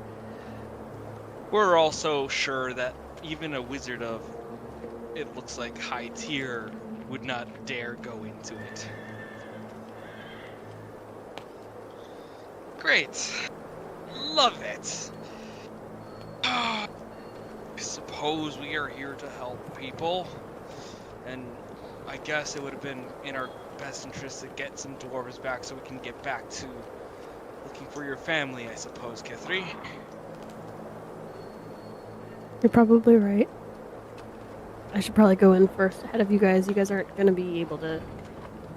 we're also sure that even a wizard of, it looks like, high tier would not dare go into it. Great. Love it. I suppose we are here to help people, and I guess it would have been in our best interest to get some dwarves back so we can get back to looking for your family, I suppose, Kithri. You're probably right. I should probably go in first ahead of you guys. You guys aren't going to be able to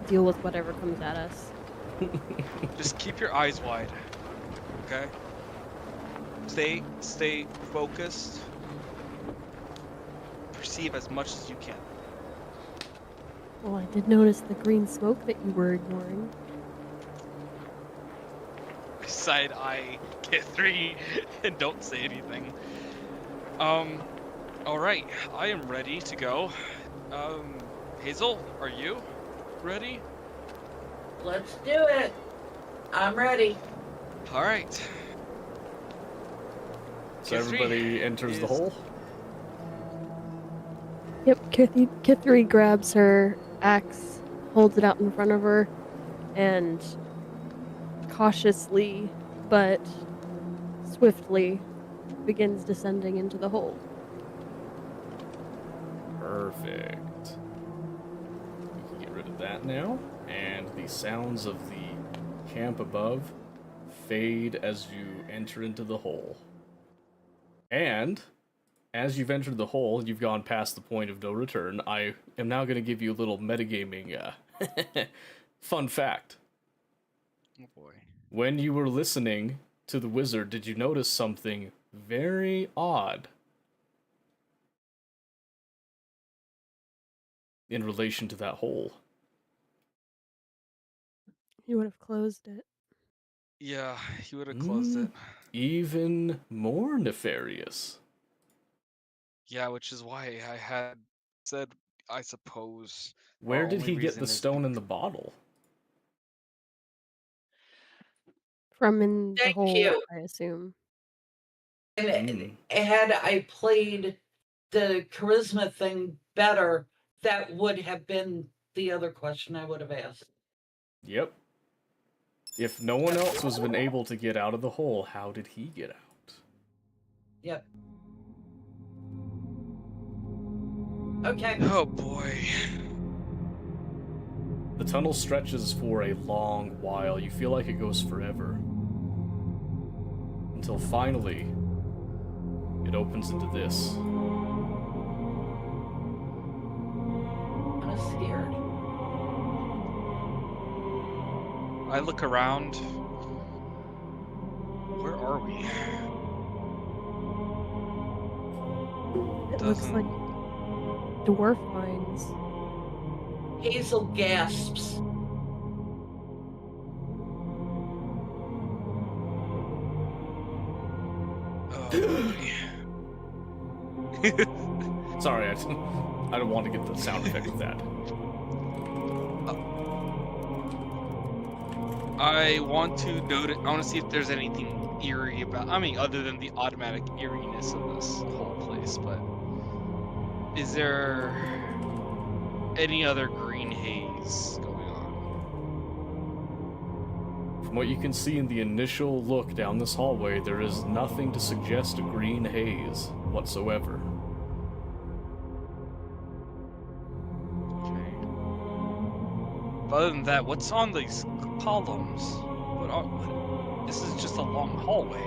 deal with whatever comes at us. Just keep your eyes wide, okay? Stay focused. Perceive as much as you can. Well, I did notice the green smoke that you were ignoring. Side eye Kithri and don't say anything. Alright, I am ready to go. Hazel, are you ready? Let's do it. I'm ready. Alright. So Kithri everybody enters the is- hole? Yep, Kithri grabs her axe, holds it out in front of her, and cautiously but swiftly begins descending into the hole. Perfect. We can get rid of that now. And the sounds of the camp above fade as you enter into the hole. And as you've entered the hole, you've gone past the point of no return. I am now going to give you a little metagaming fun fact. Oh boy. When you were listening to the wizard, did you notice something very odd in relation to that hole? You would have closed it. Yeah, he would have closed it. Even more nefarious. Yeah, which is why I had said, I suppose. Where Our did only he get reason the is stone in the bottle? From in the Thank hole, you. I assume. And Mm. had I played the charisma thing better, that would have been the other question I would have asked. Yep. If no one else was been able to get out of the hole, how did he get out? Yep. Okay. Oh boy. The tunnel stretches for a long while. You feel like it goes forever. Until finally, it opens into this. I'm scared. I look around. Where are we? It looks like dwarf mines. Hazel gasps. Oh boy. Sorry, I don't want to get the sound effect of that. I want to notice. I want to see if there's anything eerie about. I mean, other than the automatic eeriness of this whole place, but is there any other green haze going on? From what you can see in the initial look down this hallway, there is nothing to suggest a green haze whatsoever. Okay. But other than that, what's on these columns? What, this is just a long hallway.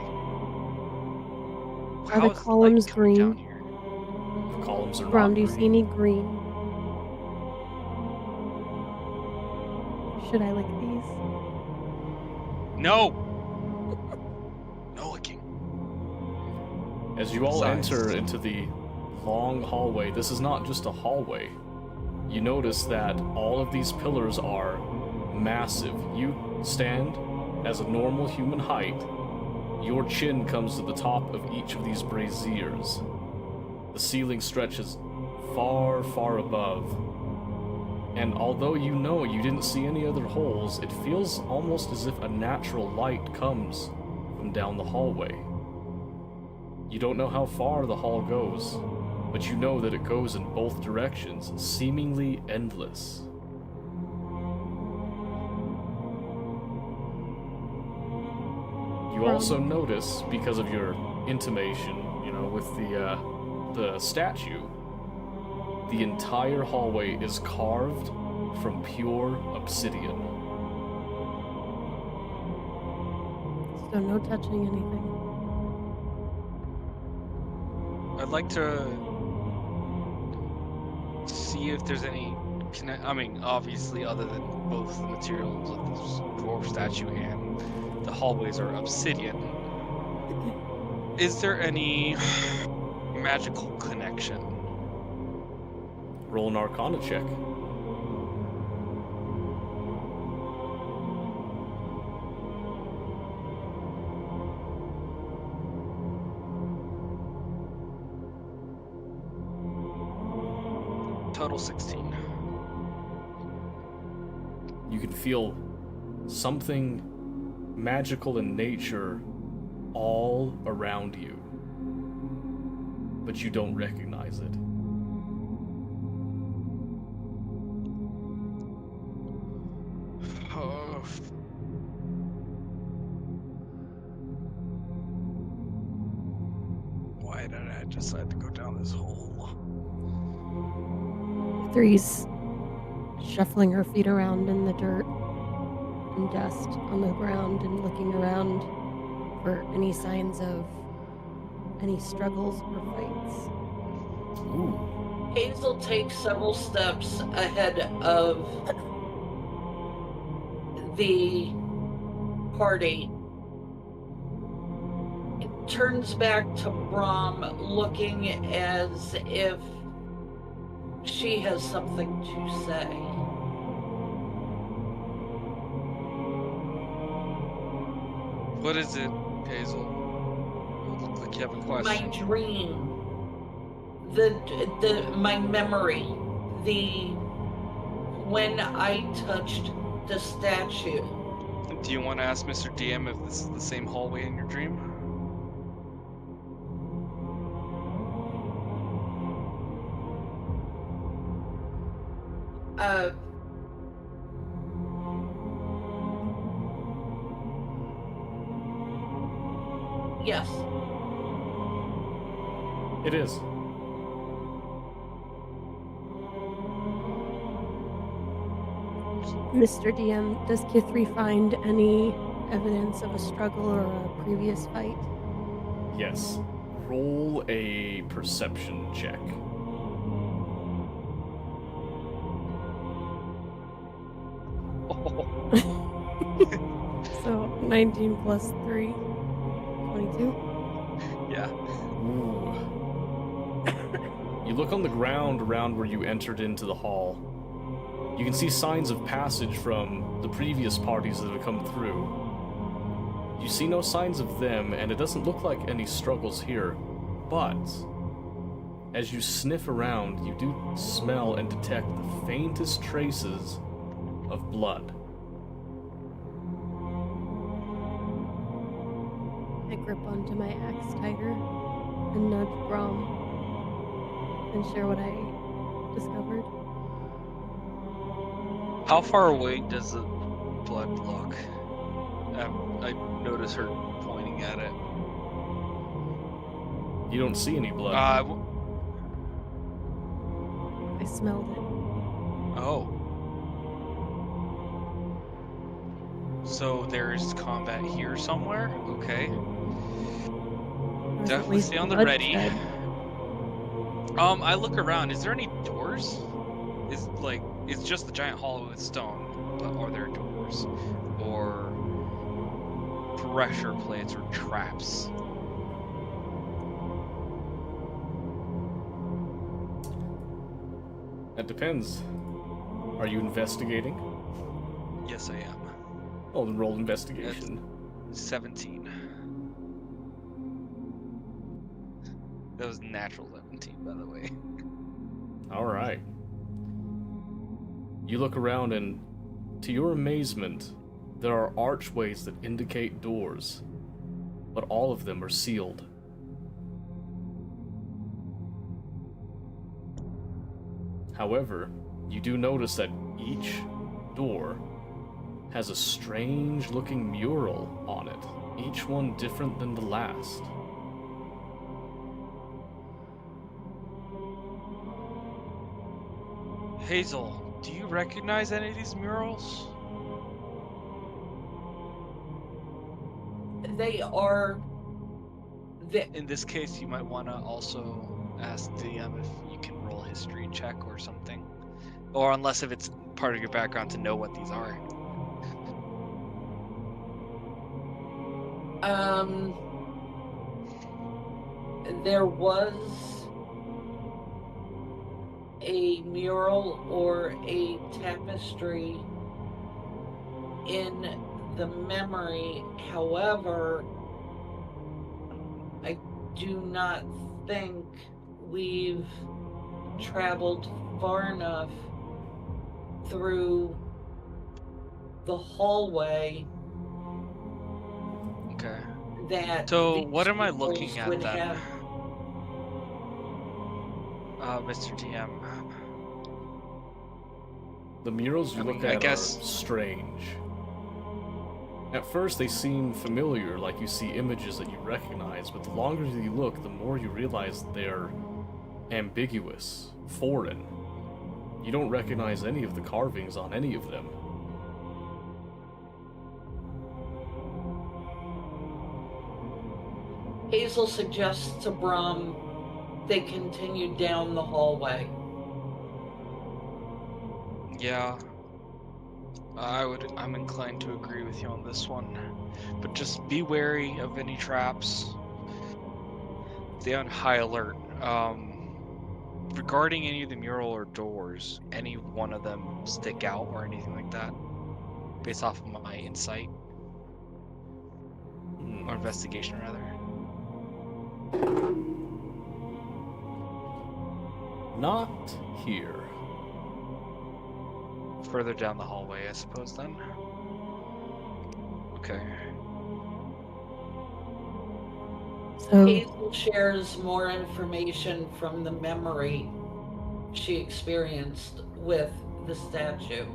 Are the is light columns coming down green? here? The columns are Brom, not do you green. see any green? Should I lick these? No. No licking. As you all Besides- enter into the long hallway, this is not just a hallway. You notice that all of these pillars are massive. You stand as a normal human height. Your chin comes to the top of each of these braziers. The ceiling stretches far, far above. And although you know you didn't see any other holes, it feels almost as if a natural light comes from down the hallway. You don't know how far the hall goes, but you know that it goes in both directions, seemingly endless. You also notice, because of your intimation, with the statue, the entire hallway is carved from pure obsidian. So no touching anything. I'd like to see if there's any I mean, obviously, other than both the materials of this dwarf statue and the hallways are obsidian, is there any magical connection? Roll an Arcana check. Total 16. You can feel something magical in nature all around you, but you don't recognize it. Oh. Why did I decide to go down this hole? Three's shuffling her feet around in the dirt and dust on the ground and looking around for any signs of any struggles or fights. Ooh. Hazel takes several steps ahead of the party. It turns back to Brom, looking as if she has something to say. What is it, Hazel? You look like you have a question. My dream, my memory, when I touched the statue. Do you want to ask Mr. DM if this is the same hallway in your dream? Yes. It is. Mr. DM, does Kithri find any evidence of a struggle or a previous fight? Yes. Roll a perception check. So 19 plus 3, 22. Yeah. Ooh. You look on the ground around where you entered into the hall. You can see signs of passage from the previous parties that have come through. You see no signs of them, and it doesn't look like any struggles here. But as you sniff around, you do smell and detect the faintest traces of blood. grip onto my axe tighter and nudge Brom and share what I discovered. How far away does the blood look? I notice her pointing at it. You don't see any blood. I smelled it. Oh. So there's combat here somewhere? Okay. There's at Definitely least stay on the ready. bloodshed. I look around. Is there any doors? It's just the giant hall with stone, but are there doors? Or pressure plates or traps? That depends. Are you investigating? Yes, I am. Oh, then roll investigation. 17. That was natural 17, by the way. All right. You look around, and to your amazement, there are archways that indicate doors, but all of them are sealed. However, you do notice that each door has a strange-looking mural on it, each one different than the last. Hazel, do you recognize any of these murals? They are. In this case, you might want to also ask DM if you can roll a history check or something. Or unless if it's part of your background to know what these are. There was a mural or a tapestry in the memory. However, I do not think we've traveled far enough through the hallway Okay. that So these what am I murals looking at would then? have. Mr. DM. The murals you I look mean, I at guess- are strange. At first, they seem familiar, like you see images that you recognize, but the longer you look, the more you realize they're ambiguous, foreign. You don't recognize any of the carvings on any of them. Hazel suggests to Brom they continue down the hallway. Yeah. I'm inclined to agree with you on this one. But just be wary of any traps. Stay on high alert. Regarding any of the mural or doors, any one of them stick out or anything like that? Based off of my insight. Or investigation, rather. Not here. Further down the hallway, I suppose, then. Okay. So Hazel shares more information from the memory she experienced with the statue.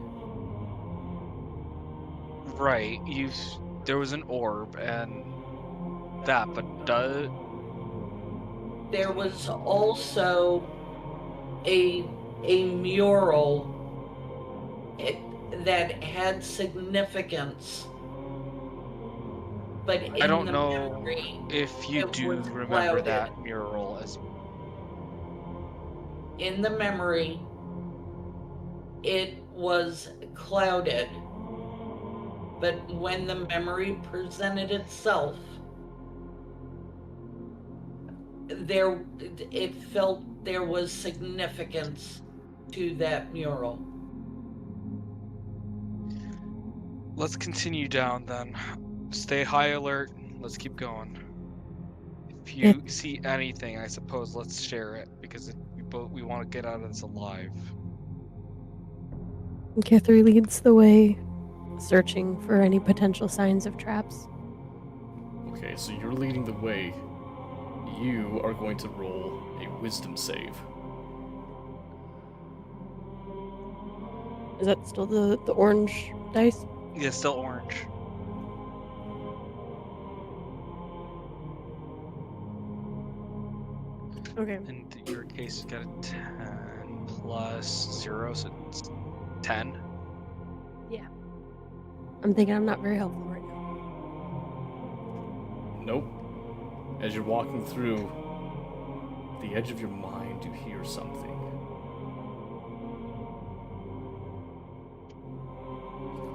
Right, there was an orb and that, but There was also a mural that had significance, but in I don't the know memory, if you it do was remember clouded. that mural as In the memory, it was clouded, but when the memory presented itself, it felt there was significance to that mural. Let's continue down then. Stay high alert. Let's keep going. If you see anything, I suppose let's share it because we want to get out of this alive. Kithri leads the way, searching for any potential signs of traps. Okay, so you're leading the way. You are going to roll a wisdom save. Is that still the orange dice? Yeah, still orange. Okay. In your case, you got a 10 plus 0, so it's 10. I'm thinking I'm not very helpful right now. Nope. As you're walking through, the edge of your mind, you hear something.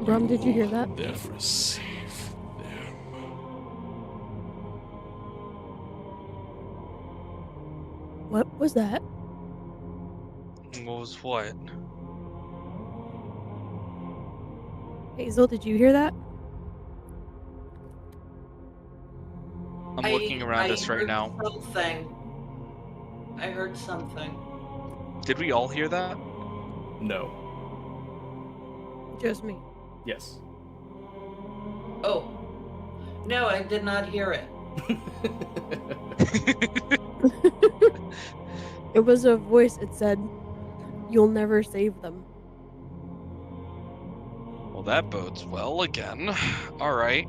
Brum, did you hear that? Never save them. What was that? What was what? Hazel, did you hear that? I'm looking around us right heard now. Something. I heard something. Did we all hear that? No. Just me. Yes. Oh. No, I did not hear it. It was a voice. It said, "You'll never save them." Well, that bodes well again. Alright.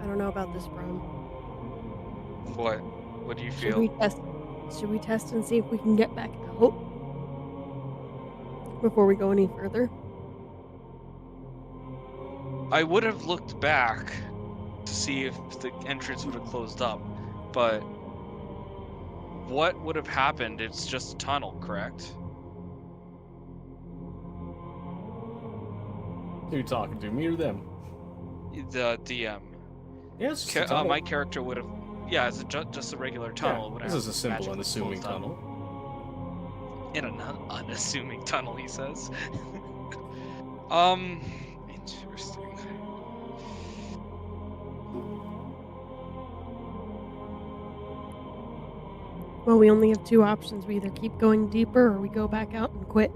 I don't know about this, Brum. What? What do you Should feel? we test? Should we test and see if we can get back out before we go any further? I would have looked back to see if the entrance would have closed up, but what would have happened? It's just a tunnel, correct? Who are you talking to, me or them? The DM. Yes. My character would have. Yeah, it's just a regular tunnel. It wouldn't This is have a simple, magically unassuming closed up. tunnel. In an unassuming tunnel, he says. Interesting. Well, we only have two options. We either keep going deeper or we go back out and quit.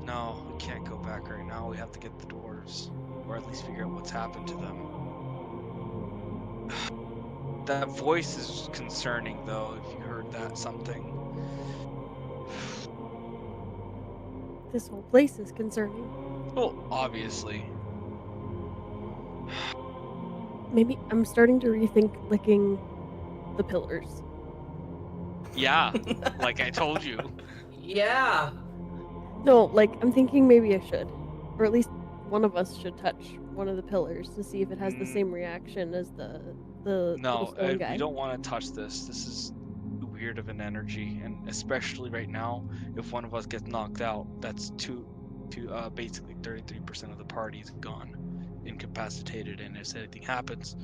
No, we can't go back right now. We have to get the dwarves, or at least figure out what's happened to them. That voice is concerning, though. If you heard that, something. This whole place is concerning. Well, obviously. Maybe I'm starting to rethink licking the pillars. Yeah, like I told you. Yeah. No, like I'm thinking maybe I should, or at least one of us should touch one of the pillars to see if it has the same reaction as the little No, stone guy. we don't want to touch this. This is too weird of an energy, and especially right now, if one of us gets knocked out, that's basically 33% of the party is gone, incapacitated, and if anything happens,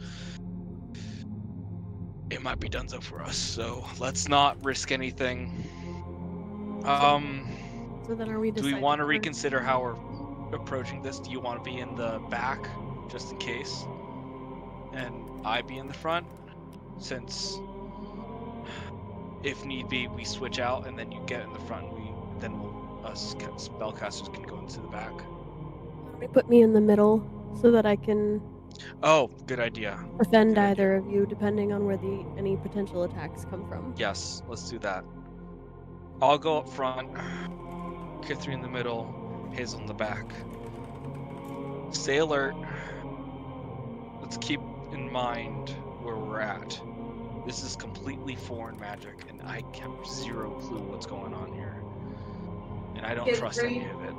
it might be donezo for us. So let's not risk anything. So then are we? Do we want to reconsider how we're approaching this? Do you want to be in the back, just in case, and I be in the front, since if need be we switch out and then you get in the front, us spellcasters can go into the back. Put me in the middle so that I can Oh, good idea. defend Good idea. either of you depending on where any potential attacks come from. Yes, let's do that. I'll go up front, Kithri in the middle, Hazel in the back. Stay alert. Let's keep in mind where we're at. This is completely foreign magic, and I have zero clue what's going on here. And I don't trust any of it.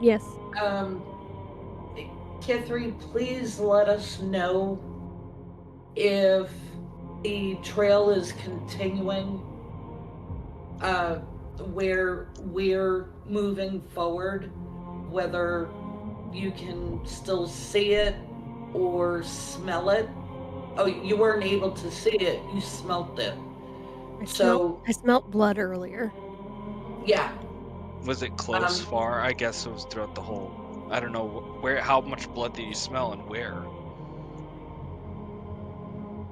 Yes. Kithri, please let us know if the trail is continuing where we're moving forward, whether you can still see it or smell it. Oh, you weren't able to see it, you smelt it. I smelt blood earlier. Yeah. Was it close, far? I guess it was throughout the whole. I don't know how much blood did you smell and where?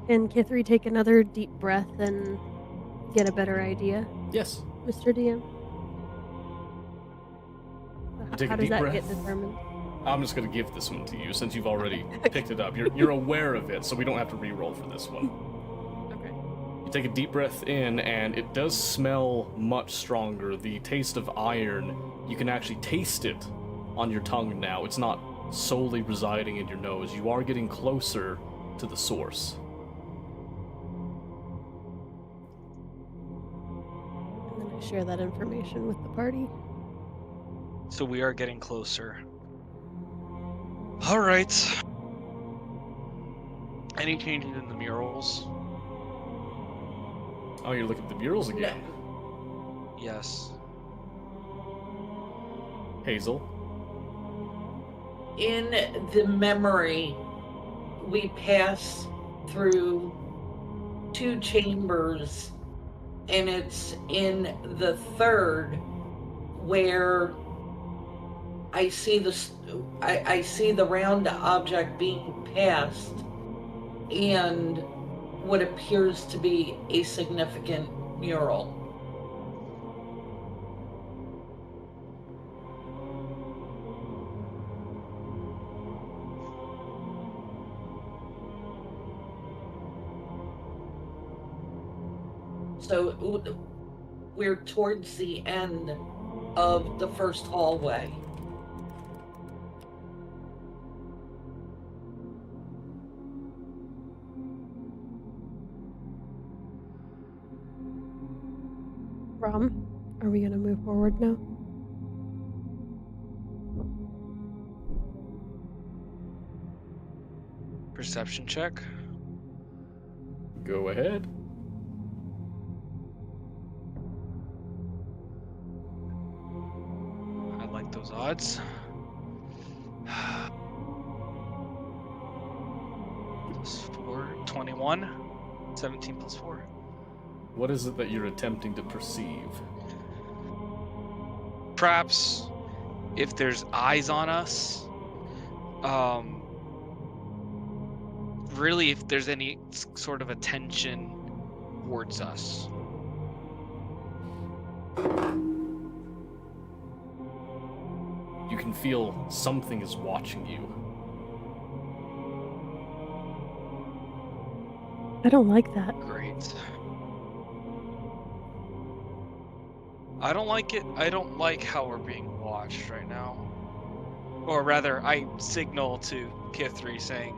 Can Kithri take another deep breath and get a better idea, Yes. Mr. DM? take How a does deep that breath. get determined? I'm just gonna give this one to you since you've already picked it up. You're aware of it, so we don't have to re-roll for this one. Okay. You take a deep breath in, and it does smell much stronger. The taste of iron, you can actually taste it on your tongue now. It's not solely residing in your nose. You are getting closer to the source. And then I share that information with the party. So we are getting closer. All right. Any changes in the murals? Oh, you're looking at the murals again. Yes. Hazel. In the memory, we pass through 2 chambers, and it's in the third where I see I see the round object being passed and what appears to be a significant mural. So we're towards the end of the first hallway. Rom, are we gonna move forward now? Perception check. Go ahead. I like those odds. Plus 4, 21. 17 plus 4. What is it that you're attempting to perceive? Perhaps if there's eyes on us, really if there's any sort of attention towards us. You can feel something is watching you. I don't like that. Great. I don't like it. I don't like how we're being watched right now. Or rather, I signal to Kithri saying,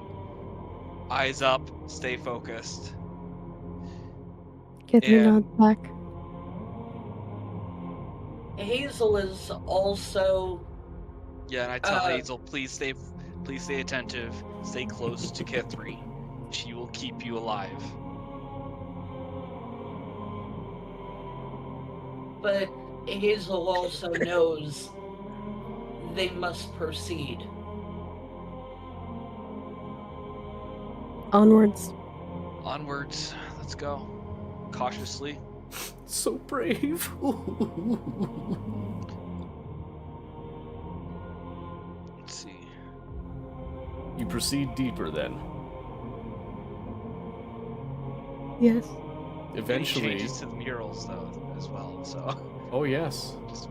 eyes up, stay focused. Kithri And- nods back. Hazel is also Yeah, and I tell Uh, Hazel, please stay attentive, stay close to Kithri. She will keep you alive. but Hazel also knows they must proceed. Onwards. Onwards, let's go. Cautiously. So brave. Let's see. You proceed deeper then. Yes. Any Eventually. changes to the murals though as well. So Oh, yes. just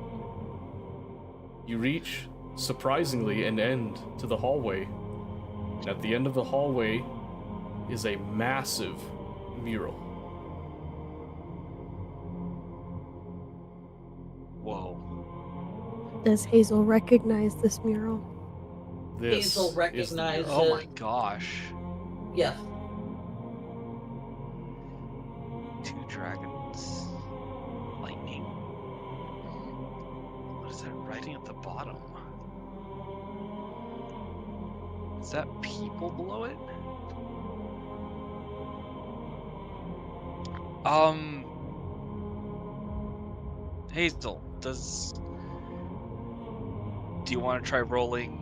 You reach, surprisingly, an end to the hallway. And at the end of the hallway is a massive mural. whoa. Does Hazel recognize this mural? This Hazel is the recognizes- mural. Oh my gosh. Yes. 2 dragons. Lightning. What is that writing at the bottom? Is that people below it? Hazel, do you want to try rolling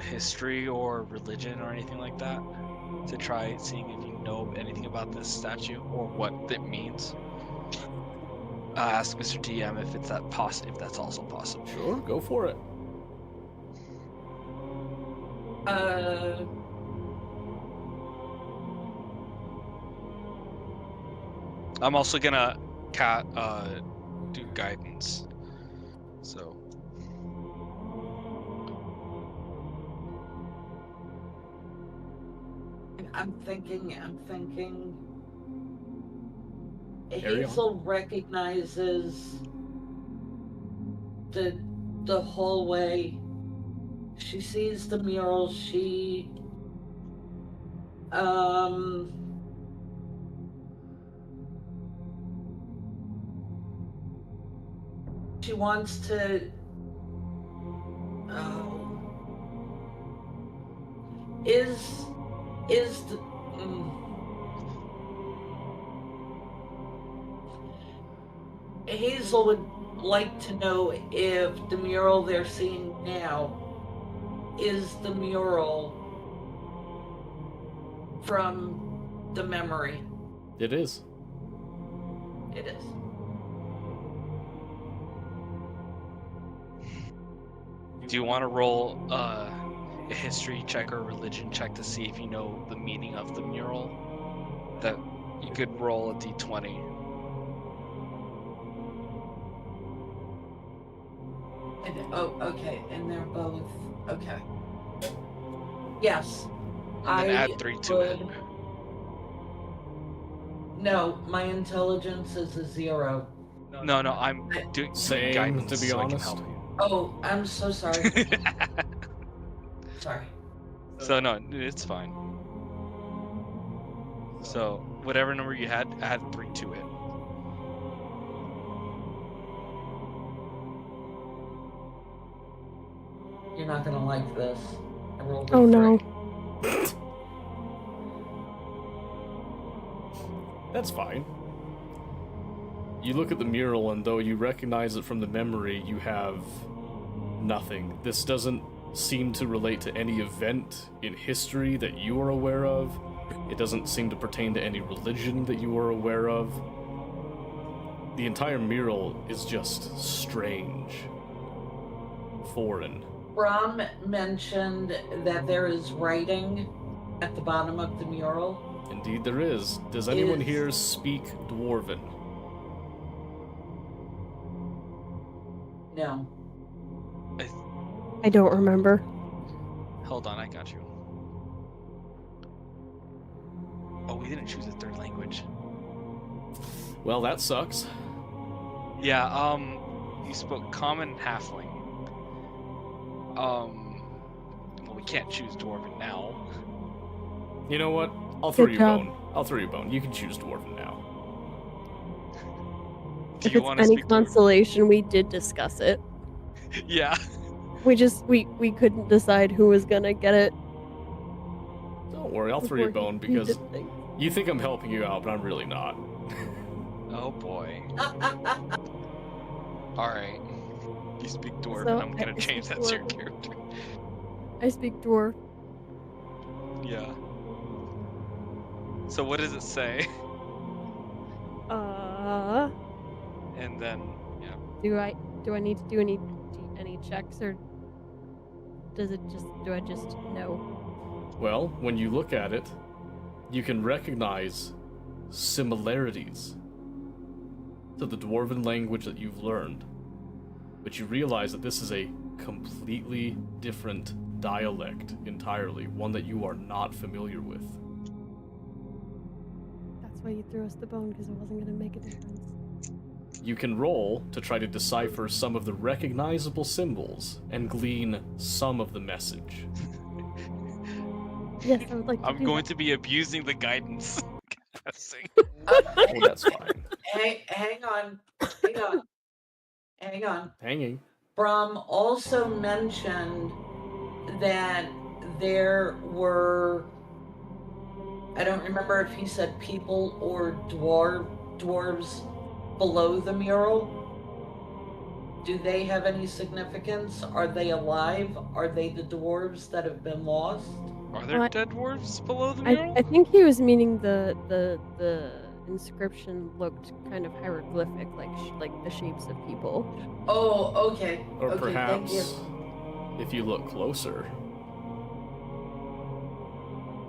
history or religion or anything like that to try seeing if you know anything about this statue or what it means? Ask Mr. DM if it's if that's also possible. Sure, go for it. I'm also gonna do guidance. So I'm thinking. Carry on. Hazel recognizes the hallway. She sees the mural. She wants to. Is the. Hazel would like to know if the mural they're seeing now is the mural from the memory. It is. It is. Do you want to roll a history check or a religion check to see if you know the meaning of the mural? That you could roll a d20. Okay, and they're both okay. Yes. And then add 3 to it. No, my intelligence is a 0. No, I'm doing Same, guidance to be so I can honest. help you. Oh, I'm so sorry. Sorry. So no, it's fine. So whatever number you had, add 3 to it. You're not gonna like this. I rolled a Oh no. 3. That's fine. You look at the mural, and though you recognize it from the memory, you have nothing. This doesn't seem to relate to any event in history that you are aware of. It doesn't seem to pertain to any religion that you are aware of. The entire mural is just strange. Foreign. Brom mentioned that there is writing at the bottom of the mural. Indeed there is. Does anyone Is- here speak Dwarven? No. I don't remember. Hold on, I got you. Oh, we didn't choose a third language. Well, that sucks. Yeah, you spoke common and halfling. Well, we can't choose dwarven now. You know what? I'll throw Good you a job. bone. I'll throw you a bone. You can choose Dwarven now. Do If you it's want to any speak dwarven? consolation, we did discuss it. Yeah. We couldn't decide who was gonna get it. Don't worry, I'll throw you a before bone he because did things. you think I'm helping you out, but I'm really not. Oh boy. All right. You speak dwarven. So, I'm gonna I change speak that to your dwarven. character. I speak dwarf. Yeah. So what does it say? And then yeah. Do I need to do any checks, or do I just know? Well, when you look at it, you can recognize similarities to the Dwarven language that you've learned. But you realize that this is a completely different dialect entirely, one that you are not familiar with. That's why you threw us the bone, because it wasn't gonna make a difference. You can roll to try to decipher some of the recognizable symbols and glean some of the message. Yes, I would like to I'm do going that. to be abusing the guidance. Confessing. Oh, that's fine. Hang on. Hang on. Hanging. Brom also mentioned that there were, I don't remember if he said people or dwarves below the mural. Do they have any significance? Are they alive? Are they the dwarves that have been lost? Are there What? dead dwarves below the mural? I think he was meaning the inscription looked kind of hieroglyphic, like the shapes of people. Oh, okay. Or Okay, thank you. perhaps, if you look closer,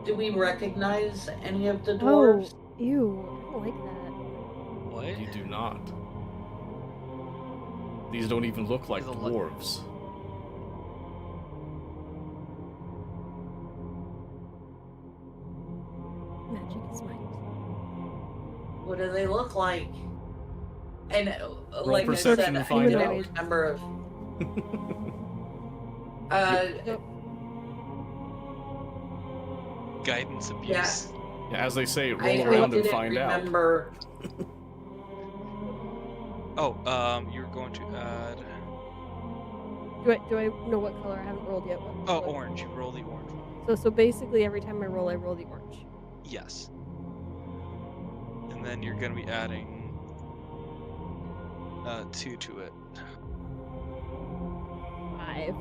Do we recognize any of the Oh, dwarves? ew! I don't like that. What? you do not. These don't even look like There's a lot- dwarves. Magic is might. What do they look like? And Roll like I said, perception and I find don't out. remember. Yep. Guidance abuse. Yeah. As they say, roll I around and didn't find out. remember. Oh, you're going to add. Do I know what color? I haven't rolled yet. Oh, orange. You roll the orange one. So basically every time I roll the orange. Yes. And then you're gonna be adding 2 to it. 5.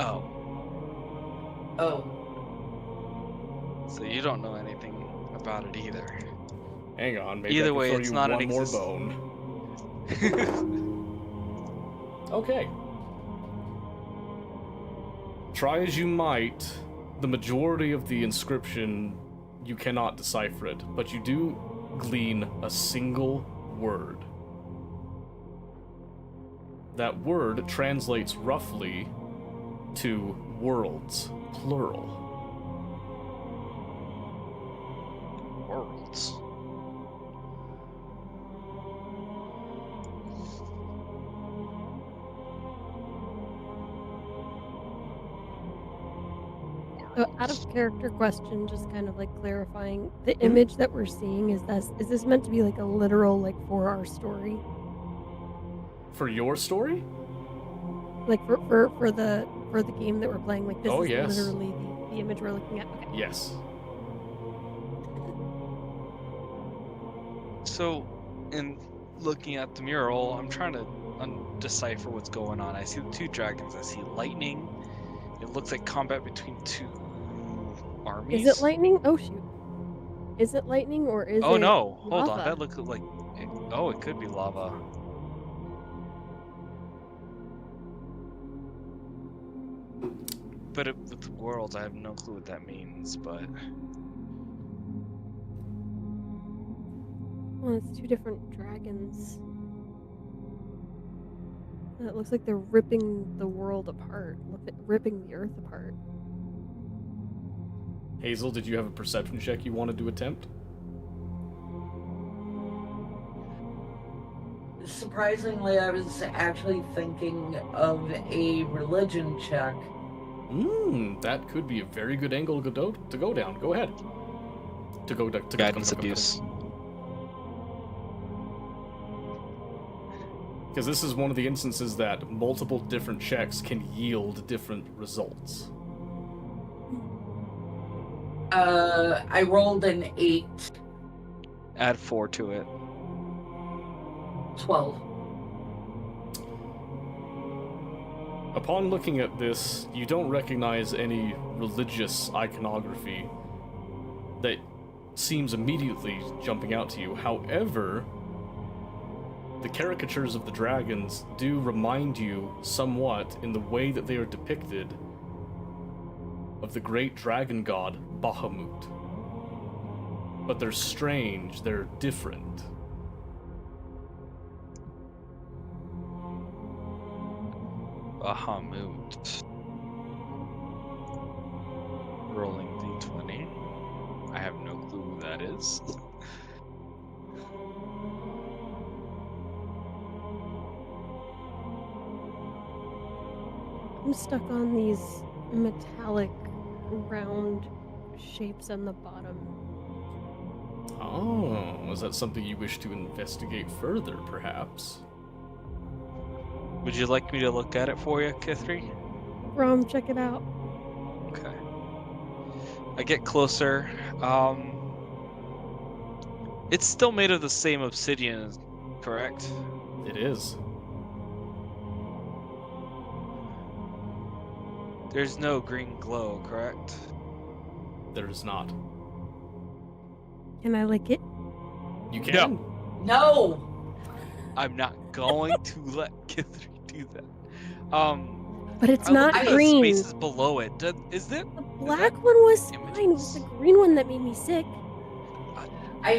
Oh, Oh, so you don't know anything about it either. Hang on, maybe Either I can way, throw it's you not one an more exist- bone. Okay. Try as you might, the majority of the inscription, you cannot decipher it, but you do glean a single word. That word translates roughly to worlds, plural. Worlds. So out of character question, just kind of like clarifying, the image that we're seeing is this meant to be like a literal like for our story? For your story? Like for the game that we're playing, like this Oh, is yes. literally the image we're looking at. Okay. Yes. So, in looking at the mural, I'm trying to decipher what's going on. I see the 2 dragons. I see lightning. It looks like combat between 2 armies. Is it lightning? Oh shoot. Is it lightning or is it Oh no! Hold on. lava? That looks like. Oh, it could be lava. But with the worlds, I have no clue what that means. But Well, it's 2 different dragons. And it looks like they're ripping the world apart, ripping the earth apart. Hazel, did you have a perception check you wanted to attempt? surprisingly, I was actually thinking of a religion check. That could be a very good angle to go down. Go ahead. guidance abuse. Because this is one of the instances that multiple different checks can yield different results. I rolled an 8, Add 4 to it. 12. Upon looking at this, you don't recognize any religious iconography that seems immediately jumping out to you. However, the caricatures of the dragons do remind you somewhat, in the way that they are depicted, of the great dragon god Bahamut. But they're strange, they're different. Bahamut. Rolling d20. I have no clue who that is. I'm stuck on these metallic round shapes on the bottom. Oh, is that something you wish to investigate further, perhaps? Would you like me to look at it for you, Kithri? Rom, check it out. Okay. I get closer. It's still made of the same obsidian, correct? It is. There's no green glow, correct? There is not. Can I lick it? You can. No! I'm not going to let Kithri do that. But it's I not looked at the green. spaces below it. Is it? The black one was fine. It was the green one that made me sick. I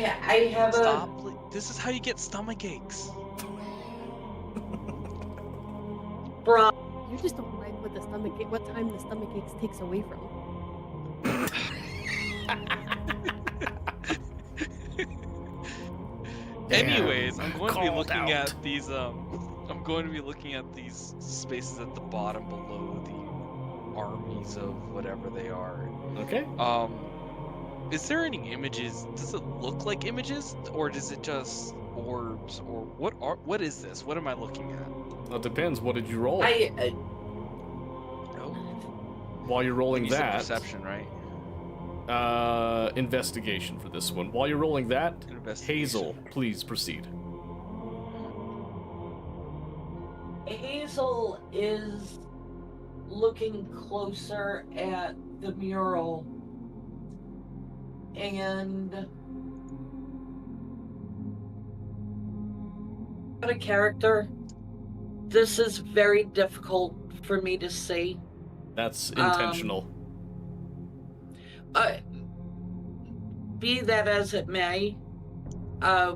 have Stop. This is how you get stomach aches. Bro, You just don't like what time the stomach aches takes away from. Anyways, I'm going to be Called looking out. at these. I'm going to be looking at these spaces at the bottom below the armies of whatever they are. Okay. Is there any images? Does it look like images, or does it just orbs, or what is this? What am I looking at? Well, it depends. What did you roll? Oh, While you're rolling you said that, perception, right? investigation for this one. While you're rolling that, Investigation. Hazel, please proceed. Hazel is looking closer at the mural and out of character. This is very difficult for me to see. That's intentional. Be that as it may,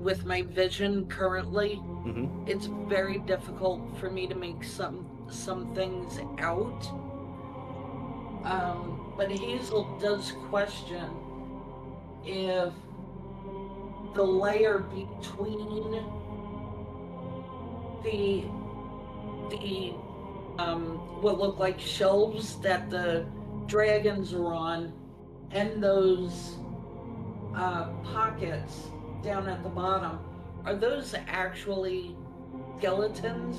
with my vision currently, Mm-hmm. it's very difficult for me to make some things out. But Hazel does question if the layer between the what look like shelves that the dragons are on and those pockets down at the bottom, are those actually skeletons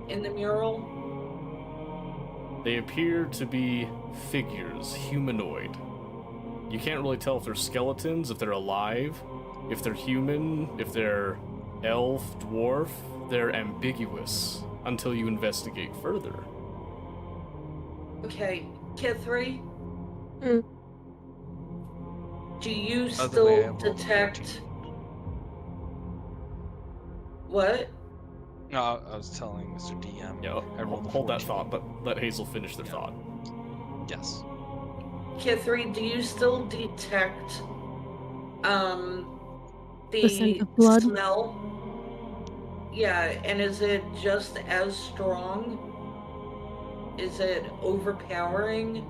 in the mural? They appear to be figures, humanoid. You can't really tell if they're skeletons, if they're alive, if they're human, if they're elf, dwarf. They're ambiguous until you investigate further. Okay, Kithri? Mm. Do you By the way, I still have rolled a detect... What? No, I was telling Mr. DM. Yeah, I rolled a hold that 14. thought, but let Hazel finish their Yeah. thought. Yes. Kithri, do you still detect The scent of blood? smell? Yeah, and is it just as strong? Is it overpowering?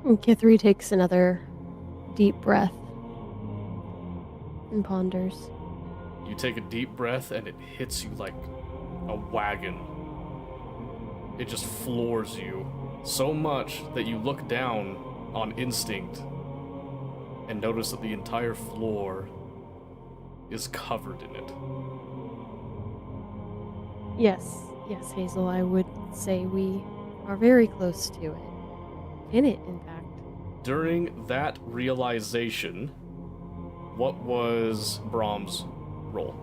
And Kithri takes another deep breath and ponders. You take a deep breath and it hits you like a wagon. It just floors you so much that you look down on instinct and notice that the entire floor is covered in it. Yes, Hazel, I would say we are very close to it. In it, in fact. During that realization, what was Brahms' roll?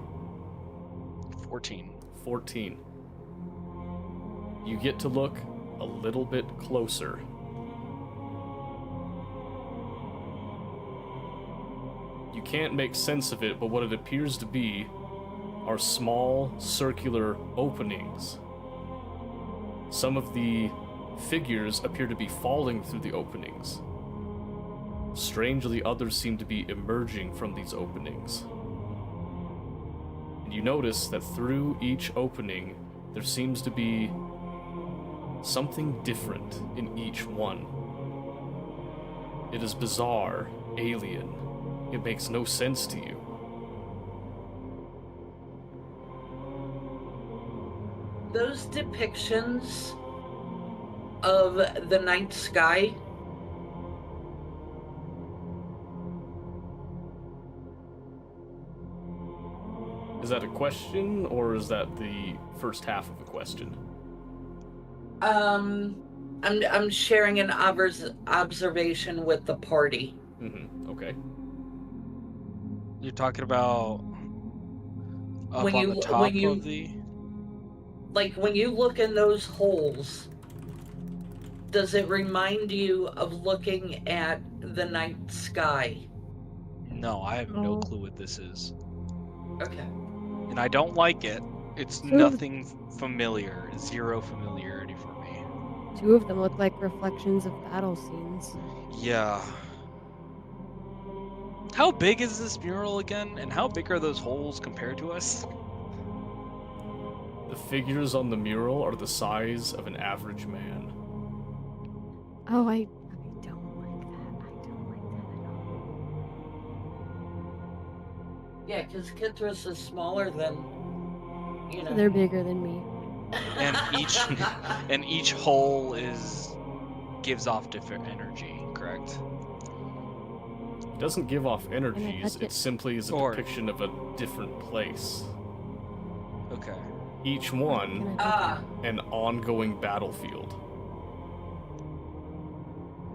14. 14. You get to look a little bit closer. You can't make sense of it, but what it appears to be are small circular openings. Some of the figures appear to be falling through the openings. Strangely, others seem to be emerging from these openings. And you notice that through each opening, there seems to be something different in each one. It is bizarre, alien. It makes no sense to you. Those depictions of the night sky, Is that a question, or is that the first half of the question? I'm sharing an observation with the party. Mm-hmm. Okay. You're talking about up When on you- the top when you- of the. Like, when you look in those holes, does it remind you of looking at the night sky? No, I have no Oh. clue what this is, Okay. and I don't like it. It's Ooh. nothing familiar. Zero familiarity for me. Two of them look like reflections of battle scenes. Yeah. How big is this mural again? And how big are those holes compared to us? The figures on the mural are the size of an average man. Oh, I don't like that. I don't like that at all. Yeah, because Kithris is smaller than, you know. They're bigger than me. And each hole gives off different energy, correct? It doesn't give off energies, touch it it? simply is a Or- depiction of a different place. Okay. Each Can one, I touch an ongoing battlefield. it?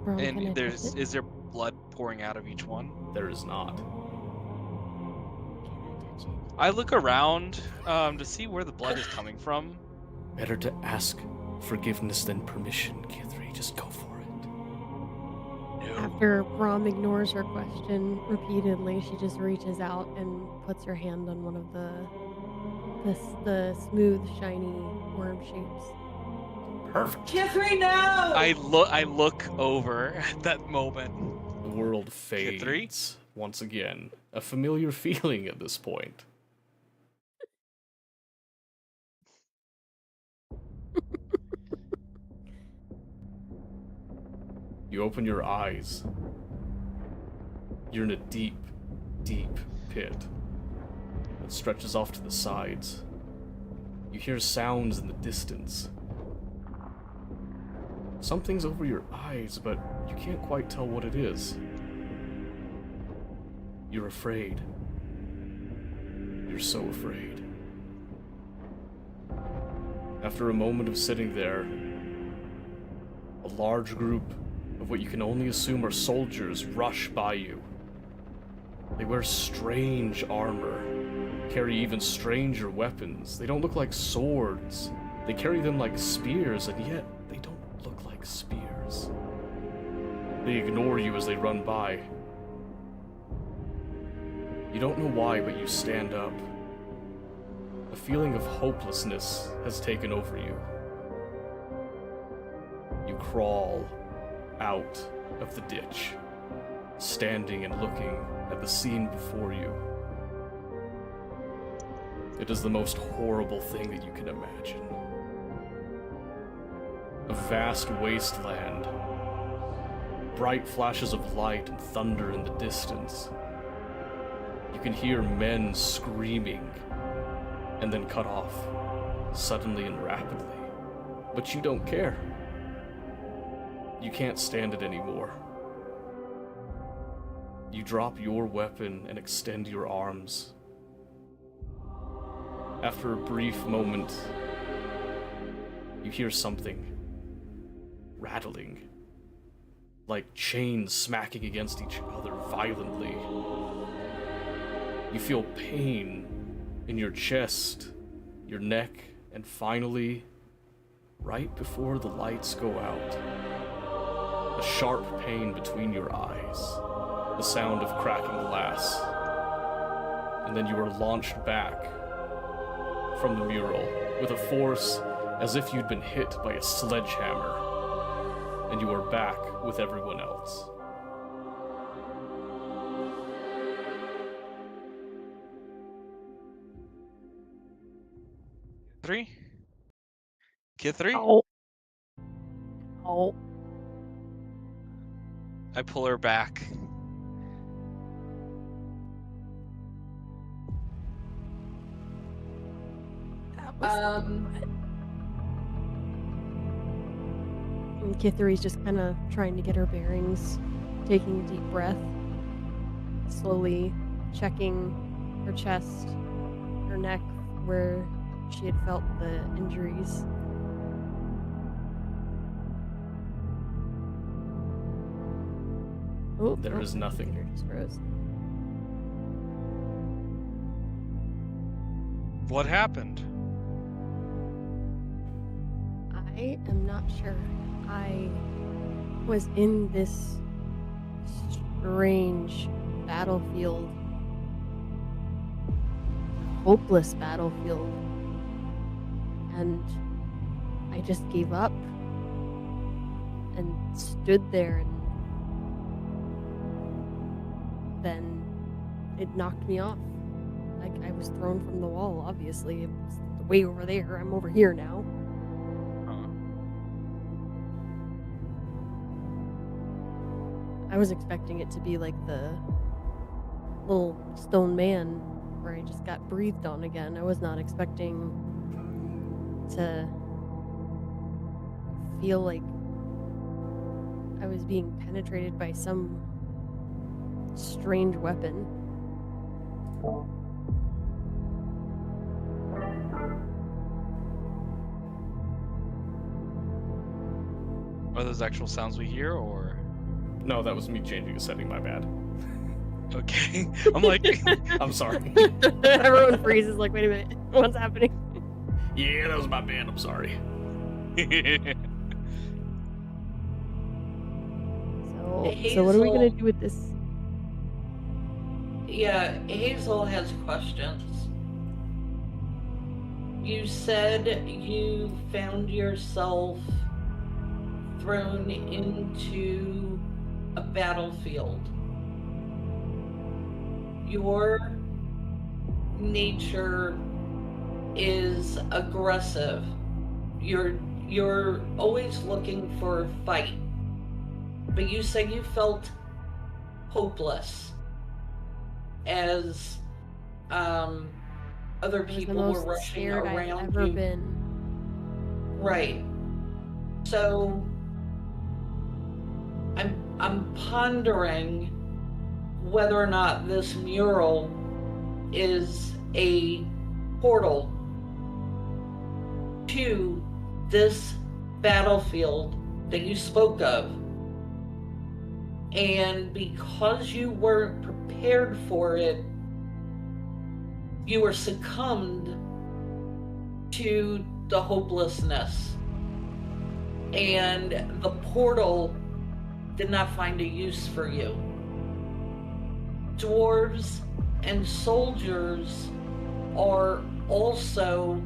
Bro, can I And touch it? is there blood pouring out of each one? There is not. Can I touch it? I look around to see where the blood is coming from. Better to ask forgiveness than permission, Kithri. Just go for it. After Brom ignores her question repeatedly, she just reaches out and puts her hand on one of the smooth, shiny worm shapes. Perfect. Kithri, no! I look over at that moment. The world Kithri? fades once again. A familiar feeling at this point. You open your eyes. You're in a deep, deep pit that stretches off to the sides. You hear sounds in the distance. Something's over your eyes, but you can't quite tell what it is. You're afraid. You're so afraid. After a moment of sitting there, a large group of what you can only assume are soldiers rush by you. They wear strange armor, carry even stranger weapons. They don't look like swords. They carry them like spears, and yet they don't look like spears. They ignore you as they run by. You don't know why, but you stand up. A feeling of hopelessness has taken over you. You crawl out of the ditch, standing and looking at the scene before you. It is the most horrible thing that you can imagine. A vast wasteland, bright flashes of light and thunder in the distance. You can hear men screaming and then cut off, suddenly and rapidly. But you don't care. You can't stand it anymore. You drop your weapon and extend your arms. After a brief moment, you hear something rattling, like chains smacking against each other violently. You feel pain in your chest, your neck, and finally, right before the lights go out, a sharp pain between your eyes, the sound of cracking glass, and then you are launched back from the mural with a force as if you'd been hit by a sledgehammer, and you are back with everyone else. Kithri? Oh. Oh. I pull her back. That was Um, And Kithri's just kind of trying to get her bearings, taking a deep breath, slowly checking her chest, her neck, where she had felt the injuries. Oh, There is my nothing. computer just froze. What happened? I am not sure. I was in this strange battlefield, hopeless battlefield, and I just gave up and stood there, and then it knocked me off. Like, I was thrown from the wall, obviously. It was way over there. I'm over here now. Huh. I was expecting it to be like the little stone man where I just got breathed on again. I was not expecting to feel like I was being penetrated by some strange weapon. Are those actual sounds we hear, or? No, that was me changing a setting, my bad. Okay. I'm like, I'm sorry. Everyone freezes like, wait a minute, what's happening? Yeah, that was my bad, I'm sorry. So what are we gonna do with this? Yeah, Hazel has questions. You said you found yourself thrown into a battlefield. Your nature is aggressive. You're always looking for a fight. But you said you felt hopeless as other It was the people were most rushing scared I've around ever you. been. Right. So I'm pondering whether or not this mural is a portal to this battlefield that you spoke of. And because you weren't prepared for it, you were succumbed to the hopelessness. And the portal did not find a use for you. Dwarves and soldiers are also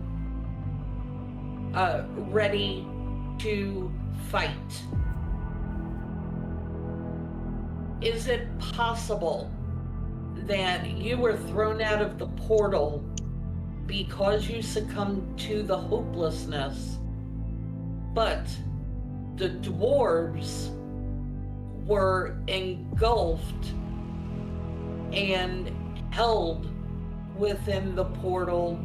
ready to fight. Is it possible that you were thrown out of the portal because you succumbed to the hopelessness, but the dwarves were engulfed and held within the portal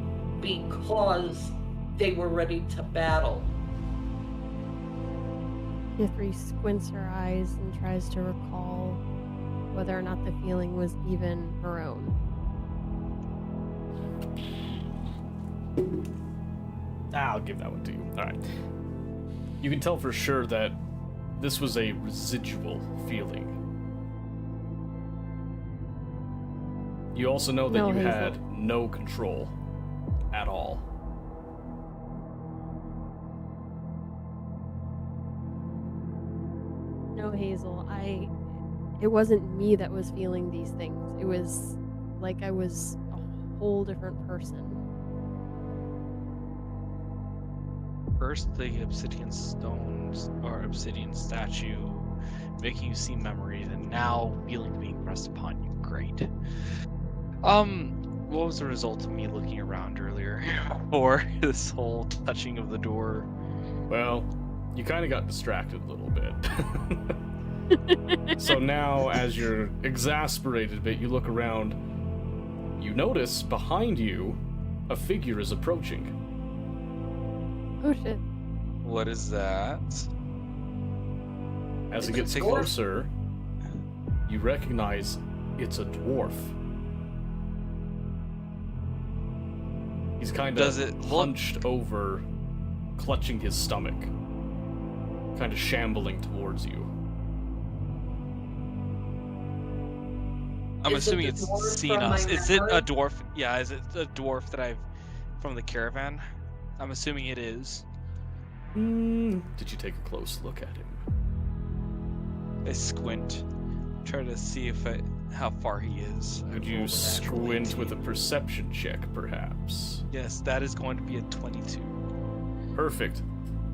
because they were ready to battle? Ithri squints her eyes and tries to recall whether or not the feeling was even her own. I'll give that one to you. Alright. You can tell for sure that this was a residual feeling. You also know that No, you Hazel. had no control at all. No, Hazel, it wasn't me that was feeling these things. It was like I was a whole different person. first the obsidian stones or obsidian statue making you see memories, and now feelings being pressed upon you. Great. What was the result of me looking around earlier for this whole touching of the door? Well, you kind of got distracted a little bit. So now, as you're exasperated a bit, you look around. You notice behind you, a figure is approaching. Oh shit. What is that? As it It's a gets dwarf. closer, you recognize it's a dwarf. He's kind Does of it look- hunched over, clutching his stomach, kind of shambling towards you. I'm Is it assuming the it's dwarf seen from us. my Is it memory? a dwarf? Yeah, is it a dwarf that I've from the caravan? I'm assuming it is. Did you take a close look at him? I squint, try to see how far he is. I Could you rolled a natural squint 18. with a perception check, perhaps? Yes, that is going to be a 22. Perfect.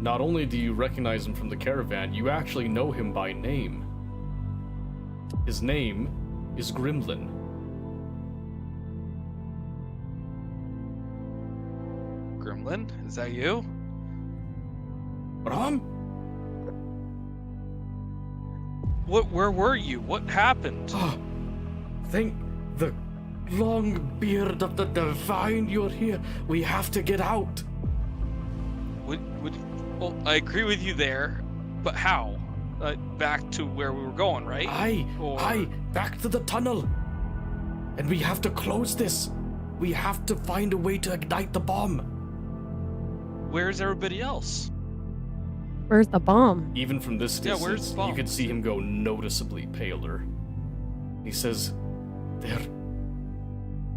Not only do you recognize him from the caravan, you actually know him by name. His name is Gremlin. Gremlin, is that you? Where were you? What happened? Oh, thank the long beard of the divine you're here. We have to get out. Well, I agree with you there, but how? Back to where we were going, right? Aye, back to the tunnel. And we have to close this. We have to find a way to ignite the bomb. Where's everybody else? Where's the bomb? Even from this Yeah, distance, where's the bomb? you could see him go noticeably paler. He says, they're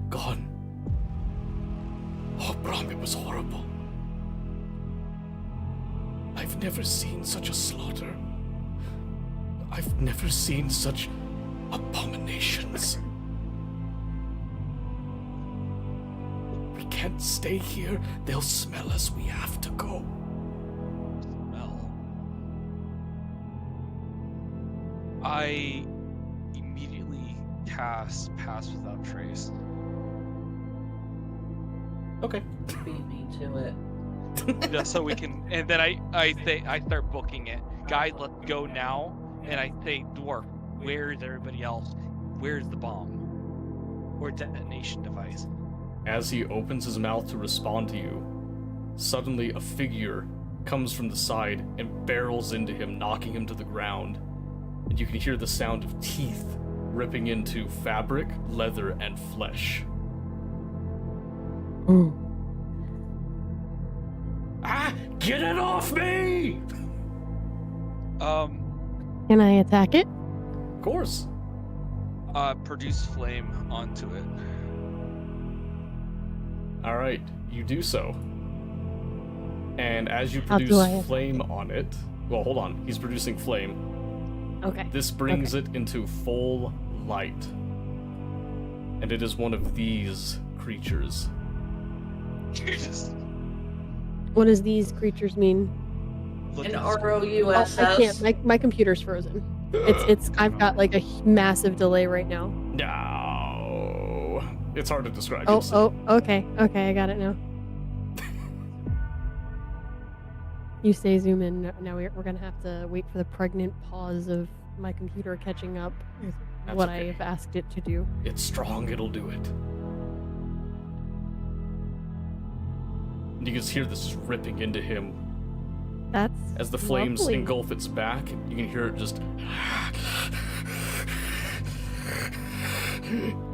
gone. Oh, Brom, it was horrible. I've never seen such a slaughter. I've never seen such abominations. We can't stay here. They'll smell us. We have to go. Smell. I immediately cast Pass Without Trace. Okay. Beat me to it. Just so we can, and then I start booking it. Guys, let's go now. And I say, dwarf, where's everybody else? Where's the bomb? Or detonation device? As he opens his mouth to respond to you, suddenly a figure comes from the side and barrels into him, knocking him to the ground. And you can hear the sound of teeth ripping into fabric, leather, and flesh. Ah! Get it off me! Can I attack it? Of course. Produce flame onto it. Alright, you do so. And as you How do produce I- flame on it... Well, hold on. He's producing flame. Okay. This brings it into full light. And it is one of these creatures. You're just What does these creatures mean? An looking Oh, ROUSS. I can't. My computer's frozen. It's. I've got like a massive delay right now. No. It's hard to describe. Oh, You'll see. okay, I got it now. You say zoom in. Now we're gonna have to wait for the pregnant pause of my computer catching up with That's what okay. I've asked it to do. It's strong, it'll do it. And you can just hear this ripping into him. That's As the flames lovely. engulf its back, you can hear it just...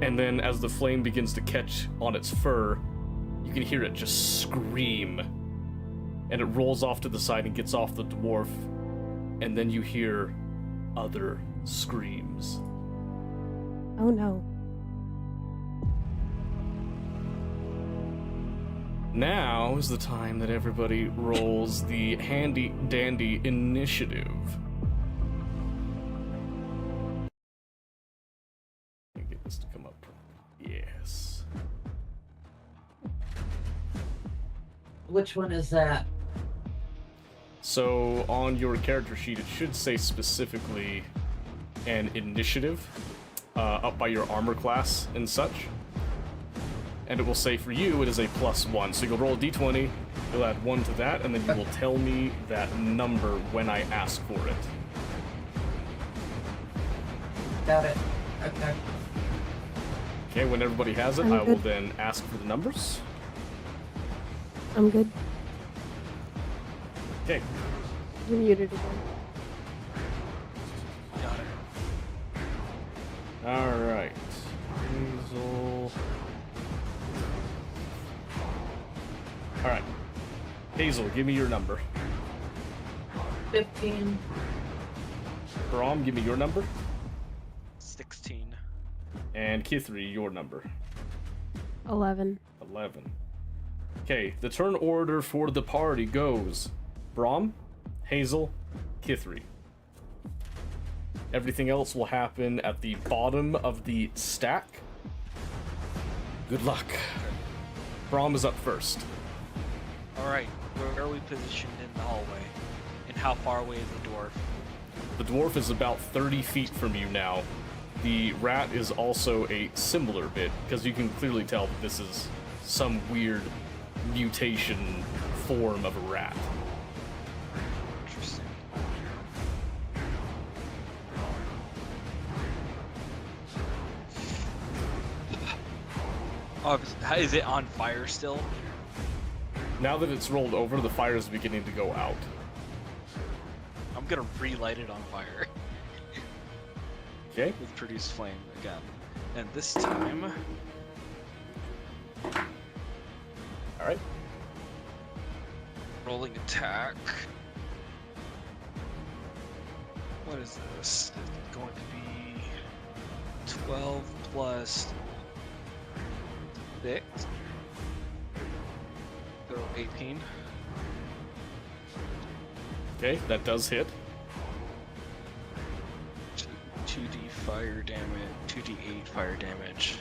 And then as the flame begins to catch on its fur, you can hear it just scream. And it rolls off to the side and gets off the dwarf. And then you hear other screams. Oh no. Now is the time that everybody rolls the handy dandy initiative. Let me get this to come up. Yes. Which one is that? So on your character sheet, it should say specifically an initiative up by your armor class and such. And it will say for you it is a +1. So you'll roll a d20, you'll add 1 to that, and then you will tell me that number when I ask for it. Got it. Okay. Okay, when everybody has it, I'm I will good. then ask for the numbers. I'm good. Okay, You're muted again. got it. alright. Hazel. Alright. Hazel, give me your number. 15. Brom, give me your number. 16. And Kithri, your number. 11. 11. Okay, the turn order for the party goes Brom, Hazel, Kithri. Everything else will happen at the bottom of the stack. Good luck. Brom is up first. Alright, where are we positioned in the hallway? And how far away is the dwarf? The dwarf is about 30 feet from you now. The rat is also a similar bit, because you can clearly tell that this is some weird mutation form of a rat. Interesting. Is it on fire still? Now that it's rolled over, the fire is beginning to go out. I'm gonna relight it on fire Okay. with produce flame again, and this time, All right. rolling attack. What is this? It's going to be 12 plus 6. So 18. Okay, that does hit. 2d fire damage. 2d8 fire damage.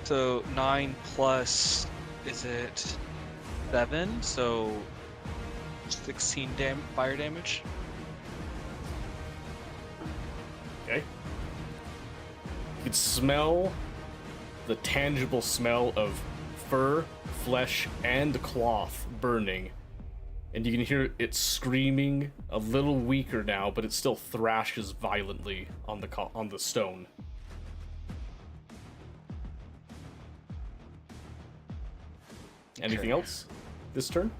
So 9 plus, is it 7? So 16 fire damage. Okay. You can smell the tangible smell of fur, flesh, and cloth burning. And you can hear it screaming, a little weaker now, but it still thrashes violently on the stone. Anything else this turn?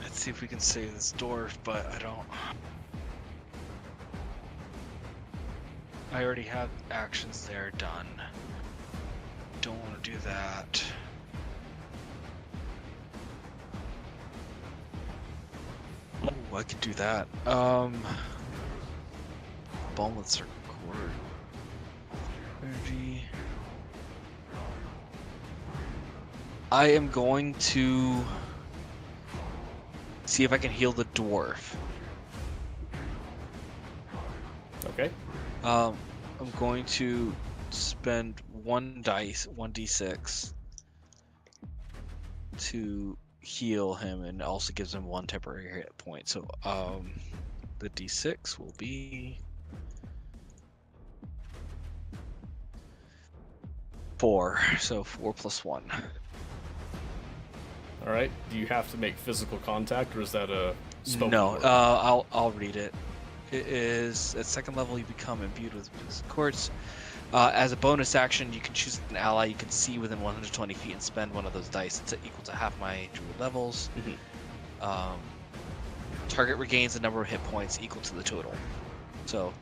Let's see if we can save this dwarf, but I don't. I already have actions there done. Don't want to do that. Oh, I could do that. Bomblets are cord. Energy. I am going to see if I can heal the dwarf. Okay. I'm going to spend 1d6 to heal him, and also gives him 1 temporary hit point. So, the d6 will be 4. So 4 plus 1. All right. Do you have to make physical contact, or is that a spoken No, word? I'll read it. It is at second level you become imbued with quartz. As a bonus action, you can choose an ally you can see within 120 feet and spend one of those dice. It's equal to half my druid levels. Target regains the number of hit points equal to the total. So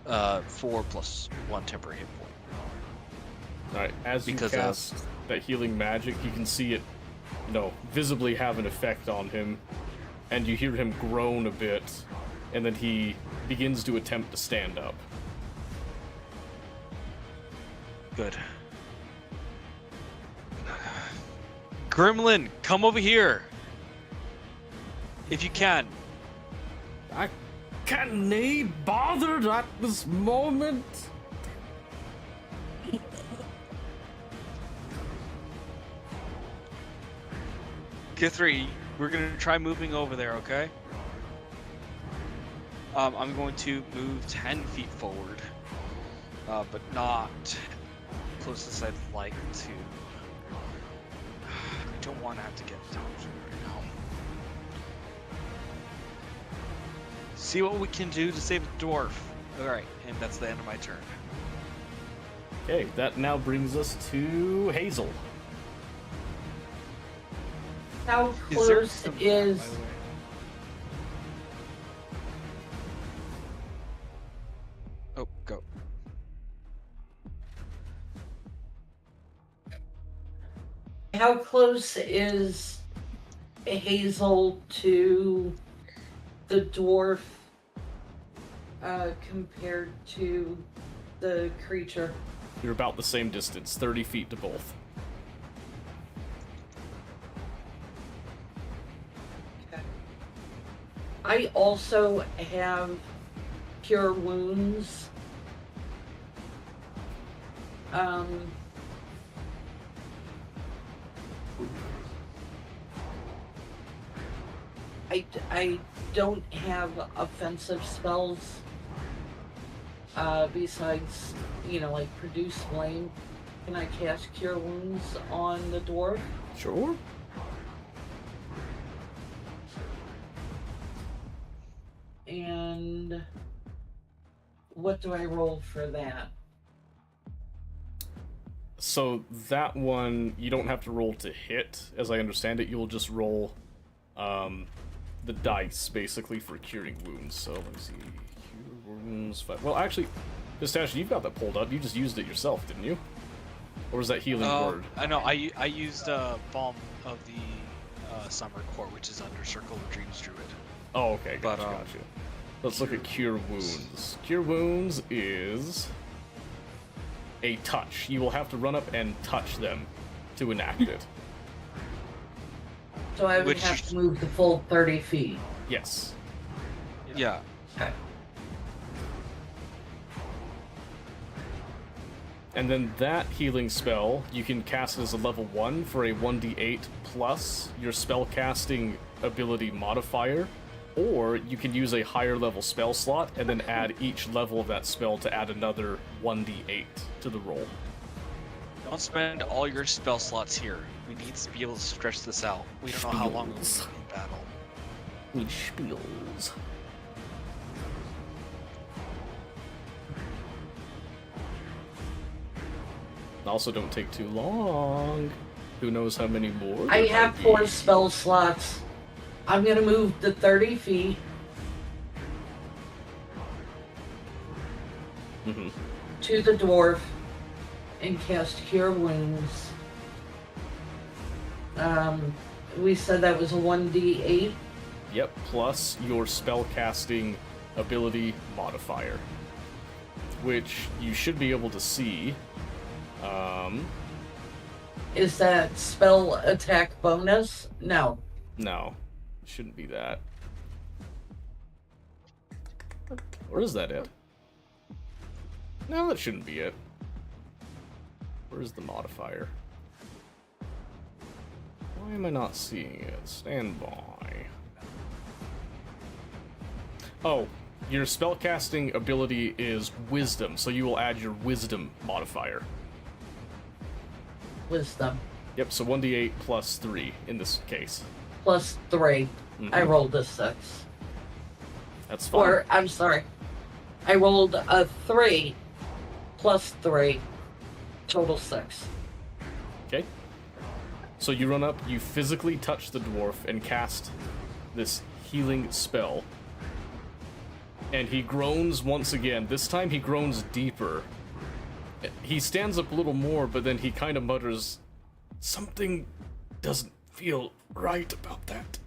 4 plus 1 temporary hit point. All right. As you because cast that healing magic, you can see it, visibly have an effect on him, and you hear him groan a bit, and then he begins to attempt to stand up. Good. Gremlin, come over here. If you can. I can't be bothered at this moment. Kithri, we're gonna try moving over there, okay? I'm going to move 10 feet forward, but not closest I'd like to. I don't want to have to get down right now. See what we can do to save the dwarf. Alright, and that's the end of my turn. Okay, that now brings us to Hazel. How Is there close some- is by the way? Oh, go. how close is Hazel to the dwarf compared to the creature? You're about the same distance, 30 feet to both. Okay. I also have Cure Wounds. I don't have offensive spells besides, like Produce Flame. Can I cast Cure Wounds on the dwarf? Sure. And what do I roll for that? So that one, you don't have to roll to hit, as I understand it. You'll just roll the dice, basically, for curing wounds. So, let me see. Cure wounds... Well, actually, Pistache, you've got that pulled up. You just used it yourself, didn't you? Or was that healing word? I know. I used Balm of the Summer Core, which is under Circle of Dreams Druid. Oh, okay. But, Gotcha. Let's look at Cure Wounds. Cure Wounds is a touch. You will have to run up and touch them to enact it. So I would Which- have to move the full 30 feet. Yes. Yeah. Okay. And then that healing spell, you can cast it as a level 1 for a 1d8 plus your spell casting ability modifier, or you can use a higher level spell slot and then add each level of that spell to add another 1d8 to the roll. Don't spend all your spell slots here. We need to be able to stretch this out. We don't know how long we'll be Spiels. in battle. Need spiels. Also, don't take too long. Who knows how many more? I there have might 4 be. spell slots. I'm gonna move the 30 feet Mhm. to the dwarf and cast Cure Wounds. We said that was a 1d8. Yep, plus your spellcasting ability modifier, which you should be able to see. Is that spell attack bonus? No. No, it shouldn't be that. Or is that it? No, that shouldn't be it. Where's the modifier? Why am I not seeing it? Stand by. Oh, your spellcasting ability is Wisdom, so you will add your Wisdom modifier. Wisdom. Yep, so 1d8 plus 3 in this case. Plus 3. I Mhm. rolled a 6. That's fine. Or, I'm sorry. I rolled a 3 plus 3. Total 6. Okay. So you run up, you physically touch the dwarf and cast this healing spell. And he groans once again. This time he groans deeper. He stands up a little more, but then he kind of mutters, "Something doesn't feel right about that."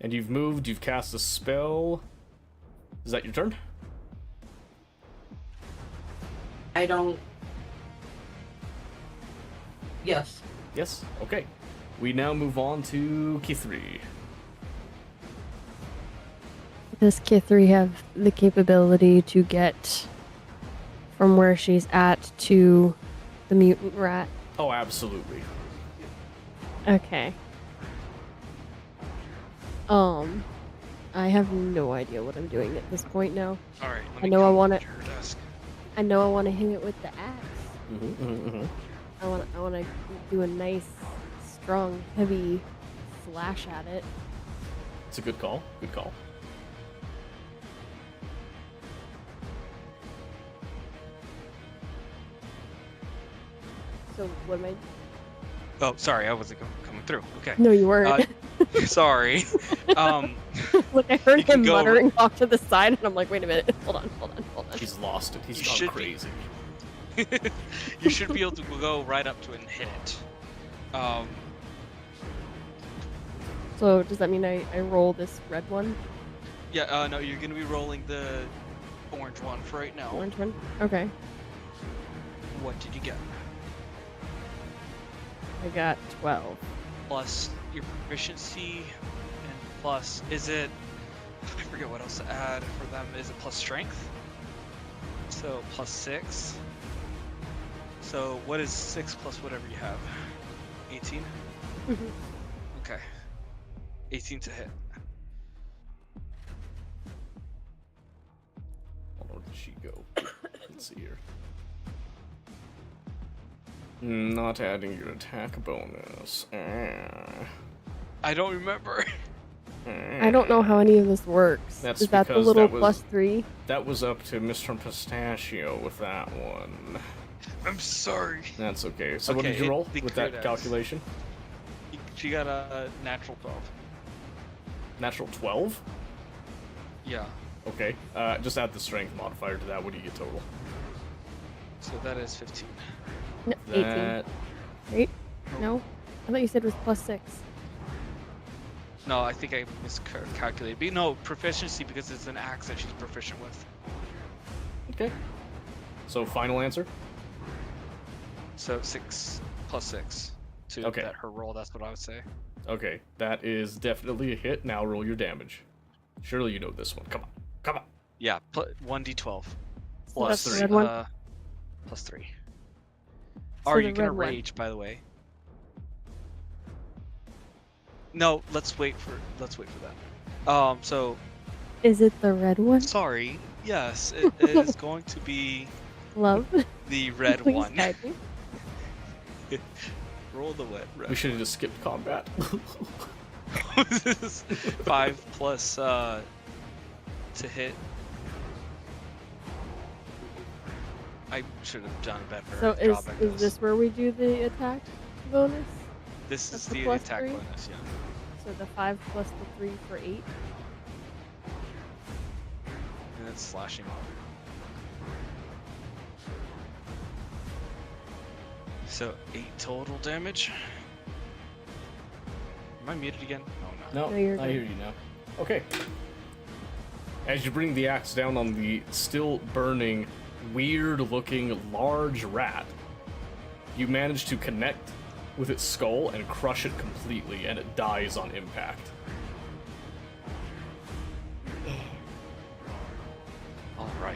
And you've moved, you've cast a spell. Is that your turn? I don't. Yes. Yes? Okay. We now move on to Kithri. Does Kithri have the capability to get from where she's at to the mutant rat? Oh, absolutely. Okay. I have no idea what I'm doing at this point now. All right. Let I me know I come wanna- to your desk. I know I want to hit it with the axe. Mm-hmm. I want to do a nice, strong, heavy slash at it. It's a good call. Good call. So what am I? Oh, sorry, I wasn't coming through. Okay. No, you weren't. Sorry. Look, I heard you can him go- muttering off to the side, and I'm like, wait a minute, hold on. He's lost it. He's You gone should be. crazy. You should be able to go right up to it and hit it. So does that mean I roll this red one, Yeah. No, you're gonna be rolling the orange one for right now. orange one? Okay, What did you get? I got 12. Plus your proficiency, and plus is it? I forget what else to add for them. Is it plus strength? So plus 6. So what is 6 plus whatever you have? 18. Mhm. Okay. 18 to hit. Where did she go? Let's see here. Not adding your attack bonus. I don't remember. I don't know how any of this works. That's Is that the because little that was- +3? That was up to Mr. Pistachio with that one. I'm sorry. That's okay. So what Okay, did you roll the with crit that dice. calculation? She got a natural 12. Natural 12? Yeah. Okay. Just add the strength modifier to that. What do you get total? So that is 15. No, 18. That... Right? No? I thought you said it was +6. No, I think I miscalculated. But no, proficiency because it's an axe that she's proficient with. Okay. So final answer? So 6 plus 6 to Okay. that her roll. That's what I would say. Okay. That is definitely a hit. Now roll your damage. Surely you know this one. Come on. Come on. Yeah, 1d12 So plus that's the red one? plus 3. So Are the you gonna red one. rage, by the way? No, let's wait for that. So Is it the red one? sorry. Yes, it is going to be Love? the red Please one. guide me. Roll the red. We should have just skipped combat. 5 plus to hit. I should have done a better So job at is this where we do the attack bonus? This that's is the the plus attack 3? bonus, yeah. So the 5 plus the 3 for 8. And then slashing off. So 8 total damage. Am I muted again? Oh no. No, No, you're I good. hear you now. Okay. As you bring the axe down on the still burning, weird-looking large rat, you manage to connect with its skull and crush it completely, and it dies on impact. All right.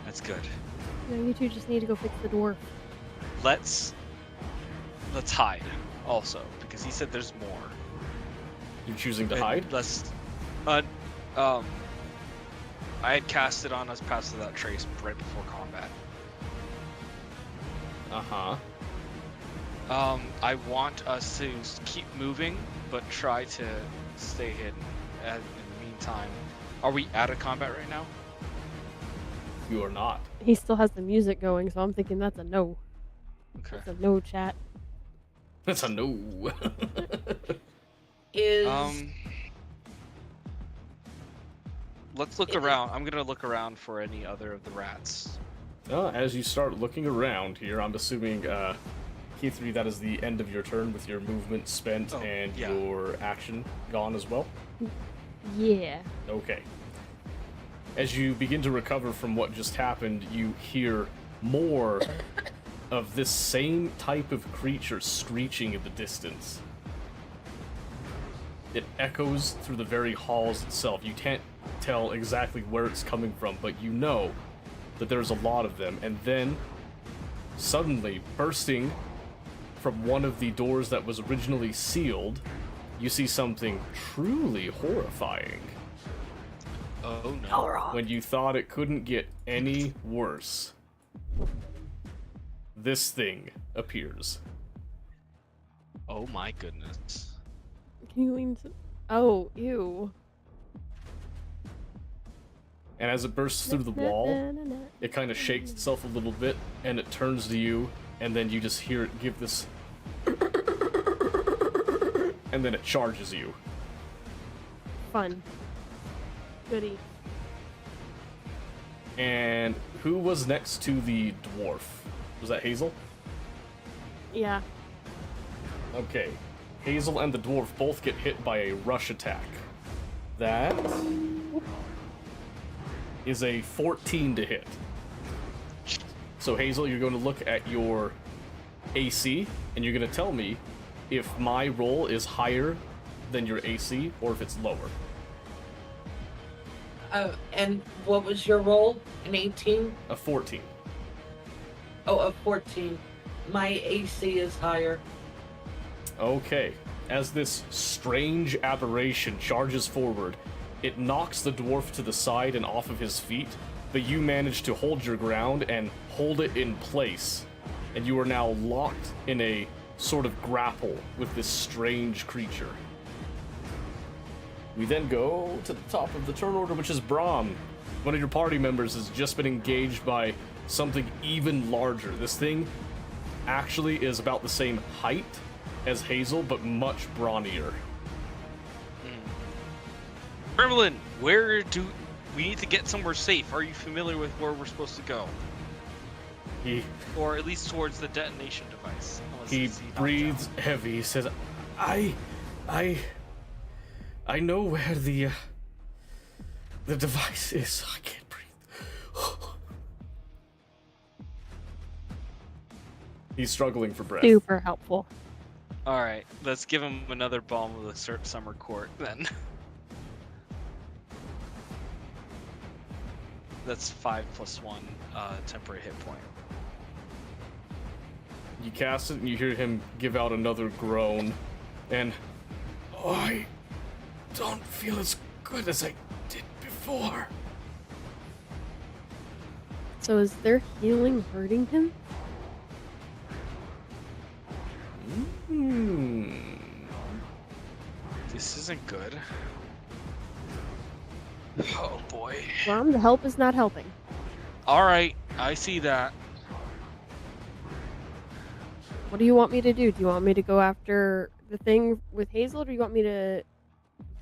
That's good. No, you two just need to go fix the dwarf. Let's hide also because he said there's more. You're choosing to And hide? Let's I had cast it on us past that trace right before combat. Uh-huh. I want us to keep moving, but try to stay hidden. In the meantime, are we out of combat right now? You are not. He still has the music going, so I'm thinking that's a no. Okay. That's a no, chat. That's a no. Is Let's look around. I'm gonna look around for any other of the rats. As you start looking around here, I'm assuming, K3, that is the end of your turn with your movement spent Oh, and yeah. your action gone as well? Yeah. Okay. As you begin to recover from what just happened, you hear more of this same type of creature screeching in the distance. It echoes through the very halls itself. You can't tell exactly where it's coming from, but you know that there's a lot of them. And then, suddenly, bursting from one of the doors that was originally sealed, you see something truly horrifying. Oh no. When you thought it couldn't get any worse, this thing appears. Oh my goodness. Can you lean to... Oh, ew. And as it bursts through the wall, it kind of shakes itself a little bit, and it turns to you, and then you just hear it give this... and then it charges you. Fun. Goody. And who was next to the dwarf? Was that Hazel? Yeah. Okay. Hazel and the dwarf both get hit by a rush attack. That is a 14 to hit. So Hazel, you're going to look at your AC, and you're going to tell me if my roll is higher than your AC or if it's lower. and what was your roll? An 18? A 14. Oh, a 14. My AC is higher. Okay. As this strange aberration charges forward, it knocks the dwarf to the side and off of his feet, but you manage to hold your ground and hold it in place, and you are now locked in a sort of grapple with this strange creature. We then go to the top of the turn order, which is Brahm. One of your party members has just been engaged by something even larger. This thing actually is about the same height as Hazel, but much brawnier. Gremlin, where do we need to get somewhere safe? Are you familiar with where we're supposed to go? Or at least towards the detonation device. unless He it's knocked breathes out. heavy. He says, I know where the device is. I can't breathe. He's struggling for breath. Super helpful. All right, let's give him another balm of the summer court then. That's 5 + 1 temporary hit point. You cast it and you hear him give out another groan. And I don't feel as good as I did before. So is their healing hurting him? This isn't good. Oh boy. Rom, the help is not helping. All right, I see that. What do you want me to do? Do you want me to go after the thing with Hazel, or do you want me to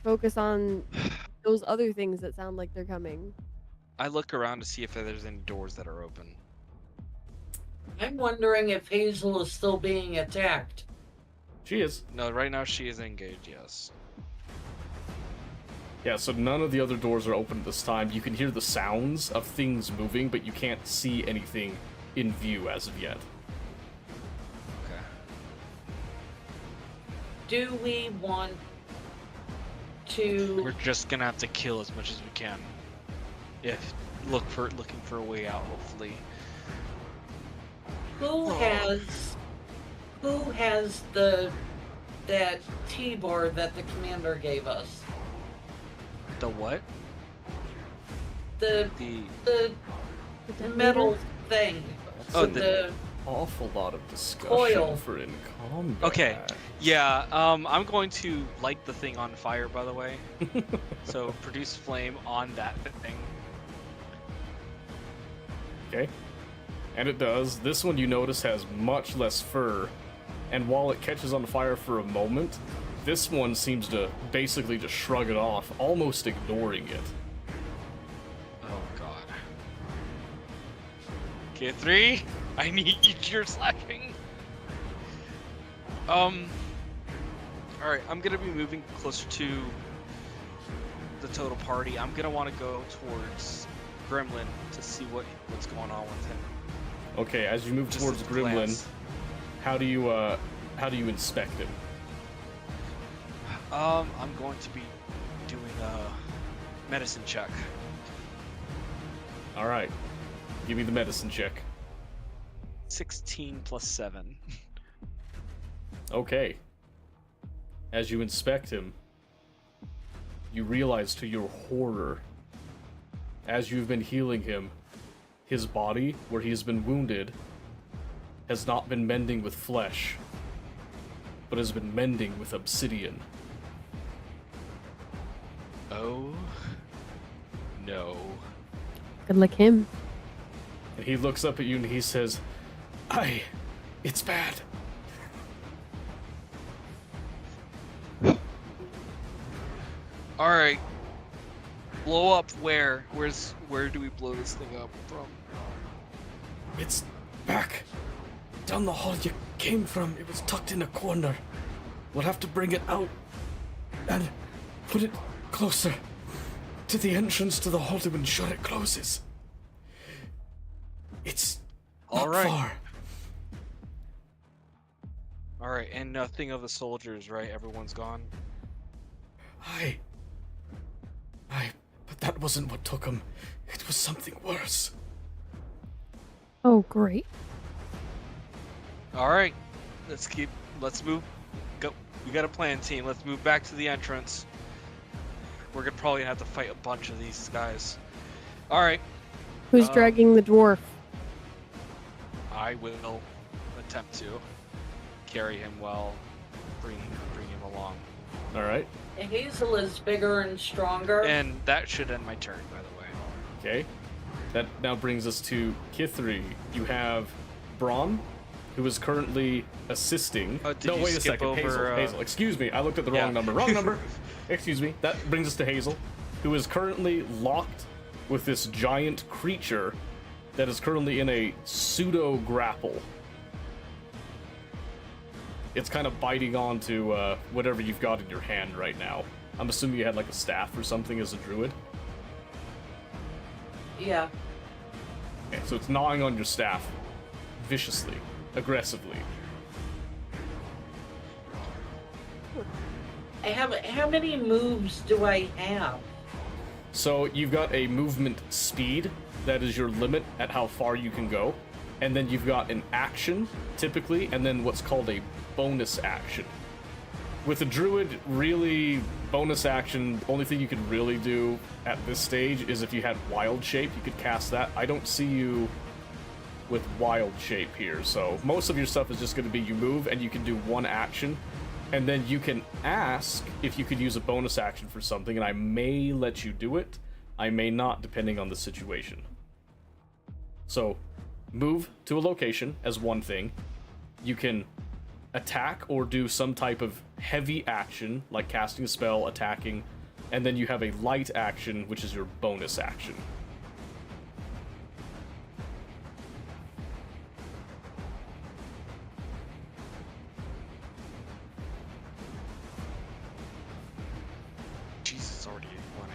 focus on those other things that sound like they're coming? I look around to see if there's any doors that are open. I'm wondering if Hazel is still being attacked. She is. No, right now she is engaged, yes. Yeah, so none of the other doors are open at this time. You can hear the sounds of things moving, but you can't see anything in view as of yet. Okay. Do we want to... We're just gonna have to kill as much as we can. If looking for a way out, hopefully. Who has that T-bar that the commander gave us? The what? The The metal thing. Oh, with the- Awful lot of discussion Coil. for in combat. Okay. Yeah, I'm going to light the thing on fire, by the way. So produce flame on that thing. Okay. And it does. This one you notice has much less fur, and while it catches on fire for a moment, this one seems to basically just shrug it off, almost ignoring it. Oh god. Okay, 3. I need your slashing. Alright, I'm gonna be moving closer to the total party. I'm gonna want to go towards Gremlin to see what's going on with him. Okay, as you move Just towards at a Gremlin, glance. how do you inspect him? I'm going to be doing a medicine check. All right, give me the medicine check. 16 + 7. Okay. As you inspect him, you realize to your horror, as you've been healing him, his body, where he has been wounded, has not been mending with flesh, but has been mending with obsidian. Oh no. Good like him. And he looks up at you and he says, it's bad. All right. Blow up where? Where do we blow this thing up from? It's back. Down the hall you came from. It was tucked in a corner. We'll have to bring it out and put it closer to the entrance to the hall to ensure it closes. It's not All right. far. All right, and nothing of the soldiers, right? Everyone's gone. But that wasn't what took him. It was something worse. Oh, great. All right. Let's move. Go. We got a plan, team. Let's move back to the entrance. We're gonna probably have to fight a bunch of these guys. All right. Who's dragging the dwarf? I will attempt to. carry him well, bring him along. All right. Hazel is bigger and stronger. And that should end my turn, by the way. Okay. That now brings us to Kithri. You have Braum, who is currently assisting. Did no, you wait a skip second. over, Hazel. Excuse me. I looked at the yeah. wrong number. Wrong number. Excuse me. That brings us to Hazel, who is currently locked with this giant creature that is currently in a pseudo grapple. It's kind of biting onto whatever you've got in your hand right now. I'm assuming you had like a staff or something as a druid. Yeah. Okay, so it's gnawing on your staff viciously, aggressively. How many moves do I have? So you've got a movement speed that is your limit at how far you can go, and then you've got an action typically, and then what's called a bonus action. With a druid, really, bonus action, only thing you could really do at this stage is if you had wild shape, you could cast that. I don't see you with wild shape here, so most of your stuff is just going to be you move and you can do one action, and then you can ask if you could use a bonus action for something, and I may let you do it, I may not, depending on the situation. So, move to a location as one thing. You can attack or do some type of heavy action, like casting a spell, attacking, and then you have a light action, which is your bonus action. Jesus, it's already 1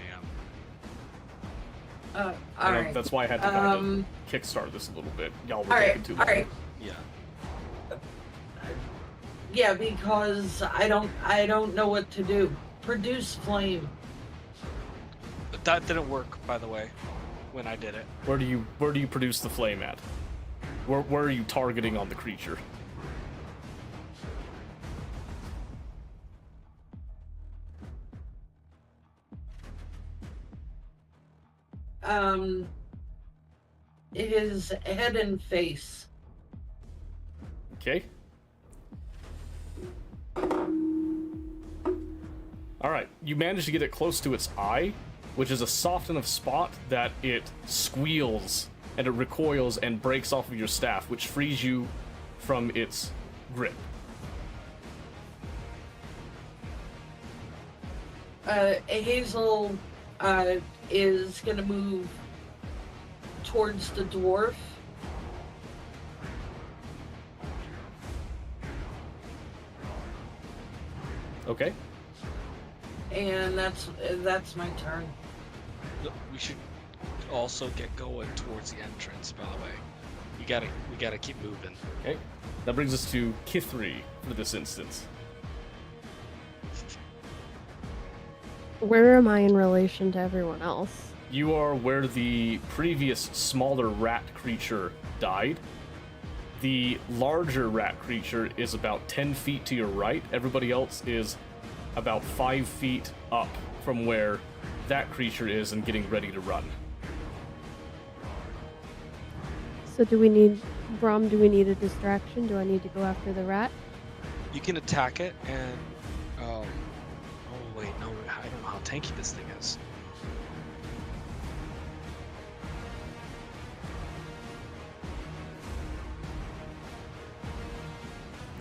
a.m. I know, Alright. that's why I had to kind of kickstart this a little bit. Y'all were taking too long. Alright. Yeah. Yeah, because I don't know what to do. Produce flame. But that didn't work, by the way, when I did it. Where do you produce the flame at? Where are you targeting on the creature? His head and face. Okay. Alright, you manage to get it close to its eye, which is a soft enough spot that it squeals and it recoils and breaks off of your staff, which frees you from its grip. Hazel is gonna move towards the dwarf. Okay. And that's my turn. Look, we should also get going towards the entrance, by the way. We gotta keep moving. Okay. That brings us to Kithri for this instance. Where am I in relation to everyone else? You are where the previous smaller rat creature died. The larger rat creature is about 10 feet to your right. Everybody else is about 5 feet up from where that creature is and getting ready to run. So do we need Braum? Do we need a distraction? Do I need to go after the rat? You can attack it and oh wait, no, I don't know how tanky this thing is.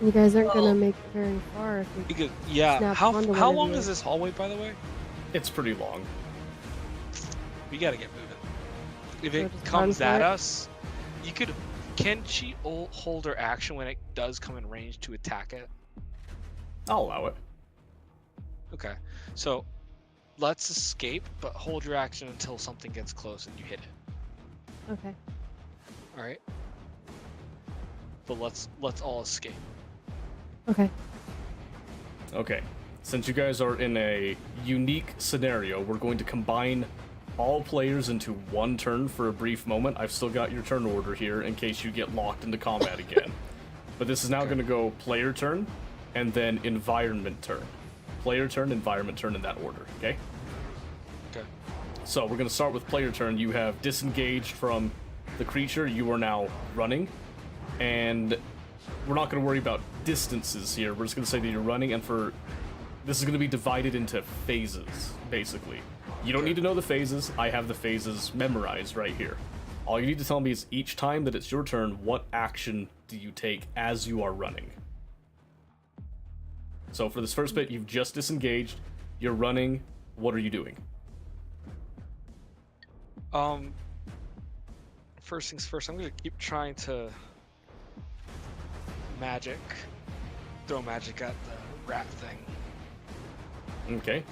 You guys aren't gonna make it very far if we. You could, yeah. Snap How onto how one of long you. is this hallway, by the way? It's pretty long. We gotta get moving. If So it just comes run for at it? us, you could. Can she hold her action when it does come in range to attack it? I'll allow it. Okay, so let's escape, but hold your action until something gets close and you hit it. Okay. All right. But let's all escape. Okay. Okay. Since you guys are in a unique scenario, we're going to combine all players into one turn for a brief moment. I've still got your turn order here in case you get locked into combat again. But this is now going to go player turn and then environment turn. Player turn, environment turn in that order, okay? Okay. So we're going to start with player turn. You have disengaged from the creature. You are now running. And we're not going to worry about distances here. We're just going to say that you're running, and this is going to be divided into phases, basically. You don't need to know the phases. I have the phases memorized right here. All you need to tell me is each time that it's your turn, what action do you take as you are running? So for this first bit, you've just disengaged. You're running. What are you doing? First things first, I'm gonna keep trying to throw magic at the rat thing. Okay.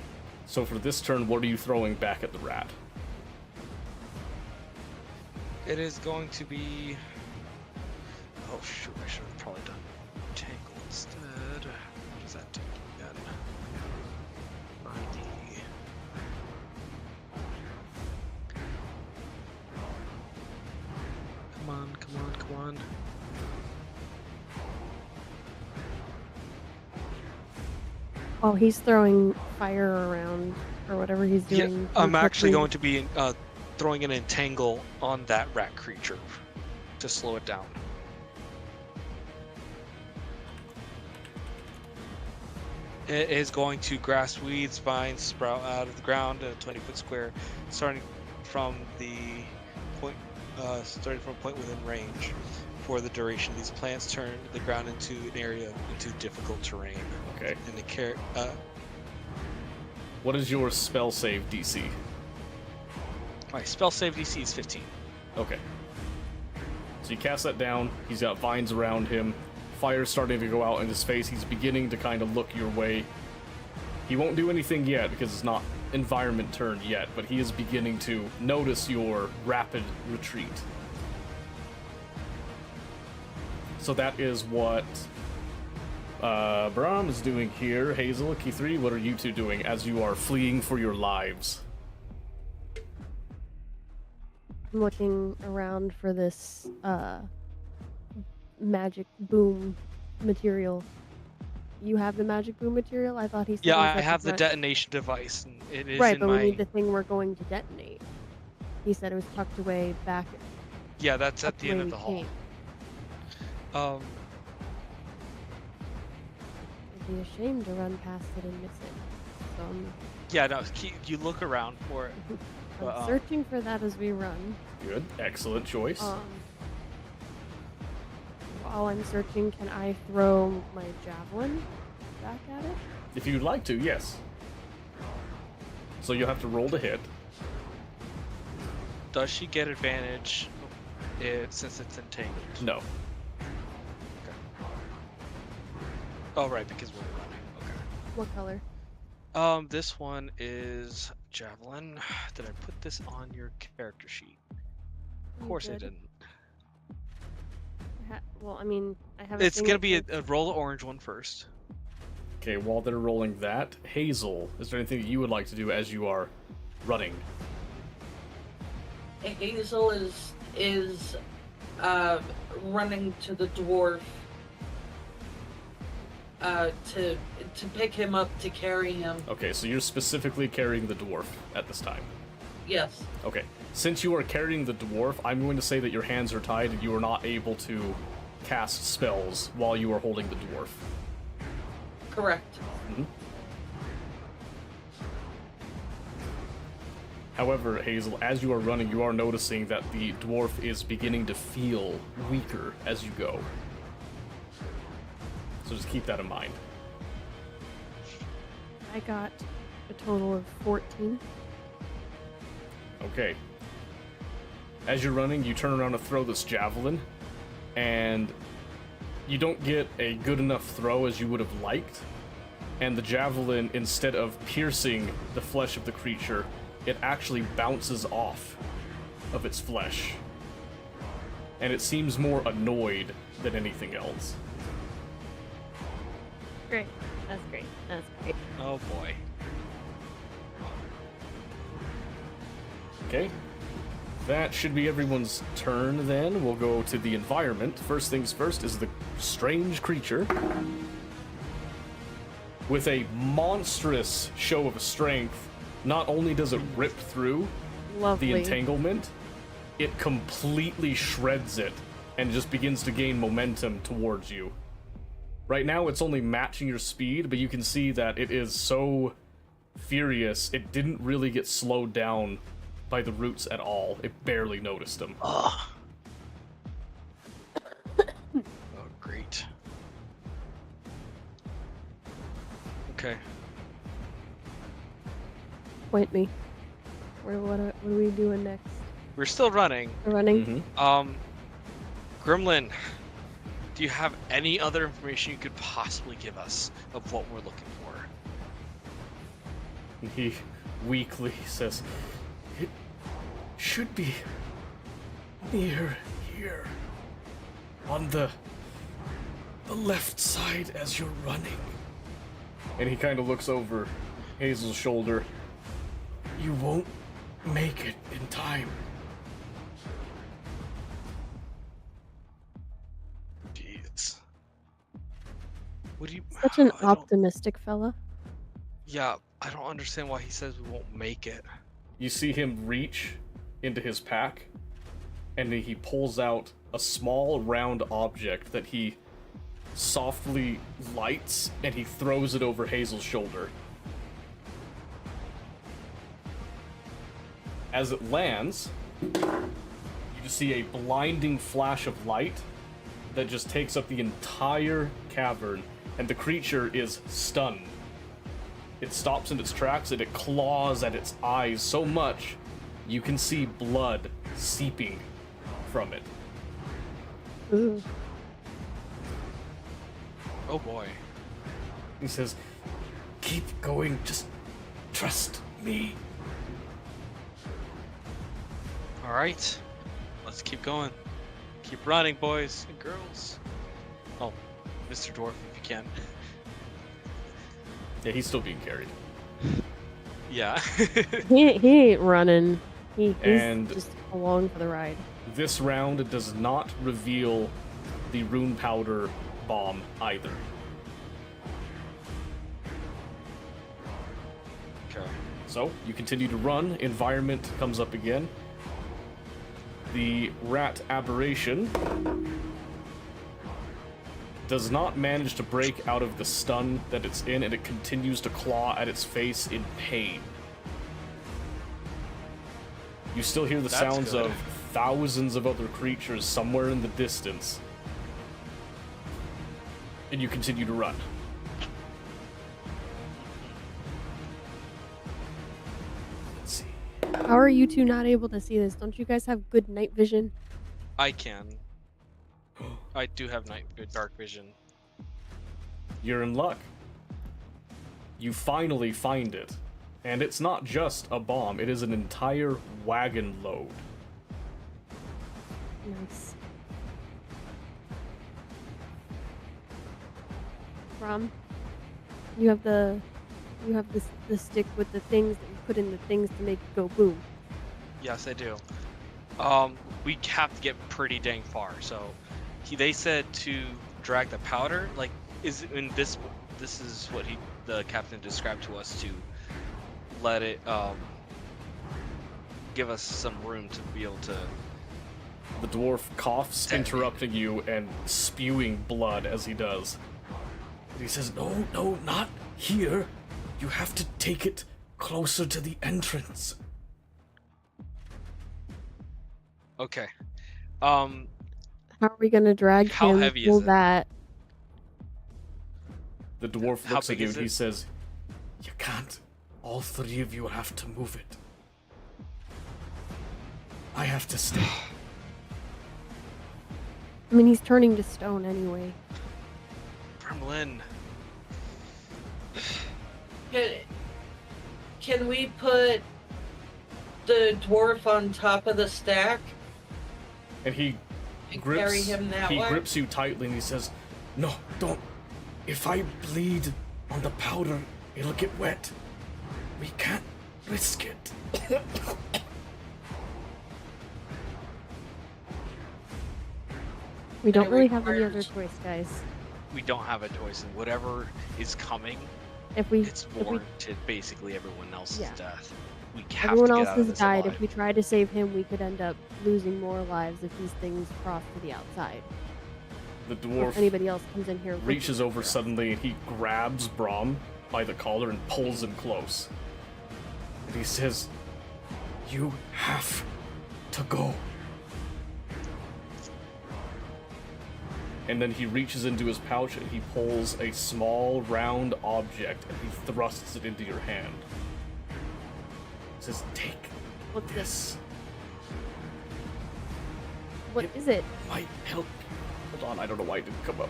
So for this turn, what are you throwing back at the rat? It is going to be. Oh shoot! I should have probably done Tangle instead. What does that do again? ID. Come on! Come on! Come on! While he's throwing fire around or whatever he's doing. I'm actually quickly- going to be throwing an entangle on that rat creature to slow it down. It is going to grass weeds, vines sprout out of the ground in a 20-foot square, starting from a point within range. For the duration, these plants turn the ground into an area into difficult terrain. Okay. And the What is your spell save DC? my spell save DC is 15. Okay. So you cast that down. He's got vines around him. Fire's starting to go out in his face. He's beginning to kind of look your way. He won't do anything yet because it's not environment turn yet, but he is beginning to notice your rapid retreat. So that is what Brahm is doing here. Hazel, Key3, what are you two doing as you are fleeing for your lives? I'm looking around for this magic boom material. You have the magic boom material? I thought he said. Yeah, it was I at have the front. detonation device, and it is Right, in but my. we need the thing we're going to detonate. He said it was tucked away back. Yeah, that's at tucked the end away of the hall. came. I'd be ashamed to run past it and miss it. So Yeah, no. You look around for it. I'm But, searching for that as we run. Good. Excellent choice. While I'm searching, can I throw my javelin back at it? If you'd like to, yes. So you'll have to roll to hit. Does she get advantage since it's entangled? No. Oh, right, because we're running. Okay. What color? This one is javelin. Did I put this on your character sheet? Of You course I did. didn't. Well, I mean, I have. It's thing gonna that be says- a roll of orange one first. Okay, while they're rolling that, Hazel, is there anything that you would like to do as you are running? Hazel is running to the dwarf to pick him up, to carry him. Okay, so you're specifically carrying the dwarf at this time. Yes. Okay, since you are carrying the dwarf, I'm going to say that your hands are tied and you are not able to cast spells while you are holding the dwarf. Correct. However, Hazel, as you are running, you are noticing that the dwarf is beginning to feel weaker as you go. So just keep that in mind. I got a total of 14. Okay. As you're running, you turn around to throw this javelin, and you don't get a good enough throw as you would have liked. And the javelin, instead of piercing the flesh of the creature, it actually bounces off of its flesh. And it seems more annoyed than anything else. Great. That's great. That's great. Oh boy. Okay. That should be everyone's turn then. We'll go to the environment. First things first is the strange creature. With a monstrous show of strength, not only does it rip through Lovely. the entanglement, it completely shreds it and just begins to gain momentum towards you. Right now, it's only matching your speed, but you can see that it is so furious, it didn't really get slowed down by the roots at all. It barely noticed them. Oh, great. Okay. Point me. What are we doing next? We're still running. We're running. Mhm. Gremlin, do you have any other information you could possibly give us of what we're looking for? He weakly says, "It should be near here. On the left side as you're running." And he kind of looks over Hazel's shoulder. "You won't make it in time." Jeez. What do you... Such an I don't- optimistic fella. Yeah, I don't understand why he says we won't make it. You see him reach into his pack, and then he pulls out a small round object that he softly lights, and he throws it over Hazel's shoulder. As it lands, you just see a blinding flash of light that just takes up the entire cavern, and the creature is stunned. It stops in its tracks and it claws at its eyes so much you can see blood seeping from it. Ooh. Oh boy. He says, "Keep going, just trust me." Alright. Let's keep going. Keep running, boys and girls. Oh, Mr. Dwarf, if you can. Yeah, he's still being carried. Yeah. He ain't running. He's And- just along for the ride. This round does not reveal the rune powder bomb either. Okay. So, you continue to run, environment comes up again. The rat aberration does not manage to break out of the stun that it's in, and it continues to claw at its face in pain. You still hear the That's sounds good. of thousands of other creatures somewhere in the distance. And you continue to run. Let's see. How are you two not able to see this? Don't you guys have good night vision? I can. I do have dark vision. You're in luck. You finally find it. And it's not just a bomb, it is an entire wagon load. Nice. Rom, you have the stick with the things that you put in the things to make it go boom. Yes, I do. We have to get pretty dang far. So, they said to drag the powder. Like, is in this? This is what the captain described to us, to let it give us some room to be able to. The dwarf coughs, interrupting you and spewing blood as he does. He says, No, not here. You have to take it closer to the entrance. Okay. How are we gonna drag How him? heavy is Pull it? that. The dwarf How looks at big you is and he it? says, "You can't. All three of you have to move it. I have to stay." I mean, he's turning to stone anyway. Gremlin. Can we put the dwarf on top of the stack And he and grips, carry him that way? grips you tightly and he says, "No, don't. If I bleed on the powder, it'll get wet. We can't risk it." We don't It really have any other requires- choice, guys. We don't have a choice, and whatever is coming, If we it's warranted basically everyone else's Yeah. death. we have Everyone to get else out of has this died. alive. If we try to save him, we could end up losing more lives if these things cross to the outside. The If dwarf anybody else comes in here, reaches over suddenly and he grabs Brom by the collar and pulls him close. And he says, "You have to go." And then he reaches into his pouch and he pulls a small round object and he thrusts it into your hand. He says, "Take What's this? this. What is it? Might help you." Hold on, I don't know why it didn't come up.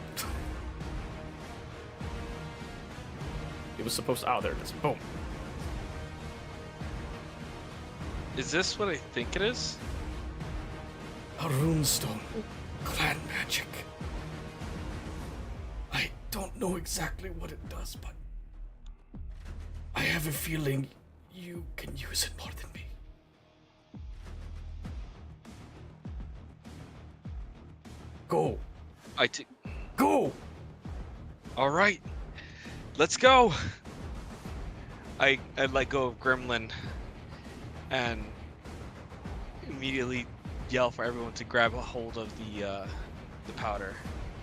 It was supposed to... Oh, there it is. Boom. Is this what I think it is? A runestone. Clan magic. I don't know exactly what it does, but I have a feeling you can use it more than me. Go. Go! All right, let's go. I let go of Gremlin and immediately yell for everyone to grab a hold of the powder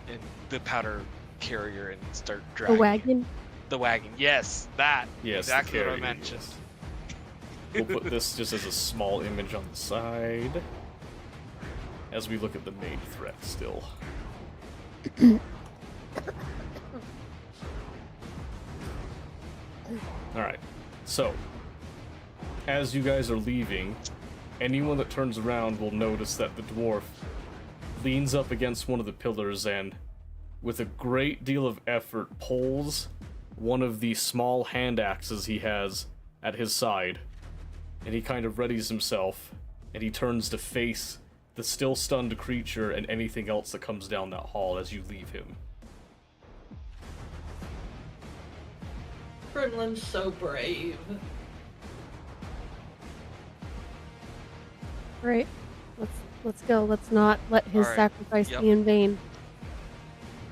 and the powder carrier and start A dragging. wagon? The wagon. Yes, that. Yes, exactly what I carrier, mentioned. yes. We'll put this just as a small image on the side as we look at the main threat still. Alright, so as you guys are leaving, anyone that turns around will notice that the dwarf leans up against one of the pillars and, with a great deal of effort, pulls one of the small hand axes he has at his side, and he kind of readies himself, and he turns to face the still stunned creature and anything else that comes down that hall as you leave him. Gremlin's so brave. Alright. Let's go. Let's not let his Alright, sacrifice yep. be in vain.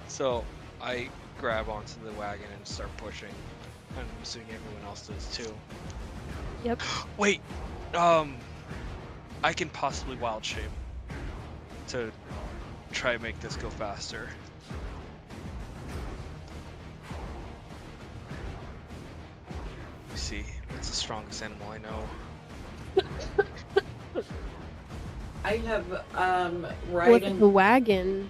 So I grab onto the wagon and start pushing. I'm assuming everyone else does too. Yep. Wait, I can possibly wild shape to try and make this go faster. Let me see. What's the strongest animal I know? I have With riding. the wagon,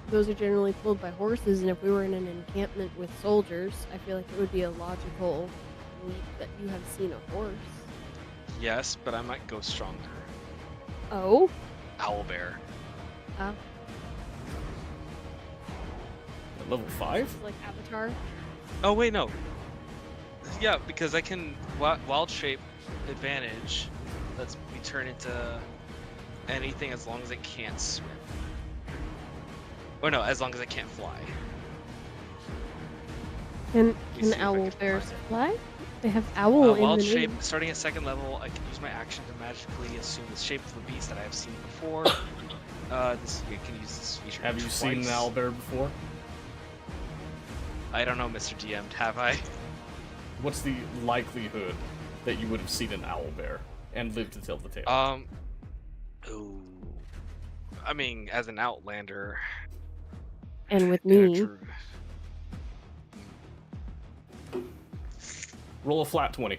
those are generally pulled by horses, and if we were in an encampment with soldiers, I feel like it would be a logical leap that you have seen a horse. Yes, but I might go stronger. Oh? Owlbear. At level 5? Like Avatar? Oh wait, no. Yeah, because I can wild shape advantage. Lets me turn into anything as long as it can't swim. Or no, as long as it can't fly. Can me see if I owl can bears find it. fly? They have owl in Wild the shape, name. starting at 2nd level, I can use my action to magically assume the shape of the beast that I have seen before. I can use this feature Have you seen an twice. owlbear before? I don't know, Mr. DM. Have I? What's the likelihood that you would have seen an owlbear and lived to tell the tale? Ooh. I mean, as an Outlander. And with yeah, me. true. Roll a flat 20.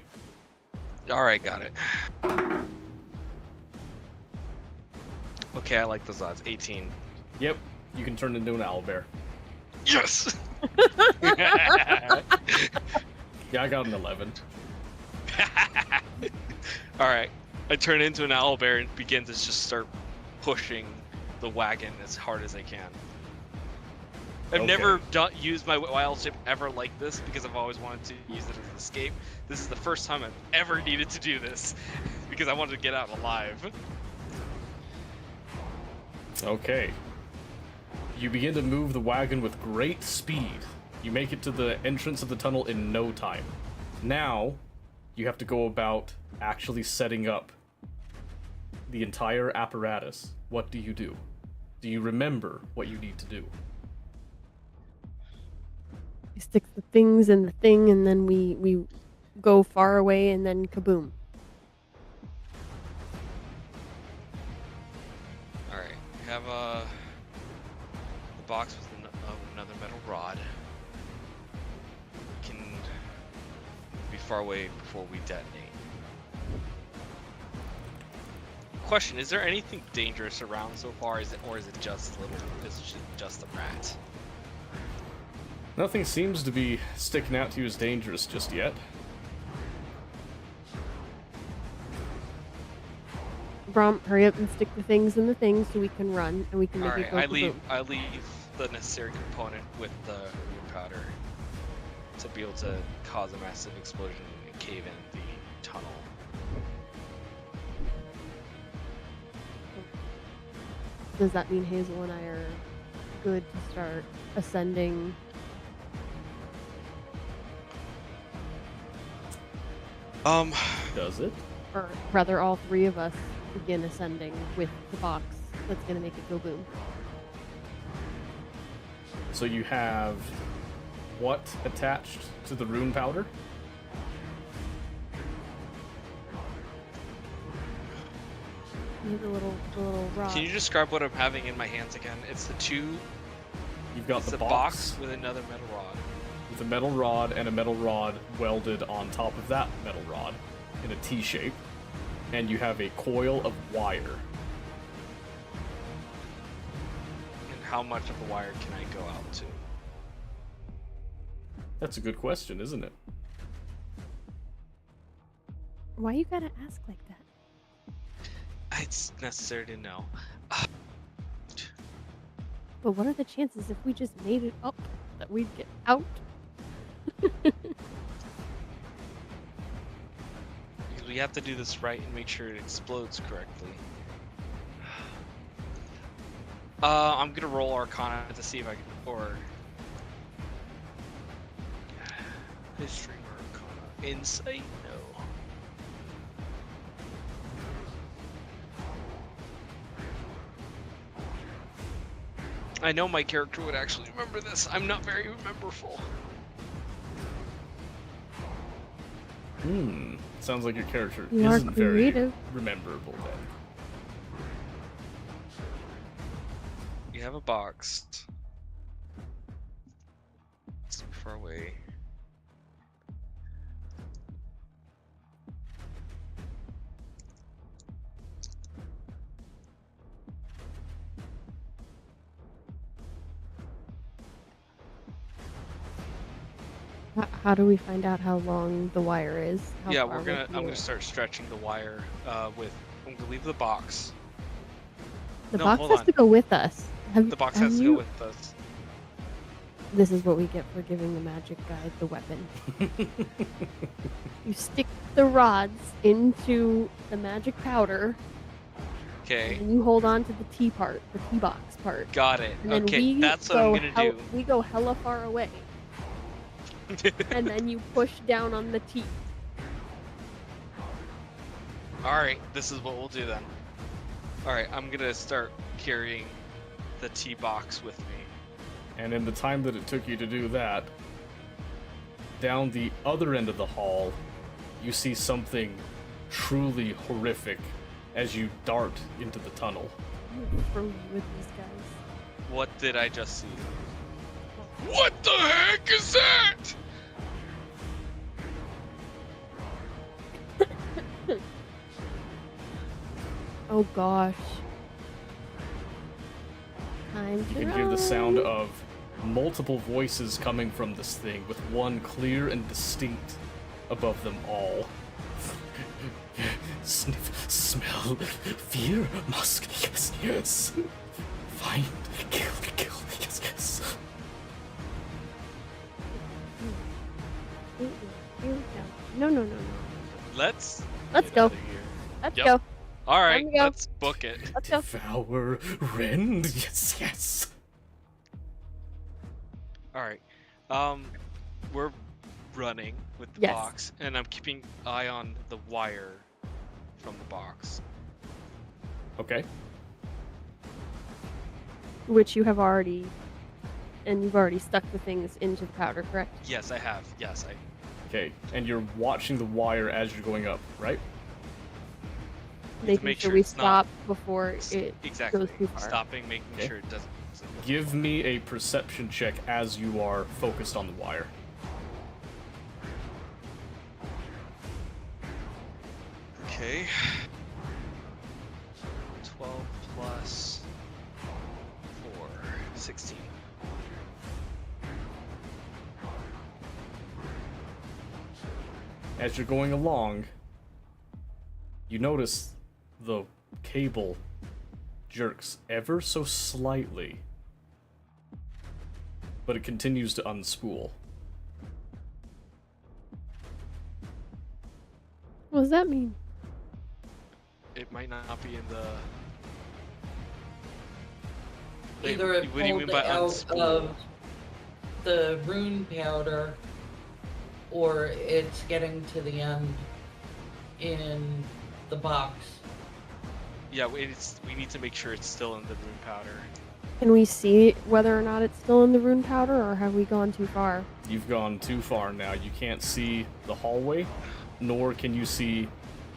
Alright, got it. Okay, I like those odds. 18. Yep, you can turn into an owlbear. Yes! Yeah, I got an 11. Alright, I turn into an owlbear and begin to just start pushing the wagon as hard as I can. I've Okay. never used my wild shape ever like this because I've always wanted to use it as an escape. This is the first time I've ever needed to do this because I wanted to get out alive. Okay. You begin to move the wagon with great speed. You make it to the entrance of the tunnel in no time. Now, you have to go about actually setting up the entire apparatus. What do you do? Do you remember what you need to do? We stick the things in the thing, and then we go far away and then kaboom. All right, we have the box with another metal rod. Can be far away before we detonate. Question: is there anything dangerous around so far? Is it just just a rat? Nothing seems to be sticking out to you as dangerous just yet. Brom, hurry up and stick the things in the things so we can run and we can All make right, it go I kaboom. leave the necessary component with the gunpowder to be able to cause a massive explosion and cave in the tunnel. Does that mean Hazel and I are good to start ascending? Does it? Or rather, all three of us begin ascending with the box that's going to make it go boom. So you have what attached to the rune powder? The little rod. Can you describe what I'm having in my hands again? It's the two. You've got It's the a box box with another metal rod. with a metal rod and a metal rod welded on top of that metal rod in a T shape, and you have a coil of wire. And how much of the wire can I go out to? That's a good question, isn't it? Why you gotta ask like that? It's necessary to know. But what are the chances if we just made it up that we'd get out? We have to do this right and make sure it explodes correctly. I'm gonna roll Arcana to see if I can, or history or Arcana. Insight? No. I know my character would actually remember this. I'm not very rememberful. Sounds like your character You are isn't very creative. rememberable then. You have a box. It's too far away. How do we find out how long the wire is? How Yeah, far we're gonna. away from I'm the- gonna start stretching the wire. I'm gonna leave the box. The no, box hold has on. to go with us. The box has to go with us. This is what we get for giving the magic guy the weapon. You stick the rods into the magic powder, Okay, and you hold on to the T part, the T box part. got it. And then Okay, we that's what I'm go gonna do. We go hella far away, and then you push down on the T. All right, this is what we'll do then. All right, I'm gonna start carrying the T box with me. And in the time that it took you to do that, down the other end of the hall, you see something truly horrific as you dart into the tunnel. I'm throw you with these guys. What did I just see? What the heck is that? Oh gosh. Time You to can hear the sound run. of multiple voices coming from this thing, with one clear and distinct above them all. Sniff, smell, fear, musk, yes, yes. Find, kill, yes, yes. Here we go. No. Let's Let's get go. outta here. Let's Yep. go. All right, Time to go. let's book it. Let's go. Devour, rend, yes, yes. All right. We're running with the Yes. box, and I'm keeping eye on the wire from the box. Okay. Which you have already, and you've already stuck the things into the powder, correct? Yes, I have. Yes, Okay, and you're watching the wire as you're going up, right? Making make sure sure we it's not- stop before it Exactly. goes too far. Stopping, making Okay. sure it doesn't. Give me a perception check as you are focused on the wire. Okay. 12 plus 4, 16. As you're going along, you notice the cable jerks ever so slightly, but it continues to unspool. What does that mean? It might not be in the. Wait, Either it what do you mean pulled by out unspool? of the rune powder, or it's getting to the end in the box. Yeah, we need to make sure it's still in the rune powder. Can we see whether or not it's still in the rune powder, or have we gone too far? You've gone too far now. You can't see the hallway, nor can you see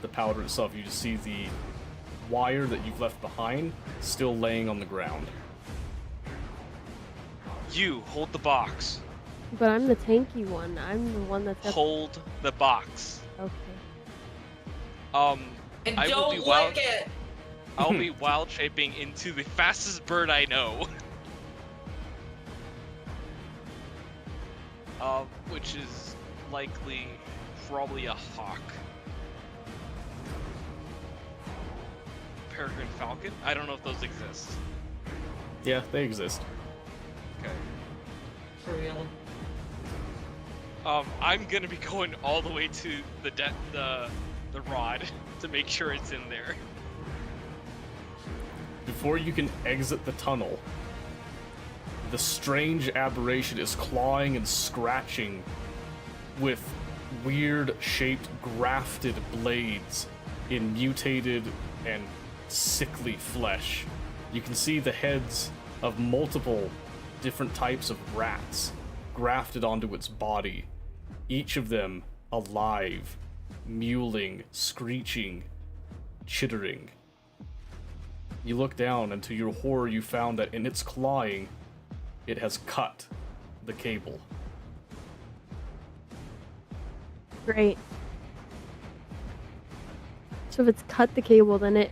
the powder itself. You just see the wire that you've left behind still laying on the ground. You hold the box. But I'm the tanky one. I'm the one that's got... Hold the box. Okay. And I will don't be lick wild. it! I'll be wild shaping into the fastest bird I know. Which is likely probably a hawk. Peregrine falcon? I don't know if those exist. Yeah, they exist. Okay. For real. I'm gonna be going all the way to the rod to make sure it's in there. Before you can exit the tunnel, the strange aberration is clawing and scratching with weird shaped grafted blades in mutated and sickly flesh. You can see the heads of multiple different types of rats grafted onto its body, each of them alive, mewling, screeching, chittering. You look down, and to your horror, you found that in its clawing, it has cut the cable. Great. So if it's cut the cable, then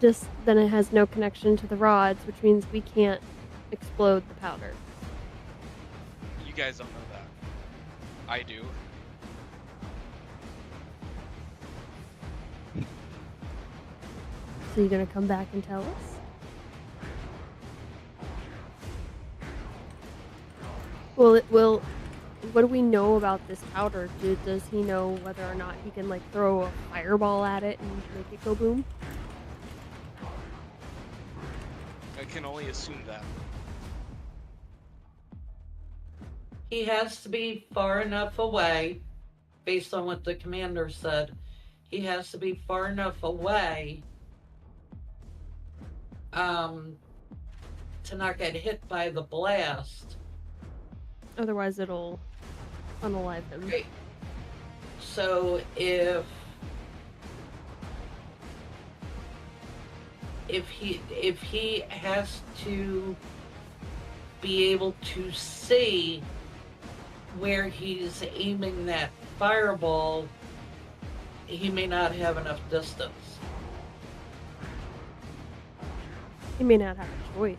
then it has no connection to the rods, which means we can't explode the powder. You guys don't know that. I do. So you're gonna come back and tell us? Well, what do we know about this powder? Does he know whether or not he can, like, throw a fireball at it and make it go boom? I can only assume that. He has to be far enough away, based on what the commander said. He has to be far enough away to not get hit by the blast. Otherwise it'll unalive him. Right. So if he has to be able to see where he's aiming that fireball, he may not have enough distance. He may not have a choice.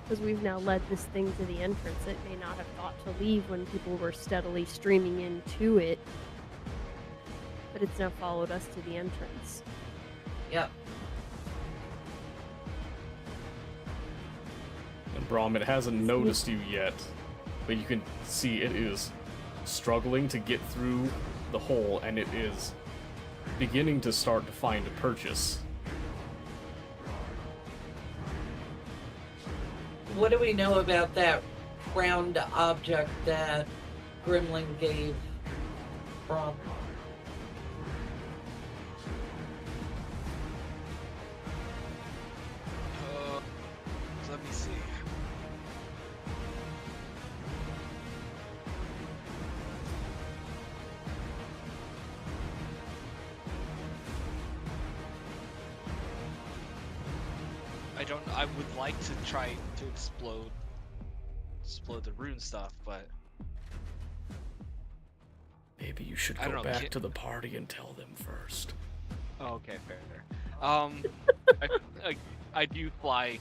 Because we've now led this thing to the entrance, it may not have thought to leave when people were steadily streaming into it. But it's now followed us to the entrance. Yep. And Brahm, it hasn't noticed you yet, but you can see it is struggling to get through the hole, and it is beginning to start to find a purchase. What do we know about that round object that Gremlin gave Braum? I would like to try to explode the rune stuff, but Maybe you should I don't go know, back to the party and tell them first. oh, okay, fair. I do fly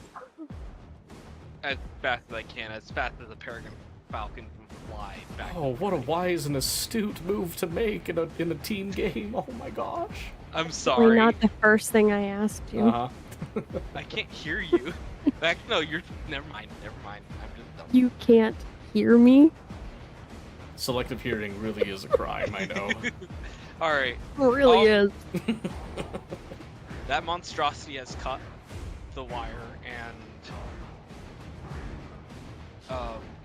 as fast as I can, as fast as a Peregrine Falcon can fly back. Oh, what a wise and astute move to make in a team game. Oh my gosh. I'm Probably sorry. not the first thing I asked you. Uh-huh. I can't hear you. No, you're. Never mind. I'm just dumb. You can't hear me? Selective hearing really is a crime, I know. All right. It really is. That monstrosity has cut the wire, and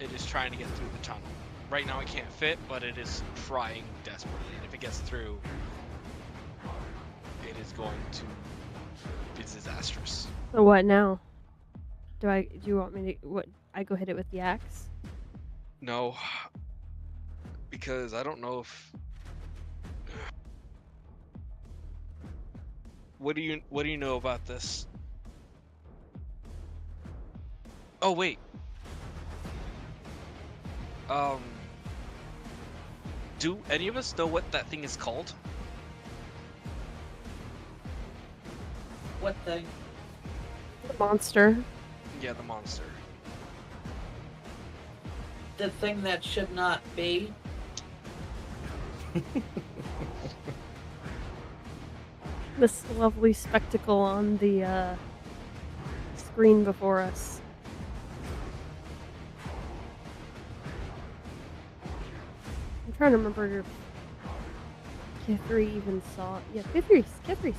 it is trying to get through the tunnel. Right now, it can't fit, but it is trying desperately. And if it gets through, it is going to be disastrous. So what now? Do you want me to I go hit it with the axe? No, because I don't know if. What do you know about this? Oh wait. Do any of us know what that thing is called? What thing? The monster. Yeah, the monster. The thing that should not be? This lovely spectacle on the screen before us. I'm trying to remember if Kithri even saw it. Yeah, Kithri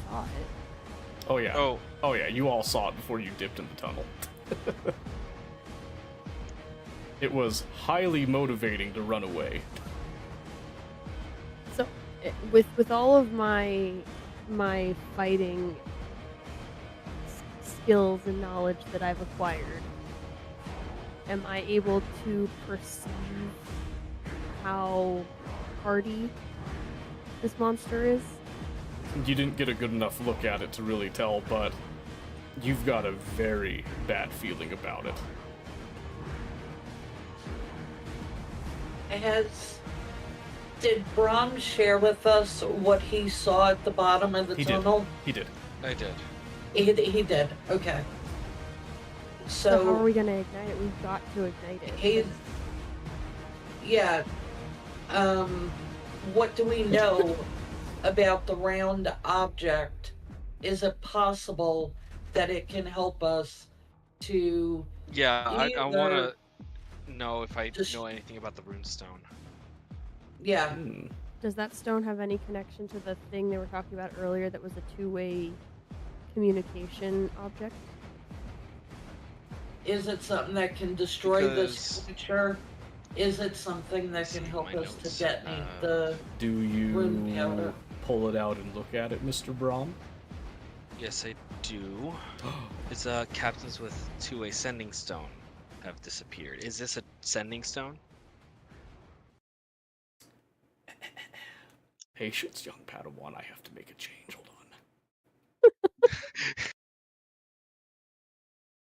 saw it. Oh yeah. Oh, Oh yeah, you all saw it before you dipped in the tunnel. It was highly motivating to run away. So, with all of my fighting skills and knowledge that I've acquired, am I able to perceive how hardy this monster is? You didn't get a good enough look at it to really tell, but you've got a very bad feeling about it. Did Brahm share with us what he saw at the bottom of the He did. tunnel? He did. I did. He did. Okay. So how are So we gonna ignite it? We've got to ignite it. he's yeah. What do we know about the round object? Is it possible that it can help us to Yeah, I Either want to know if I just- know anything about the runestone. yeah. Hmm. Does that stone have any connection to the thing they were talking about earlier that was a two-way communication object? Is it something that can destroy this Because- creature? Is it something that can See help my us to notes. detonate the Do Rune you powder. pull it out and look at it, Mr. Brahm? Yes, I do. It's captains with two-way sending stone have disappeared. Is this a sending stone? Patience, young Padawan. I have to make a change. Hold on.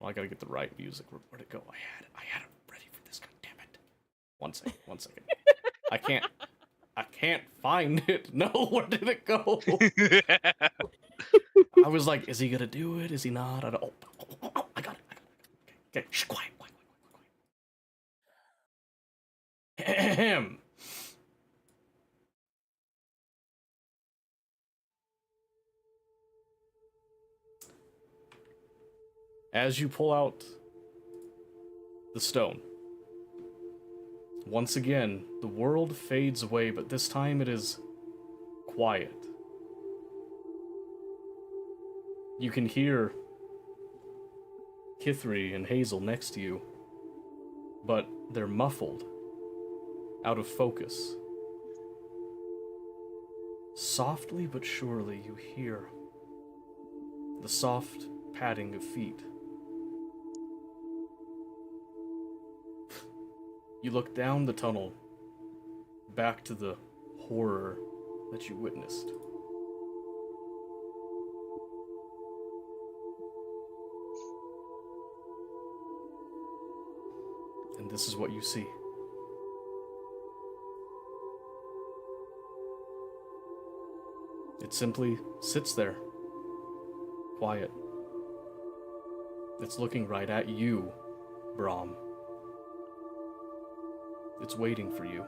Well, I gotta get the right music. Where'd it go? I had it ready for this. God damn it! One second. I can't find it. No, where did it go? I was like, is he gonna do it? Is he not? I don't. Oh, I got it. Okay, shh, quiet. Ahem. As you pull out the stone, once again, the world fades away, but this time it is quiet. You can hear Kithri and Hazel next to you, but they're muffled, out of focus. Softly but surely you hear the soft padding of feet. You look down the tunnel, back to the horror that you witnessed. And this is what you see. It simply sits there, quiet. It's looking right at you, Brahm. It's waiting for you.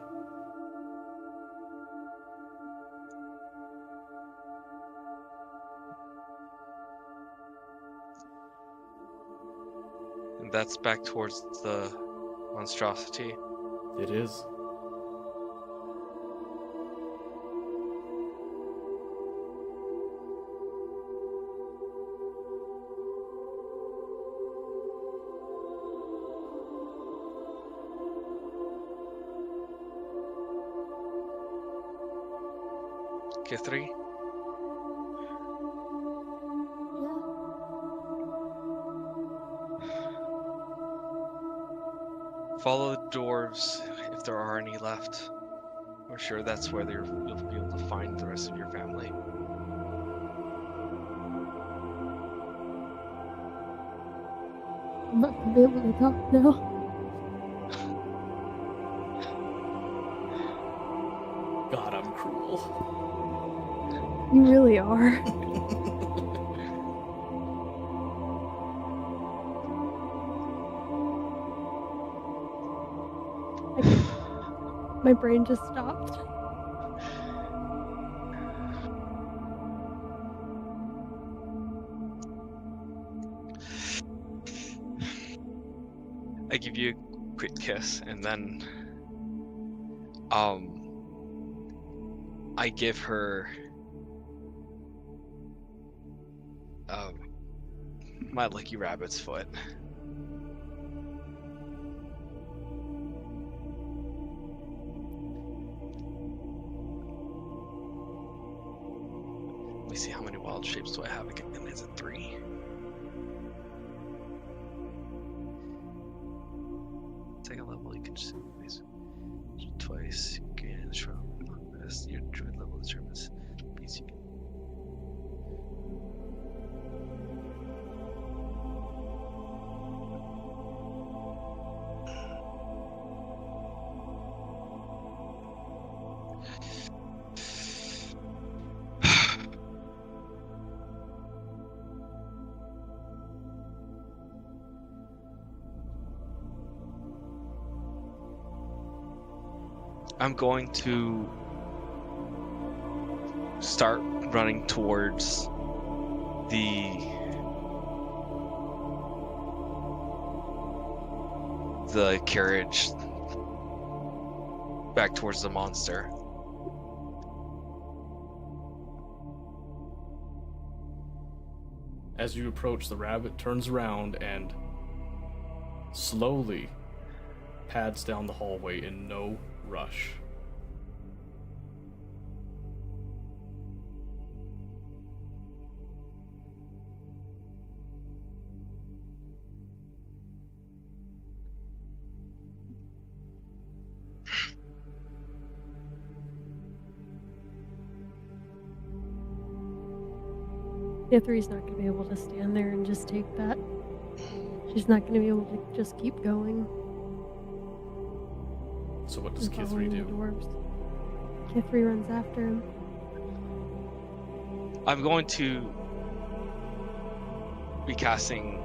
And that's back towards the monstrosity. It is. Kithri? Follow the dwarves if there are any left. We're sure that's where you'll be able to find the rest of your family. I'm not gonna be able to talk now. God, I'm cruel. You really are. My brain just stopped. I give you a quick kiss and then I give her my lucky rabbit's foot. Let me see, how many wild shapes do I have again? Is it 3? Second level, you can just twice. You gain a strong best. Your druid level determines beats you can. I'm going to start running towards the carriage back towards the monster. As you approach, the rabbit turns around and slowly pads down the hallway in no rush. Ithri's not going to be able to stand there and just take that. She's not going to be able to just keep going. So what does and Kithri following the do? dwarves. Kithri runs after him. I'm going to be casting,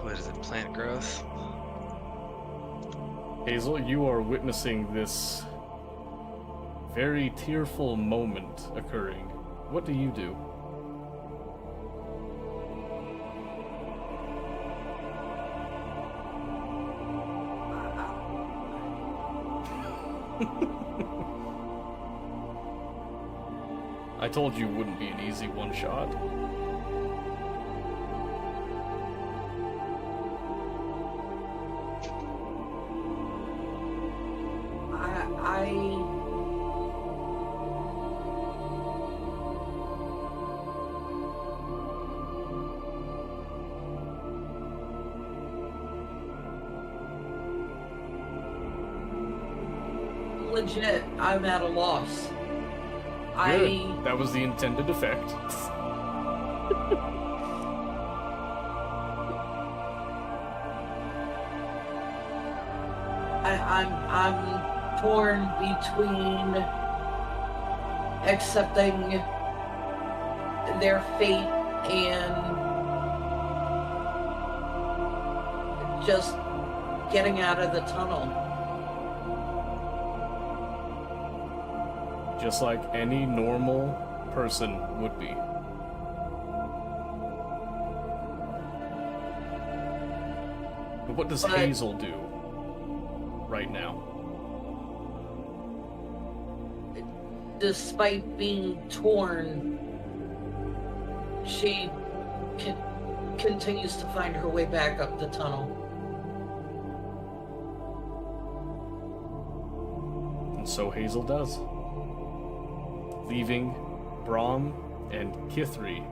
what is it, plant growth? Hazel, you are witnessing this very tearful moment occurring. What do you do? I told you it wouldn't be an easy one shot. Legit, I'm at a loss. Good. That was the intended effect. I'm torn between accepting their fate and just getting out of the tunnel. Just like any normal person would be. But what does Hazel do right now? Despite being torn, she continues to find her way back up the tunnel. And so Hazel does. Leaving Braum and Kithri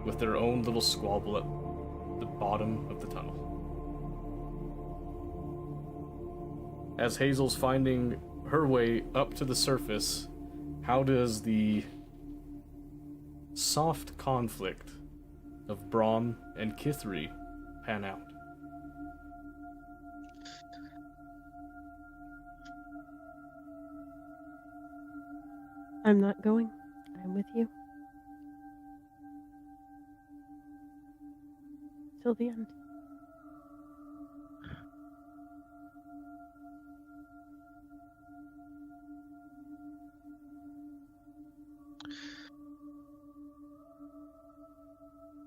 with their own little squabble at the bottom of the tunnel. As Hazel's finding her way up to the surface, how does the soft conflict of Braum and Kithri pan out? I'm not going. I'm with you. Till the end.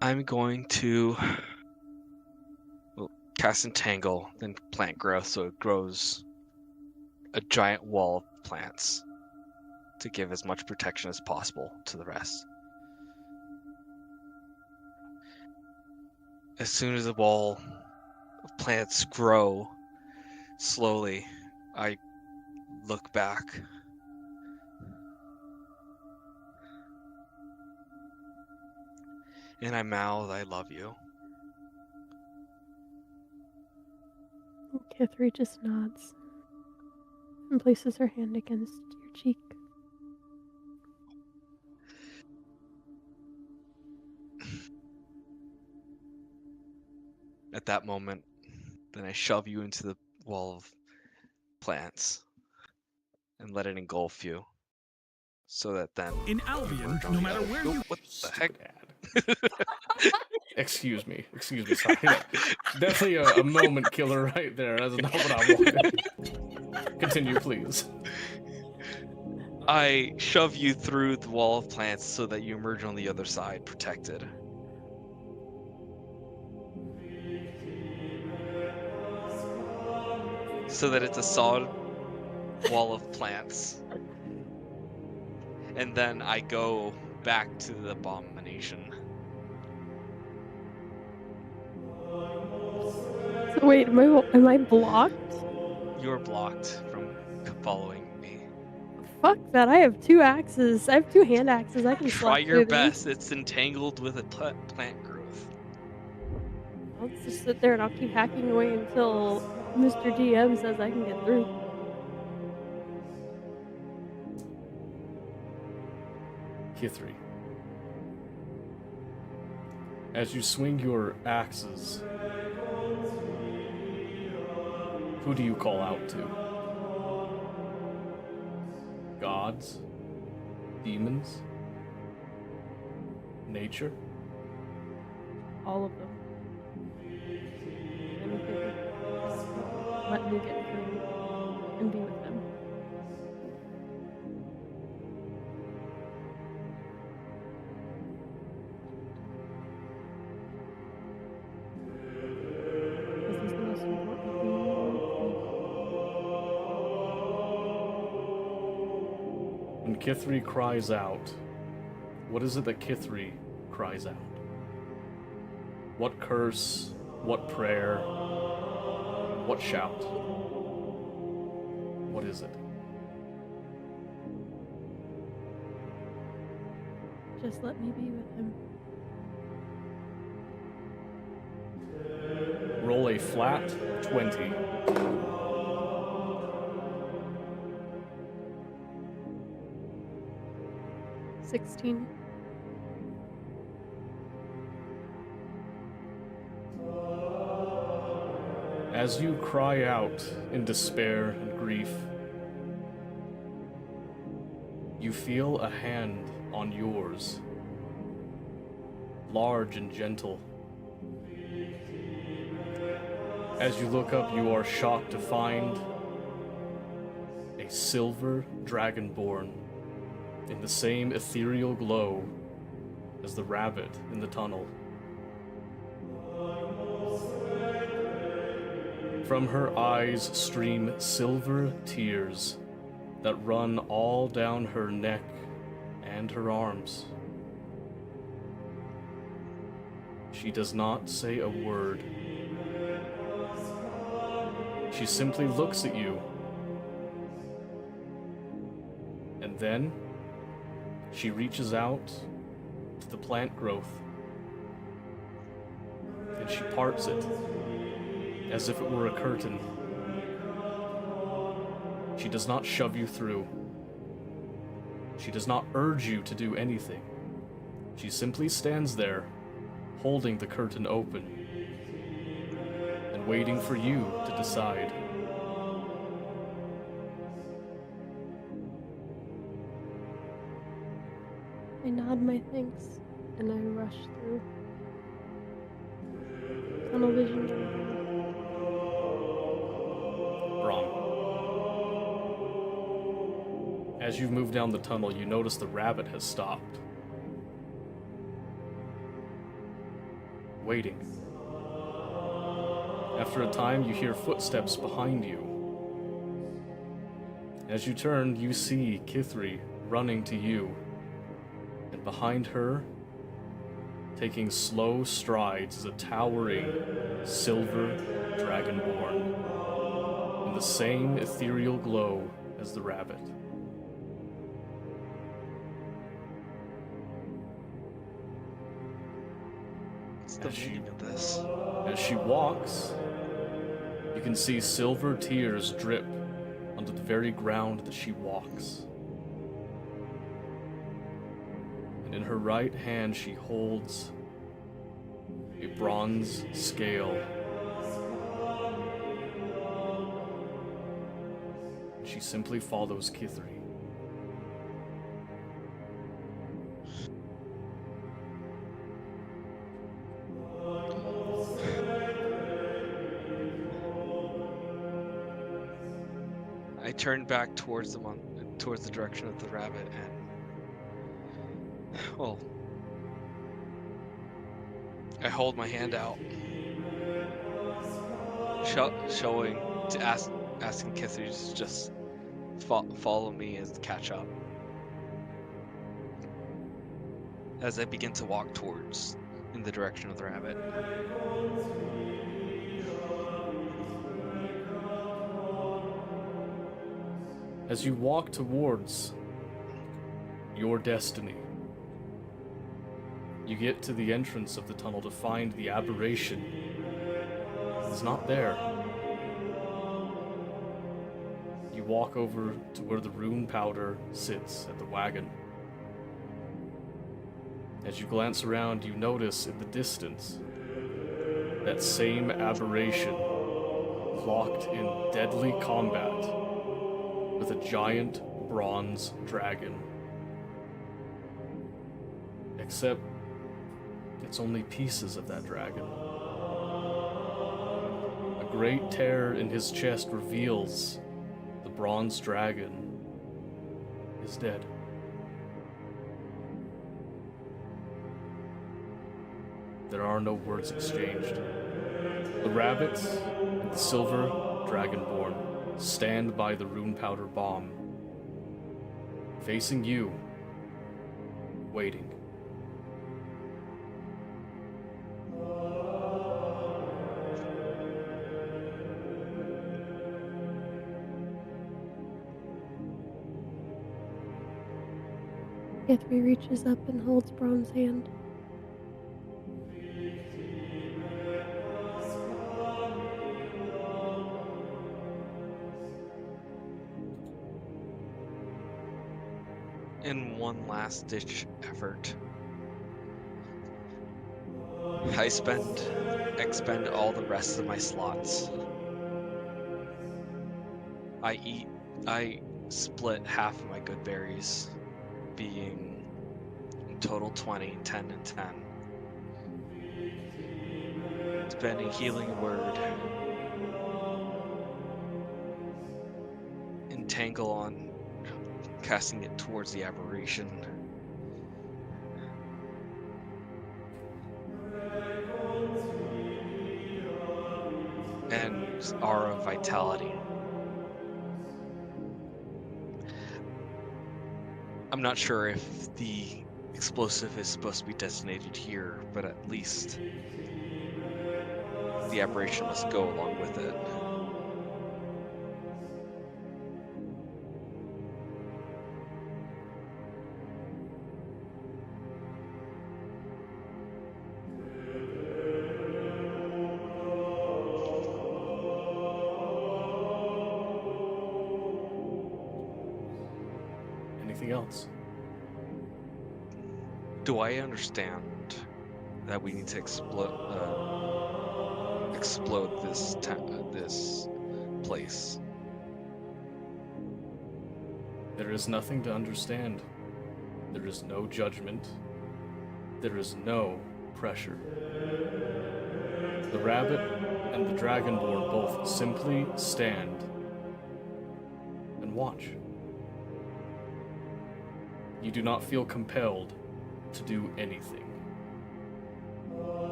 I'm going to cast Entangle, then Plant Growth, so it grows a giant wall of plants to give as much protection as possible to the rest. As soon as the wall of plants grow slowly, I look back. And I mouth, I love you. Kithri just nods and places her hand against your cheek. At that moment, then I shove you into the wall of plants and let it engulf you. So that then... In Albion, no matter where you... What the heck? Excuse me, sorry. Definitely a moment killer right there. That's not what I wanted. Continue, please. I shove you through the wall of plants so that you emerge on the other side, protected. So that it's a solid wall of plants. And then I go back to the abomination. So wait, am I blocked? You're blocked from following me. Fuck that, I have 2 axes. I have 2 hand axes. I can Try slap your through these. best. It's entangled with a plant growth. I'll just sit there and I'll keep hacking away until Mr. DM says I can get through. Kithri. As you swing your axes, who do you call out to? Gods? Demons? Nature? All of them. Anything. Just let me get through and be with them. This is the most important thing in the world to me. When Kithri cries out, what is it that Kithri cries out? What curse? What prayer? What shout? What is it? Just let me be with him. Roll a flat 20. $16. As you cry out in despair and grief, you feel a hand on yours, large and gentle. As you look up, you are shocked to find a silver dragonborn in the same ethereal glow as the rabbit in the tunnel. From her eyes stream silver tears that run all down her neck and her arms. She does not say a word. She simply looks at you. And then she reaches out to the plant growth and she parts it as if it were a curtain. She does not shove you through. She does not urge you to do anything. She simply stands there, holding the curtain open and waiting for you to decide. I nod my thanks and I rush through. Tunnel vision. Brom. As you move down the tunnel, you notice the rabbit has stopped. Waiting. After a time, you hear footsteps behind you. As you turn, you see Kithri running to you. And behind her, taking slow strides, is a towering silver dragonborn in the same ethereal glow as the rabbit. What's the meaning of this? As she walks, you can see silver tears drip onto the very ground that she walks. And in her right hand, she holds a bronze scale. She simply follows Kithri. I turn back towards towards the direction of the rabbit, and well, I hold my hand out, showing to asking Kithri to just follow me as catch up. As I begin to walk towards in the direction of the rabbit. As you walk towards your destiny, you get to the entrance of the tunnel to find the aberration is not there. You walk over to where the rune powder sits at the wagon. As you glance around, you notice in the distance that same aberration locked in deadly combat with a giant bronze dragon. Except it's only pieces of that dragon. A great tear in his chest reveals the bronze dragon is dead. There are no words exchanged. The rabbit and the silver dragonborn stand by the rune powder bomb, facing you, waiting. Kithri reaches up and holds Brom's hand. In one last ditch effort, I expend all the rest of my slots I split half of my good berries, being in total 20, 10 and 10. Spending healing word. Entangle on casting it towards the aberration. And Aura Vitality. I'm not sure if the explosive is supposed to be designated here, but at least the aberration must go along with it. Anything else? Do I understand that we need to explode this this place? There is nothing to understand. There is no judgment. There is no pressure. The rabbit and the dragonborn both simply stand and watch. You do not feel compelled to do anything.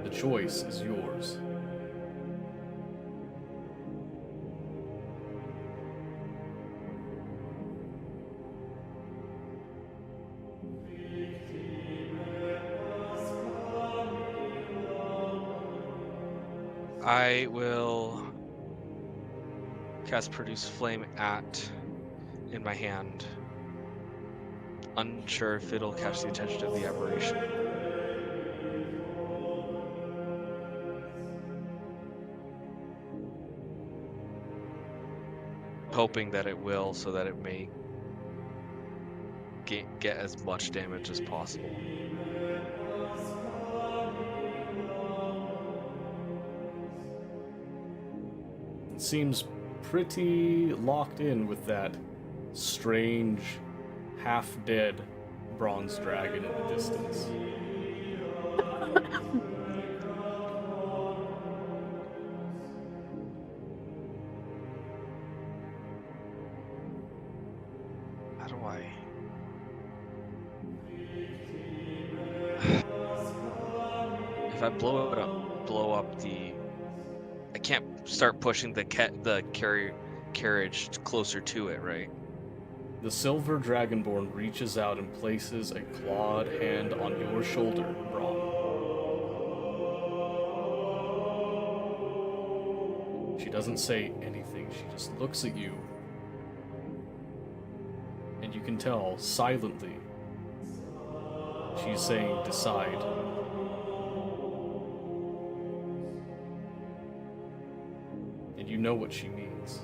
The choice is yours. I will cast Produce Flame in my hand. Unsure if it'll catch the attention of the aberration. Hoping that it will, so that it may get as much damage as possible. It seems pretty locked in with that strange, half-dead bronze dragon in the distance. How do I? If I blow up the. I can't start pushing the carriage closer to it, right? The silver dragonborn reaches out and places a clawed hand on your shoulder, Braum. She doesn't say anything, she just looks at you. And you can tell, silently, she's saying, decide. And you know what she means.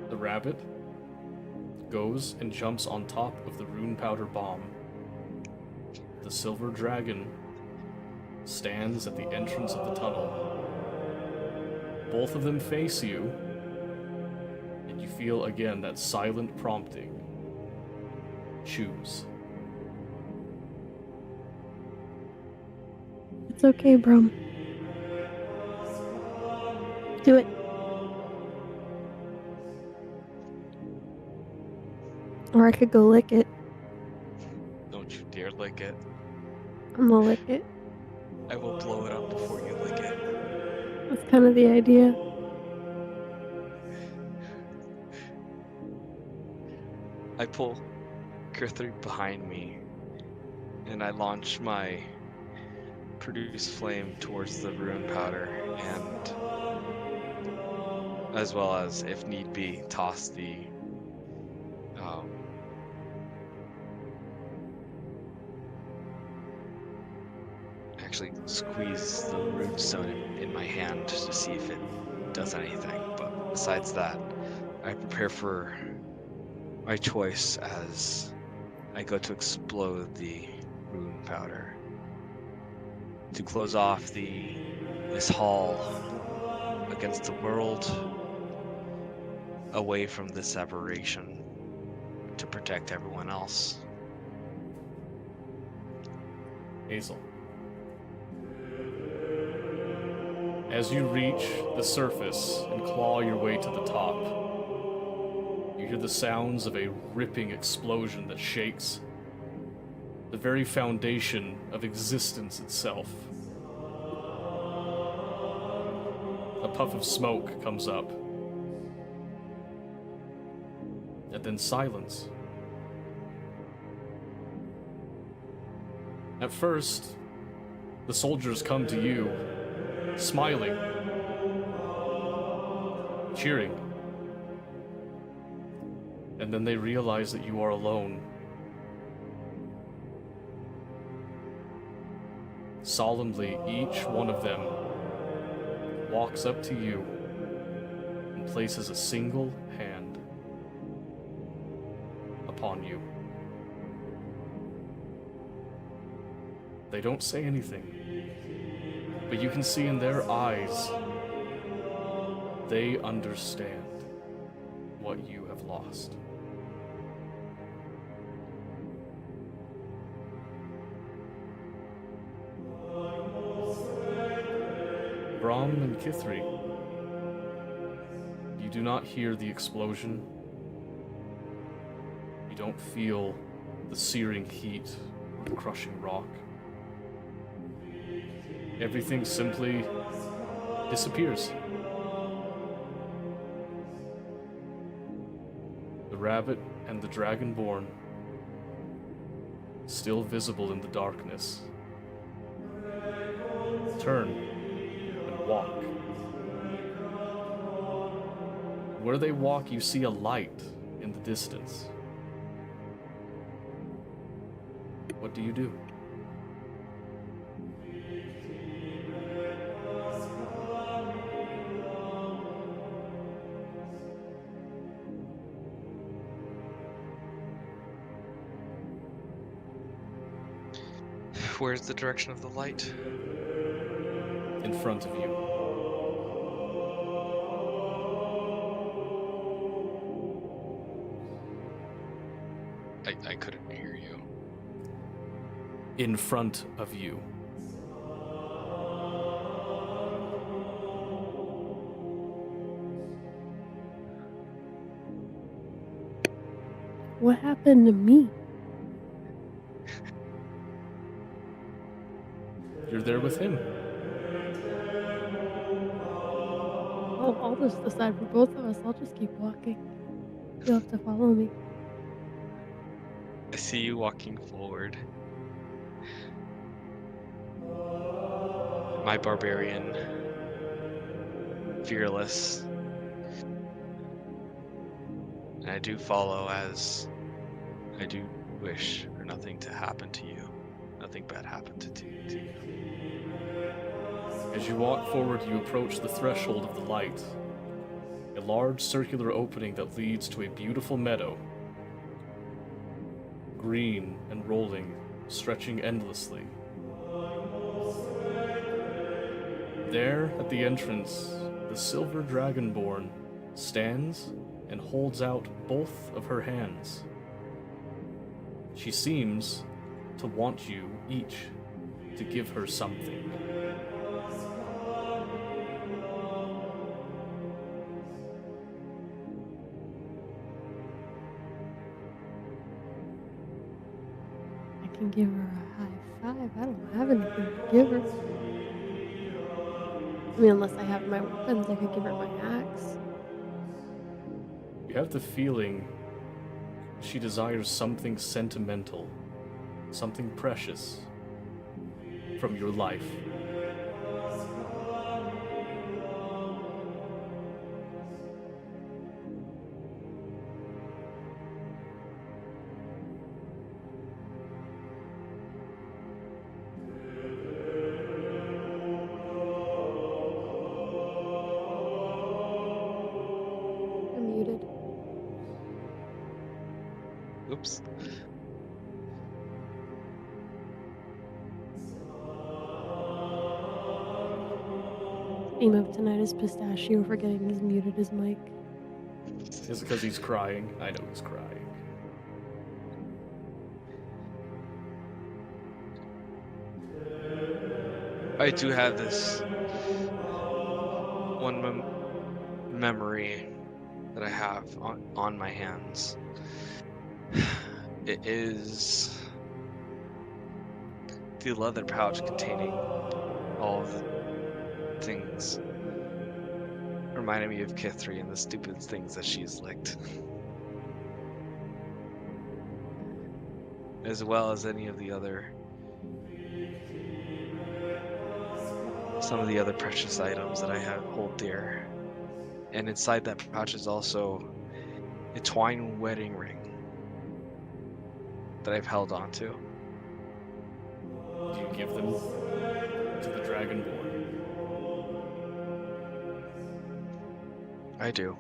The rabbit goes and jumps on top of the rune powder bomb. The silver dragon stands at the entrance of the tunnel. Both of them face you, and you feel again that silent prompting. Choose. It's okay, Brum. Do it. Or I could go lick it. Don't you dare lick it. I'm gonna lick it. I will blow it up before you lick it. That's kind of the idea. I pull Kirthri behind me, and I launch my Produce Flame towards the rune powder, and as well as, if need be, toss the actually squeeze the rune stone in my hand to see if it does anything. But besides that, I prepare for my choice as I go to explode the rune powder to close off this hall against the world, away from this aberration, to protect everyone else. Hazel. As you reach the surface and claw your way to the top, you hear the sounds of a ripping explosion that shakes the very foundation of existence itself. A puff of smoke comes up, and then silence. At first, the soldiers come to you, smiling, cheering, and then they realize that you are alone. Solemnly, each one of them walks up to you and places a single hand upon you. They don't say anything, but you can see in their eyes, they understand what you have lost. Brahm and Kithri, you do not hear the explosion. You don't feel the searing heat or the crushing rock. Everything simply disappears. The rabbit and the dragonborn, still visible in the darkness, turn and walk. Where they walk, you see a light in the distance. What do you do? Where's the direction of the light? In front of you. I couldn't hear you. In front of you. What happened to me? You're there with him. I'll just decide for both of us. I'll just keep walking. You'll have to follow me. I see you walking forward. My barbarian, fearless. And I do follow, as I do wish for nothing to happen to you. Nothing bad happened to you. As you walk forward, you approach the threshold of the light. A large circular opening that leads to a beautiful meadow. Green and rolling, stretching endlessly. There, at the entrance, the silver dragonborn stands and holds out both of her hands. She seems to want you each to give her something. I can give her a high five. I don't have anything to give her. I mean, unless I have my weapons, I could give her my axe. You have the feeling she desires something sentimental, something precious from your life. You're muted. Oops. Theme of tonight is Pistachio forgetting he's muted his mic. Is it because he's crying? I know he's crying. I do have this one memory that I have on my hands. It is the leather pouch containing all of the things reminding me of Kithri and the stupid things that she's licked. As well as any of the other some of the other precious items that I hold dear. And inside that pouch is also a twine wedding ring that I've held onto. Do you give them to the Dragonborn? I do.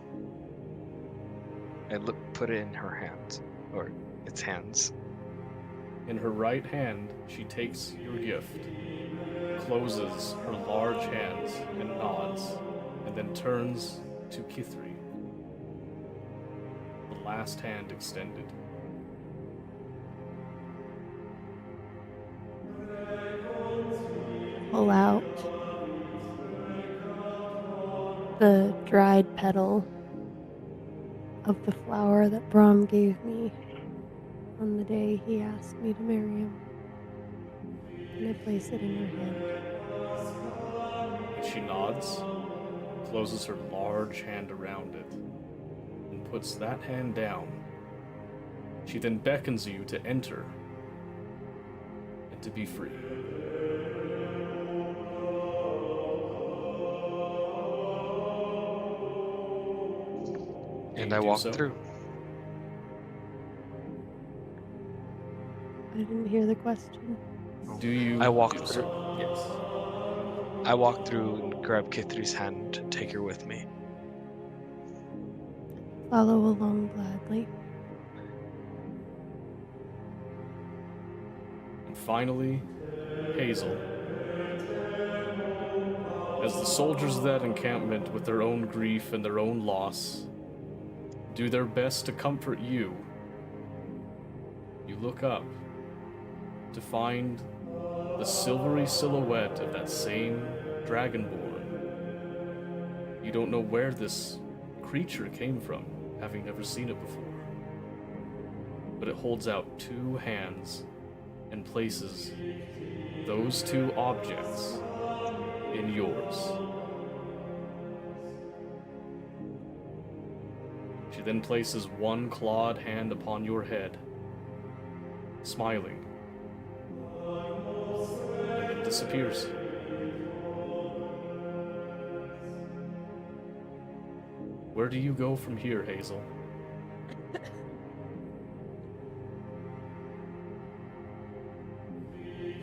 I put it in her hand, or its hands. In her right hand, she takes your gift, closes her large hands and nods, and then turns to Kithri. The last hand extended. Pull out the dried petal of the flower that Brahm gave me on the day he asked me to marry him. And I place it in her hand. And she nods, closes her large hand around it, and puts that hand down. She then beckons you to enter and to be free. And You I do walk so? through. I didn't hear the question. Do you? I walk do through. so? Yes. I walk through and grab Kithri's hand and take her with me. Follow along gladly. And finally, Hazel. As the soldiers of that encampment, with their own grief and their own loss, do their best to comfort you, you look up to find the silvery silhouette of that same Dragonborn. You don't know where this creature came from, having never seen it before. But it holds out two hands and places those two objects in yours. She then places one clawed hand upon your head, smiling, and then disappears. Where do you go from here, Hazel?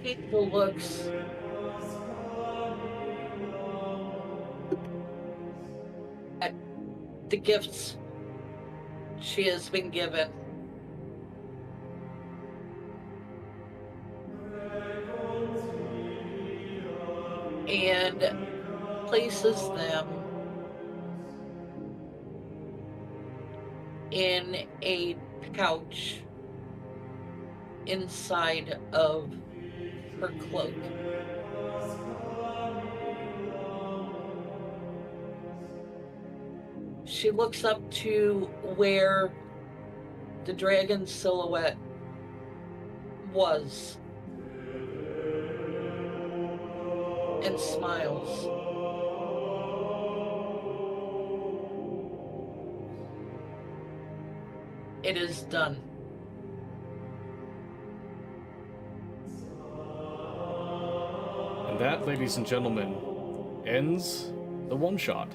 Hazel looks at the gifts she has been given. And places them in a pouch inside of her cloak. She looks up to where the dragon silhouette was and smiles. It is done. And that, ladies and gentlemen, ends the one-shot.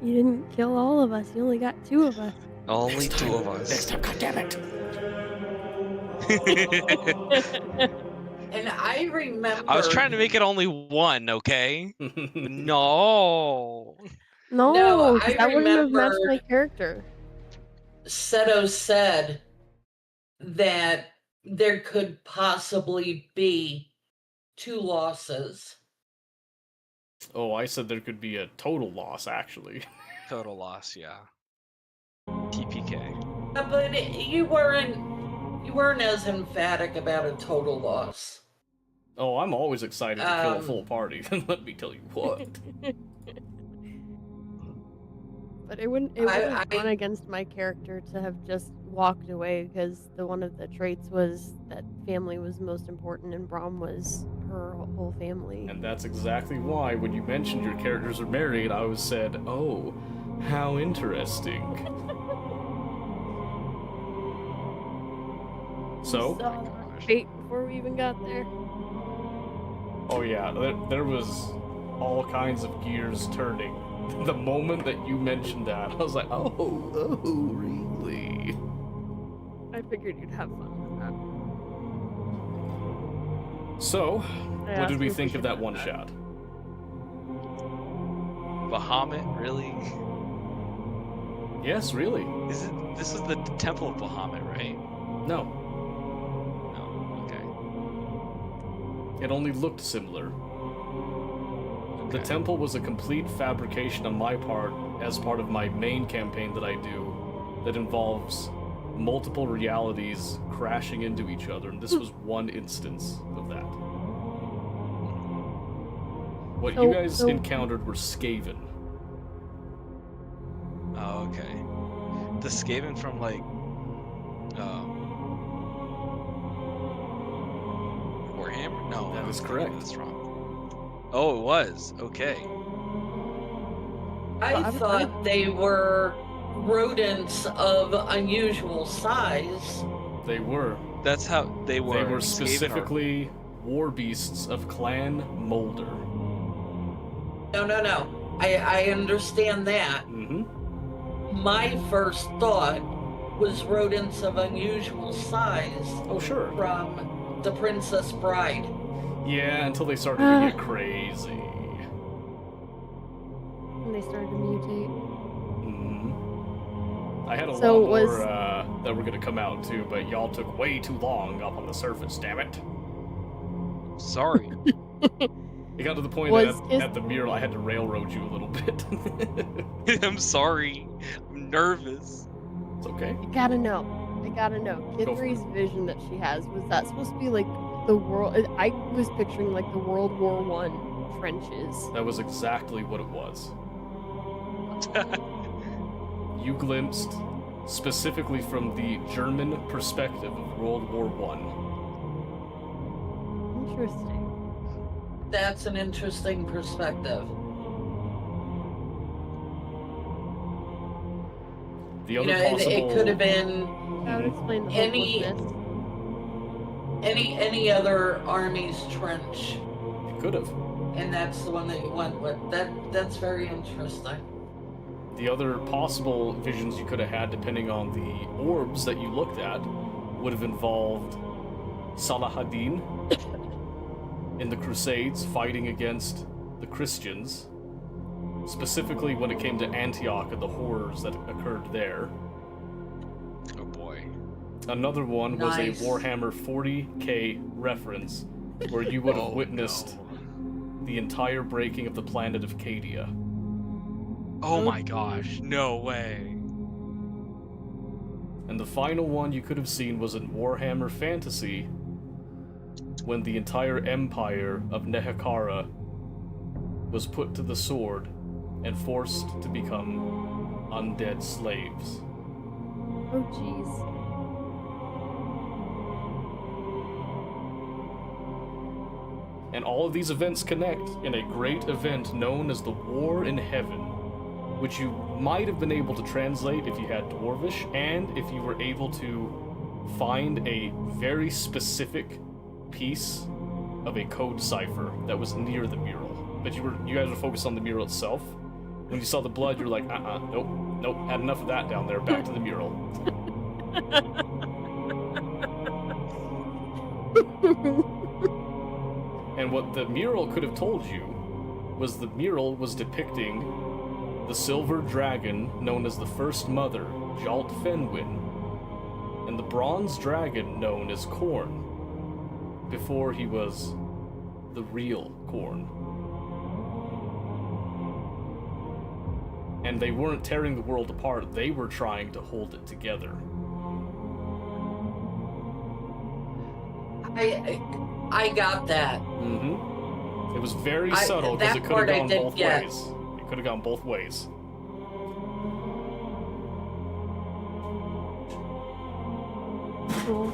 You didn't kill all of us. You only got two of us. Only two of us. Next time, goddammit! And I remember. I was trying to make it only one, okay? No. No, No, 'cause I that wouldn't have matched my remembered- character. Seto said that there could possibly be 2 losses. Oh, I said there could be a total loss, actually. Total loss, yeah. TPK. But you weren't as emphatic about a total loss. Oh, I'm always excited to kill a Um, full party. Let me tell you what. But it wouldn't have gone against my character to have just walked away because one of the traits was that family was most important and Braum was her whole family. And that's exactly why when you mentioned your characters are married, I was said, oh, how interesting. So? Fate before we even got there. Oh yeah, there was all kinds of gears turning. The moment that you mentioned that, I was like, oh, really? I figured you'd have fun with that. So, I what asked did we if we think of should that have one that. shot? Bahamut, really? Yes, really. This is the Temple of Bahamut, right? No, No. Okay. it only looked similar. The Okay. temple was a complete fabrication on my part as part of my main campaign that I do that involves multiple realities crashing into each other, and this was one instance of that. What you guys So- encountered were Skaven. Oh, okay. The Skaven from like Warhammer? No, That is I'm correct. thinking That's wrong. Oh, it was. Okay. I I'm- thought they were rodents of unusual size. They were. That's how they were. They were Skaven are- specifically war beasts of Clan Molder. No. I understand that. Mm-hmm. My first thought was rodents of unusual size Oh, sure. from The Princess Bride. Yeah, until they started to get crazy. And they started to mutate. Mhm. I had a So lot was- more that were gonna come out too, but y'all took way too long up on the surface. Damn it! Sorry. It got to the point Was that his- at the mural I had to railroad you a little bit. I'm sorry. I'm nervous. It's okay. I gotta know. Go for Kithri's vision that she has, was that supposed to be like the world? I was picturing like the World War I trenches. That was exactly what it was. You glimpsed specifically from the German perspective of World War One. Interesting. That's an interesting perspective. The You other know, possible. it could have been That would explain the Any- hopelessness. any other army's trench, It could have. and that's the one that you went with. That's very interesting. The other possible visions you could have had, depending on the orbs that you looked at, would have involved Salah-ad-Din in the Crusades fighting against the Christians, specifically when it came to Antioch and the horrors that occurred there. Oh boy. Another one was Nice. a Warhammer 40k reference, where you would have Oh, witnessed the entire breaking of the planet of Cadia. Oh my gosh. No way. And the final one you could have seen was in Warhammer Fantasy, when the entire empire of Nehekara was put to the sword and forced to become undead slaves. Oh jeez. And all of these events connect in a great event known as the War in Heaven, which you might have been able to translate if you had Dwarvish, and if you were able to find a very specific piece of a code cipher that was near the mural. But you guys were focused on the mural itself. When you saw the blood, you were like, nope, had enough of that down there, back to the mural. And what the mural could have told you was the mural was depicting the silver dragon known as the First Mother, Jalt Fenwin, and the bronze dragon known as Korn, before he was the real Korn. And they weren't tearing the world apart, they were trying to hold it together. I got that. Mm-hmm. It was very subtle because that it could have part I gone did both get. ways. It could have gone both ways. Cool.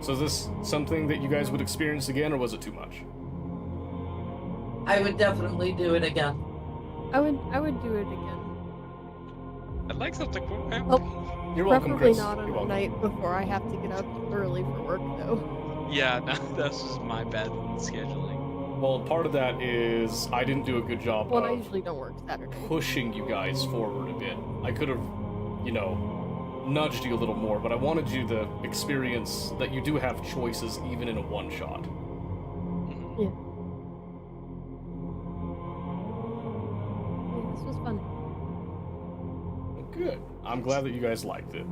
So is this something that you guys would experience again, or was it too much? I would definitely do it again. I would do it again. I'd like something. Oh, You're welcome, preferably Chris. not on You're a welcome. night before I have to get up early for work, though. Yeah, no, that's just my bad scheduling. Well, part of that is I didn't do a good job Well, I of usually don't work Saturday. pushing you guys forward a bit. I could have, nudged you a little more, but I wanted you to experience that you do have choices even in a one-shot. Mhm. Yeah, this was fun. Good. I'm glad that you guys liked it.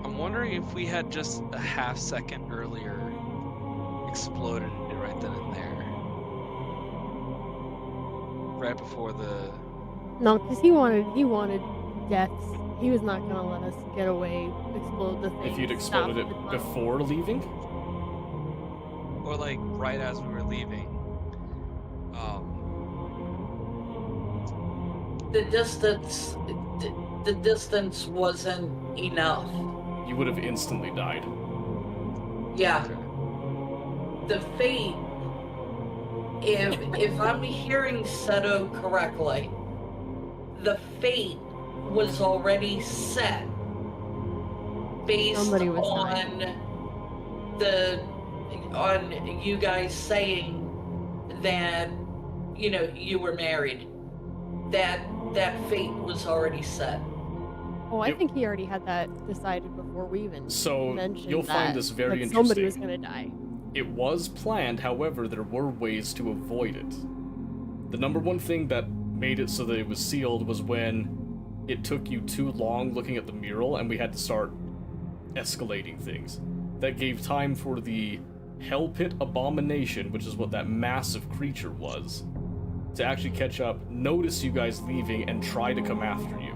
I'm wondering if we had just a half second earlier exploded it right then and there. Right before the... No, because he wanted deaths. He was not gonna let us get away, explode the thing. If you'd stop exploded the it tunnel. before leaving, Or like right as we were leaving. The distance wasn't enough. you would have instantly died. Yeah. Okay. The fate, if I'm hearing Seto correctly, the fate was already set based Somebody was on you guys saying that you were married. That fate was already set. Oh, I Yep. think he already had that decided before we even So mentioned you'll find that, this very that somebody was interesting. gonna die. It was planned, however, there were ways to avoid it. The number one thing that made it so that it was sealed was when it took you too long looking at the mural and we had to start escalating things. That gave time for the Hell Pit Abomination, which is what that massive creature was, to actually catch up, notice you guys leaving, and try to come after you.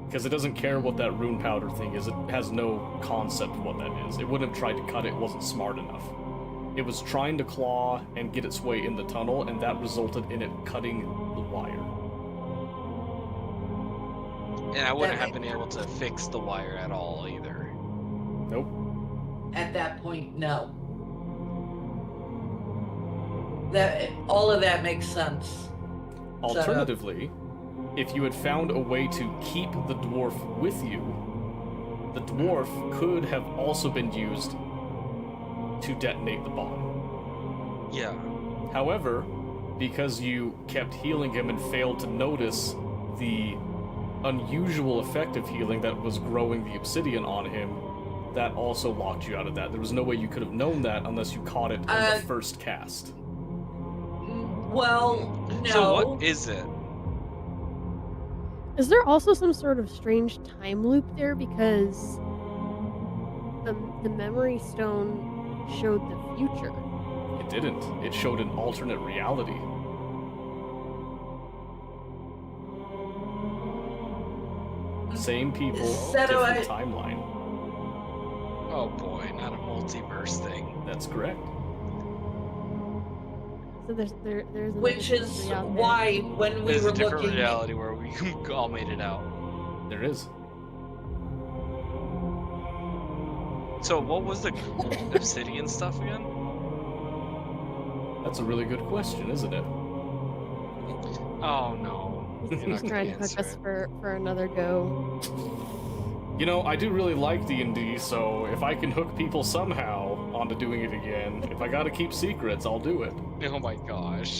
Because it doesn't care what that rune powder thing is, it has no concept of what that is. It wouldn't have tried to cut it, it wasn't smart enough. It was trying to claw and get its way in the tunnel, and that resulted in it cutting the wire. And I wouldn't have been able to fix the wire at all either. Nope. At that point, no. That all of that makes sense. Alternatively, if you had found a way to keep the dwarf with you, the dwarf could have also been used to detonate the bomb. Yeah. However, because you kept healing him and failed to notice the unusual effect of healing that was growing the obsidian on him, that also locked you out of that. There was no way you could have known that unless you caught it in the first cast. Well, no. So what is it? Is there also some sort of strange time loop there because the memory stone showed the future? It didn't. It showed an alternate reality. Same people, Seto, different timeline. Oh boy, not a multiverse thing. That's correct. So there's another Which is theory out there. why when we There's were a different looking, reality where we all made it out. There is. So what was the obsidian stuff again? That's a really good question, isn't it? Oh no. He's You're not trying gonna to hook answer us it. for another go. You know, I do really like D&D, so if I can hook people somehow onto doing it again, if I gotta keep secrets, I'll do it. Oh my gosh.